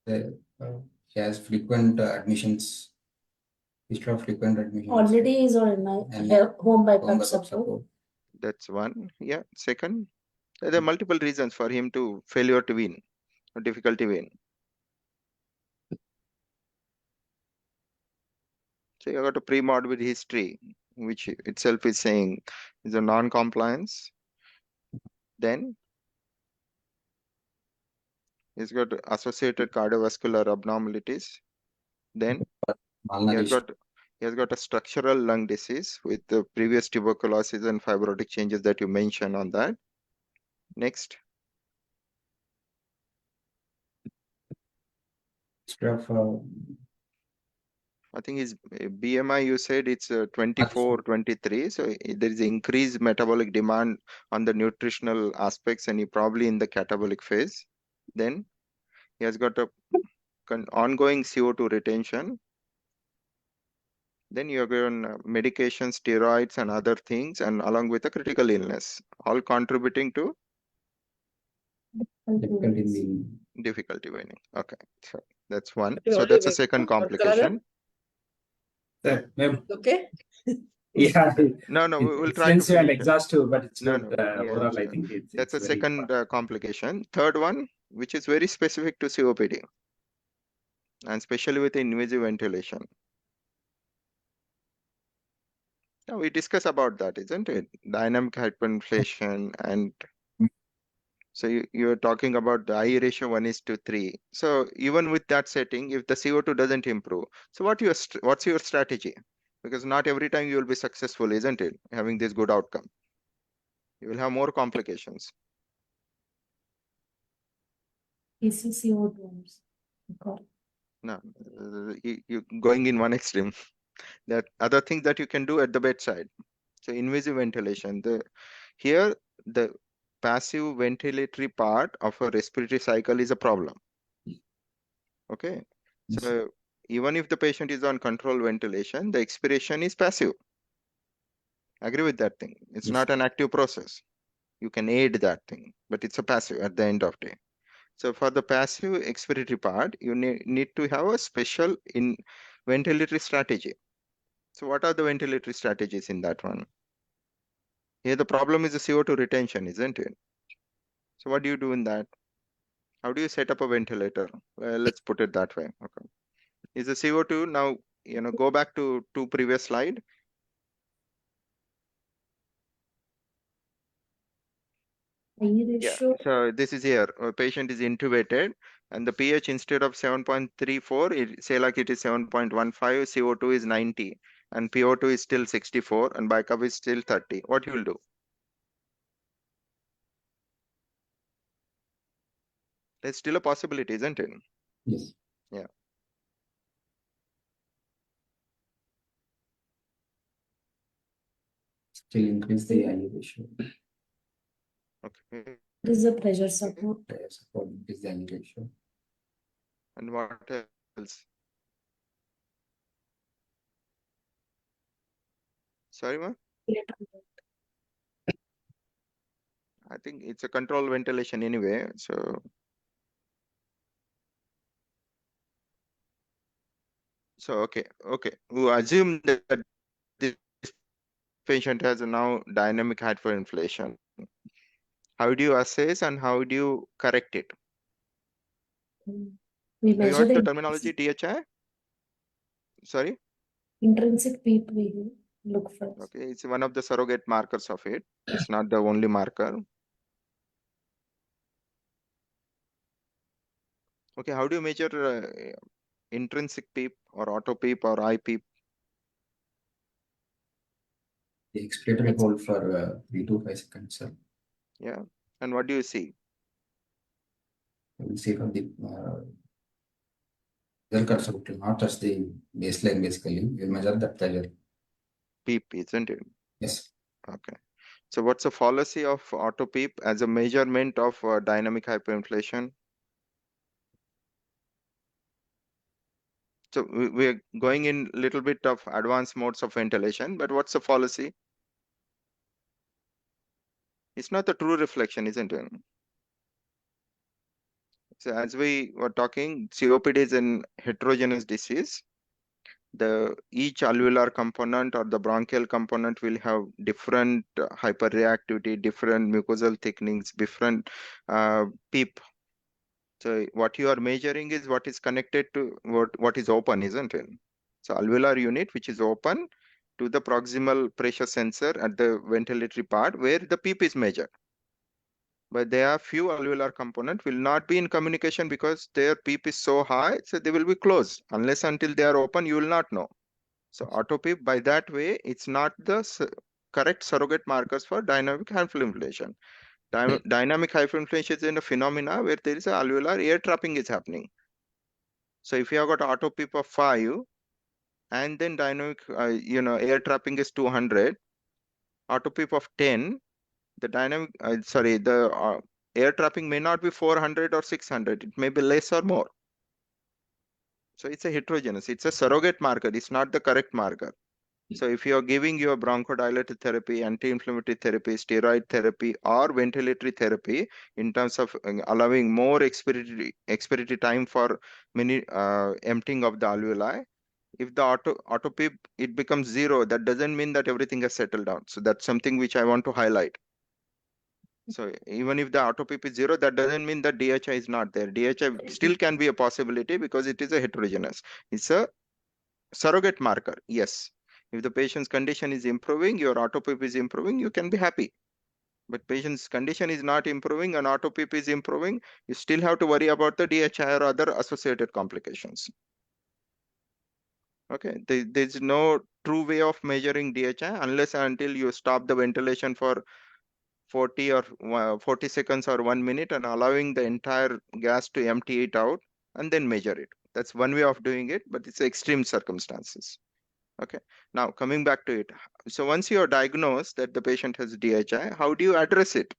S2: he has frequent admissions. History of frequent admissions.
S4: Already is on my
S2: And
S4: home
S2: home
S4: BiPAP
S2: backup
S4: support.
S6: That's one. Yeah. Second, there are multiple reasons for him to failure to win or difficulty win. So you got a pre-morbid history, which itself is saying is a non-compliance. Then he's got associated cardiovascular abnormalities. Then
S2: malnourished.
S6: he has got a structural lung disease with the previous tuberculosis and fibrotic changes that you mentioned on that. Next,
S2: History of
S6: I think his BMI, you said it's 24, 23. So there is increased metabolic demand on the nutritional aspects, and he probably in the catabolic phase. Then he has got a ongoing CO2 retention. Then you are given medication, steroids, and other things, and along with a critical illness, all contributing to
S2: difficulty in weaning.
S6: difficulty winning. Okay, so that's one.
S5: You
S6: So
S5: already
S6: that's a
S5: went
S6: second
S5: through Dr. Kaladhar?
S6: complication.
S5: Okay.
S1: Yeah,
S6: No, we will
S1: it's
S6: try to
S1: extensive and
S6: finish it.
S1: exhaustive, but it's
S6: No,
S1: good.
S6: no,
S1: Overall,
S6: yes,
S1: I think
S6: that's a
S1: very
S6: second
S1: important.
S6: complication. Third one, which is very specific to COPD, and especially with invasive ventilation. Now we discuss about that, isn't it? Dynamic hyperinflation, and so you're talking about the I ratio 1:3. So even with that setting, if the CO2 doesn't improve, so what's your strategy? Because not every time you will be successful, isn't it? Having this good outcome, you will have more complications.
S4: PCCO2.
S6: No, you going in one extreme. There are other things that you can do at the bedside. So invasive ventilation. Here the passive ventilatory part of a respiratory cycle is a problem. Okay. So even if the patient is on controlled ventilation, the expiration is passive. Agree with that thing. It's
S2: Yes.
S6: not an active process. You can aid that thing, but it's a passive at the end of the day. So for the passive expiratory part, you need to have a special ventilatory strategy. So what are the ventilatory strategies in that one? Here the problem is the CO2 retention, isn't it? So what do you do in that? How do you set up a ventilator? Well, let's put it that way. Okay. Is the CO2 now, go back to previous slide. Yeah. So this is here. A patient is intubated and the pH instead of 7.34, say like it is 7.15, CO2 is 90 and PO2 is still 64 and BiCAP is still 30. What you will do? There's still a possibility, isn't it?
S2: Yes.
S6: Yeah.
S2: Still increase the I ratio.
S6: Okay.
S4: This is a pressure support.
S2: Support increase the I ratio.
S6: And what else? Sorry, ma? I think it's a controlled ventilation anyway. So okay. We assume that this patient has now dynamic hyperinflation. How do you assess and how do you correct it?
S4: We
S6: Do you
S4: measure
S6: heard the
S4: the
S6: terminology DHI? Sorry?
S4: intrinsic PEEP we look for.
S6: Okay, it's one of the surrogate markers of it. It's not the only marker. Okay, how do you measure intrinsic PEEP or auto PEEP or eye PEEP?
S2: The expiratory hold for 3 to 5 seconds, sir.
S6: Yeah, and what do you see?
S2: We will see from the result cursor, it will not touch the baseline basically. We will measure the pressure.
S6: PEEP, isn't it?
S2: Yes.
S6: Okay. So what's the fallacy of auto PEEP as a measurement of dynamic hyperinflation? So we're going in a little bit of advanced modes of ventilation, but what's the fallacy? It's not the true reflection, isn't it? So as we were talking, COPD is an heterogeneous disease. Each alveolar component or the bronchial component will have different hyperreactivity, different mucosal thicknings, different PEEP. So what you are measuring is what is connected to what is open, isn't it? So alveolar unit which is open to the proximal pressure sensor at the ventilatory part where the PEEP is measured. But there are few alveolar component will not be in communication because their PEEP is so high, so they will be closed. Unless until they are open, you will not know. So auto PEEP by that way, it's not the correct surrogate markers for dynamic hyperinflation. Dynamic hyperinflation is in a phenomena where there is a alveolar air trapping is happening. So if you have got auto PEEP of 5 and then dynamic, air trapping is 200, auto PEEP of 10, the dynamic, the air trapping may not be 400 or 600. It may be less or more. So it's a heterogeneous. It's a surrogate marker. It's not the correct marker. So if you are giving your bronchodilator therapy, anti-inflammatory therapy, steroid therapy, or ventilatory therapy in terms of allowing more expiratory time for emptying of the alveoli, if the auto PEEP it becomes 0, that doesn't mean that everything has settled down. So that's something which I want to highlight. So even if the auto PEEP is 0, that doesn't mean that DHI is not there. DHI still can be a possibility because it is a heterogeneous. It's a surrogate marker. Yes. If the patient's condition is improving, your auto PEEP is improving, you can be happy. But patient's condition is not improving and auto PEEP is improving, you still have to worry about the DHI or other associated complications. Okay, there's no true way of measuring DHI unless until you stop the ventilation for 40 or 40 seconds or 1 minute and allowing the entire gas to empty it out and then measure it. That's one way of doing it, but it's extreme circumstances. Okay, now coming back to it. So once you are diagnosed that the patient has DHI, how do you address it?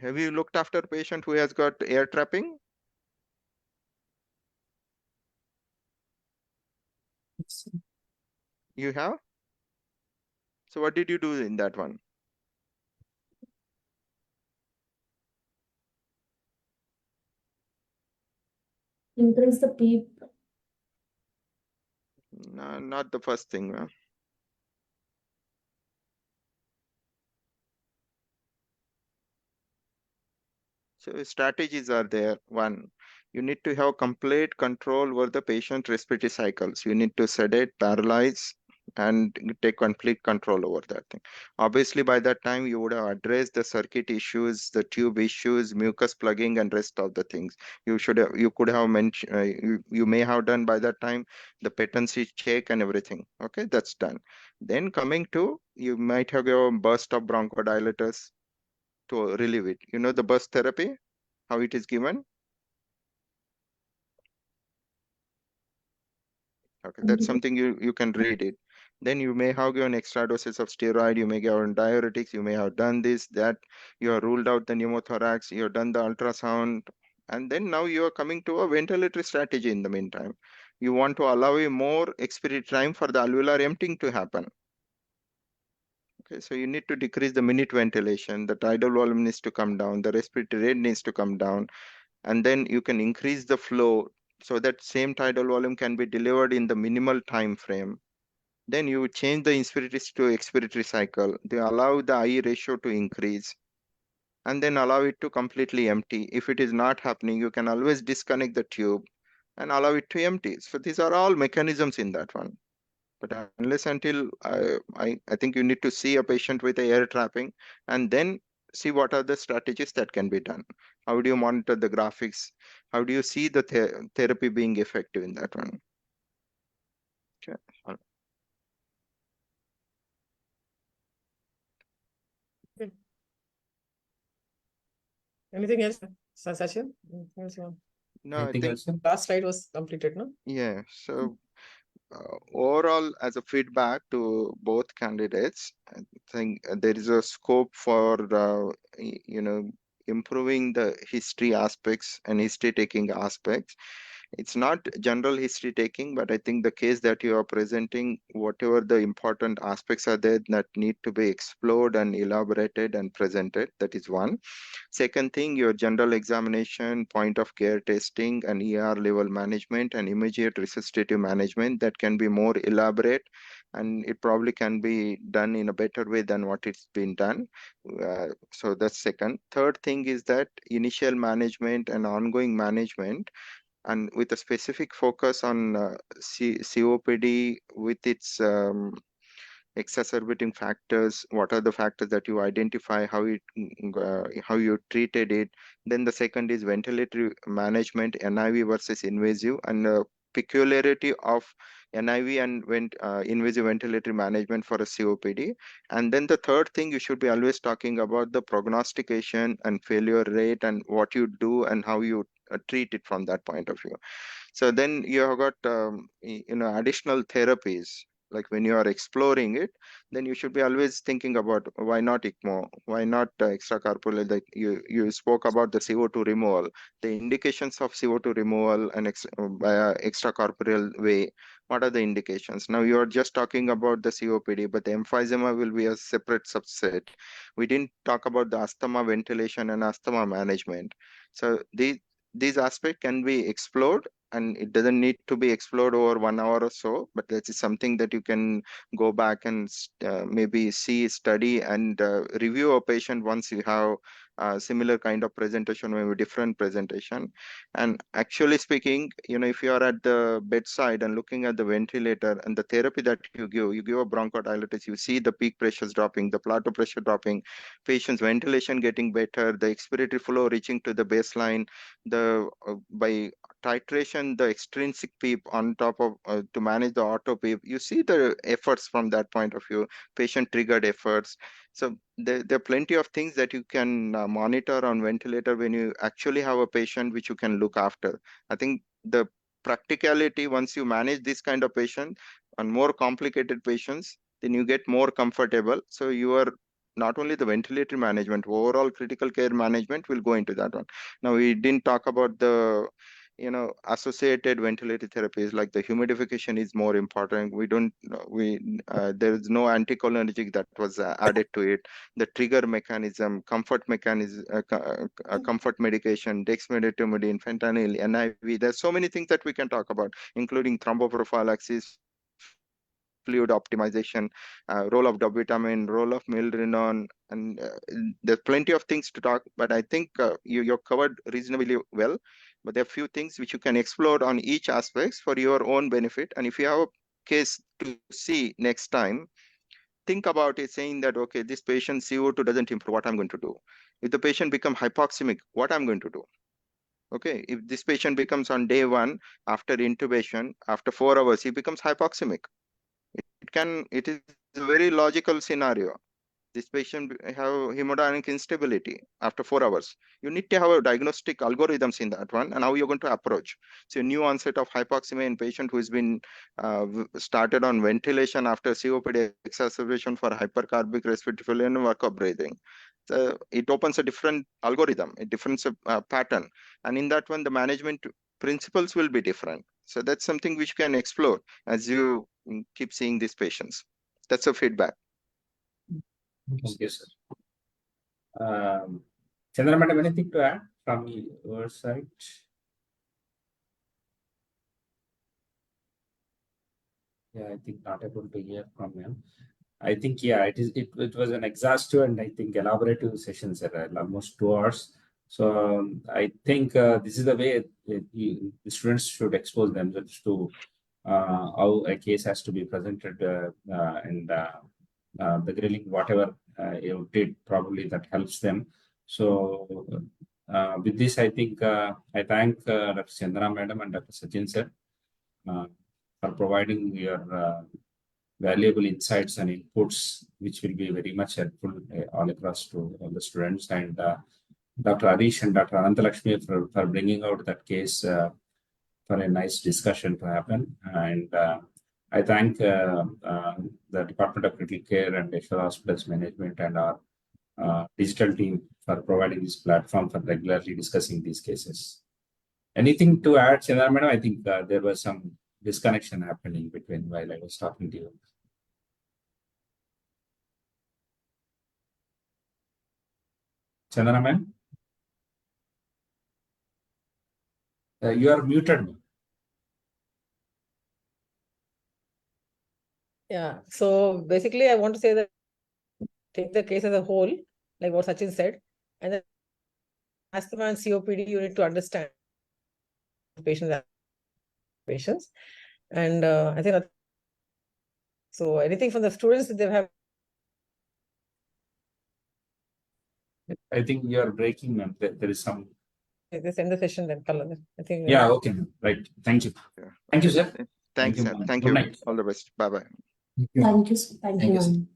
S6: Have you looked after a patient who has got air trapping? You have? So what did you do in that one?
S4: Increase the PEEP.
S6: No, not the first thing. So strategies are there. One, you need to have complete control over the patient respiratory cycles. You need to sedate, paralyze, and take complete control over that thing. Obviously, by that time, you would have addressed the circuit issues, the tube issues, mucus plugging, and rest of the things. You could have mentioned, you may have done by that time the patency check and everything. Okay, that's done. Then coming to, you might have your burst of bronchodilators to relieve it. You know the burst therapy, how it is given? Okay, that's something you can read it. Then you may have given extra doses of steroid, you may give diuretics, you may have done this, that, you have ruled out the pneumothorax, you have done the ultrasound, and then now you are coming to a ventilatory strategy in the meantime. You want to allow a more expiratory time for the alveolar emptying to happen. Okay, so you need to decrease the minute ventilation, the tidal volume needs to come down, the respiratory rate needs to come down, and then you can increase the flow so that same tidal volume can be delivered in the minimal time frame. Then you change the inspiratory to expiratory cycle. They allow the I ratio to increase and then allow it to completely empty. If it is not happening, you can always disconnect the tube and allow it to empty. So these are all mechanisms in that one. But unless until I think you need to see a patient with a air trapping and then see what are the strategies that can be done. How do you monitor the graphics? How do you see the therapy being effective in that one? Okay.
S5: Anything else, Sachin? Anything else you want?
S6: No, I
S1: Anything
S6: think,
S1: else, sir?
S5: Last slide was completed, no?
S6: yeah. So overall, as a feedback to both candidates, I think there is a scope for improving the history aspects and history taking aspects. It's not general history taking, but I think the case that you are presenting, whatever the important aspects are there that need to be explored and elaborated and presented, that is one. Second thing, your general examination, point of care testing, and ER level management and immediate resuscitative management that can be more elaborate, and it probably can be done in a better way than what it's been done. So that's second. Third thing is that initial management and ongoing management, and with a specific focus on COPD with its exacerbating factors. What are the factors that you identify, how you treated it? Then the second is ventilatory management, NIV versus invasive, and peculiarity of NIV and invasive ventilatory management for a COPD. And then the third thing, you should be always talking about the prognostication and failure rate and what you do and how you treat it from that point of view. So then you have got additional therapies. Like when you are exploring it, then you should be always thinking about why not ECMO, why not extracorporeal. Like you spoke about the CO2 removal, the indications of CO2 removal and by extracorporeal way. What are the indications? Now you are just talking about the COPD, but the emphysema will be a separate subset. We didn't talk about the asthma ventilation and asthma management. So these aspects can be explored, and it doesn't need to be explored over 1 hour or so, but that is something that you can go back and maybe see, study, and review a patient once you have a similar kind of presentation, maybe different presentation. And actually speaking, if you are at the bedside and looking at the ventilator and the therapy that you give a bronchodilator, you see the peak pressures dropping, the plateau pressure dropping, patient's ventilation getting better, the expiratory flow reaching to the baseline, by titration, the extrinsic PEEP on top of to manage the auto PEEP, you see the efforts from that point of view, patient triggered efforts. So there are plenty of things that you can monitor on ventilator when you actually have a patient which you can look after. I think the practicality, once you manage this kind of patient and more complicated patients, then you get more comfortable. So you are not only the ventilatory management, overall critical care management will go into that one. Now, we didn't talk about the associated ventilatory therapies, like the humidification is more important. There is no anticholinergic that was added to it. The trigger mechanism, comfort mechanism, comfort medication, dexmedetomidine, fentanyl, NIV. There's so many things that we can talk about, including thromboprophylaxis, fluid optimization, role of dobutamine, role of milrinone, and there's plenty of things to talk. But I think you're covered reasonably well. But there are few things which you can explore on each aspect for your own benefit. And if you have a case to see next time, think about it, saying that, okay, this patient CO2 doesn't improve, what I'm going to do? If the patient becomes hypoxemic, what I'm going to do? Okay, if this patient becomes on day 1 after intubation, after 4 hours, he becomes hypoxemic. It is a very logical scenario. This patient have hemodynamic instability after 4 hours. You need to have a diagnostic algorithms in that one, and how you're going to approach. So new onset of hypoxemia in patient who has been started on ventilation after COPD exacerbation for hypercarbic respiratory failure and workup breathing. So it opens a different algorithm, a different pattern. And in that one, the management principles will be different. So that's something which can explore as you keep seeing these patients. That's a feedback.
S1: Thank you, sir. Chandana madam, anything to add from your side? Yeah, I think not able to hear from him. I think, yeah, it was an exhaustive and I think elaborative session, sir, almost 2 hours. So I think this is the way the students should expose themselves to how a case has to be presented and the grilling, whatever you did, probably that helps them. So with this, I think I thank Dr. Chandana madam and Dr. Sachin sir for providing your valuable insights and inputs, which will be very much helpful all across to all the students. And Dr. Arish and Dr. Ananthalakshmi for bringing out that case for a nice discussion to happen. And I thank the Department of Critical Care and Yashoda Hospitals management and our digital team for providing this platform for regularly discussing these cases. Anything to add, Chandana madam? I think there was some disconnection happening between while I was talking to you. Chandana ma'am? You are muted, ma'am.
S5: Yeah. So basically, I want to say that take the case as a whole, like what Sachin said, and then asthma and COPD, you need to understand patients. And I think so. Anything from the students that they have.
S1: I think you are breaking, ma'am. There is some.
S5: Let's end the session then, Kaladhar. I think.
S1: Yeah. Okay. Right. Thank you.
S6: Yeah.
S1: Thank you, sir.
S6: Thanks, sir.
S1: ma'am.
S6: Thank
S1: Good
S6: you.
S1: night.
S6: All the best. Bye-bye.
S4: Thank you, sir. Thank
S1: Thank
S4: you,
S1: you, sir.
S4: ma'am.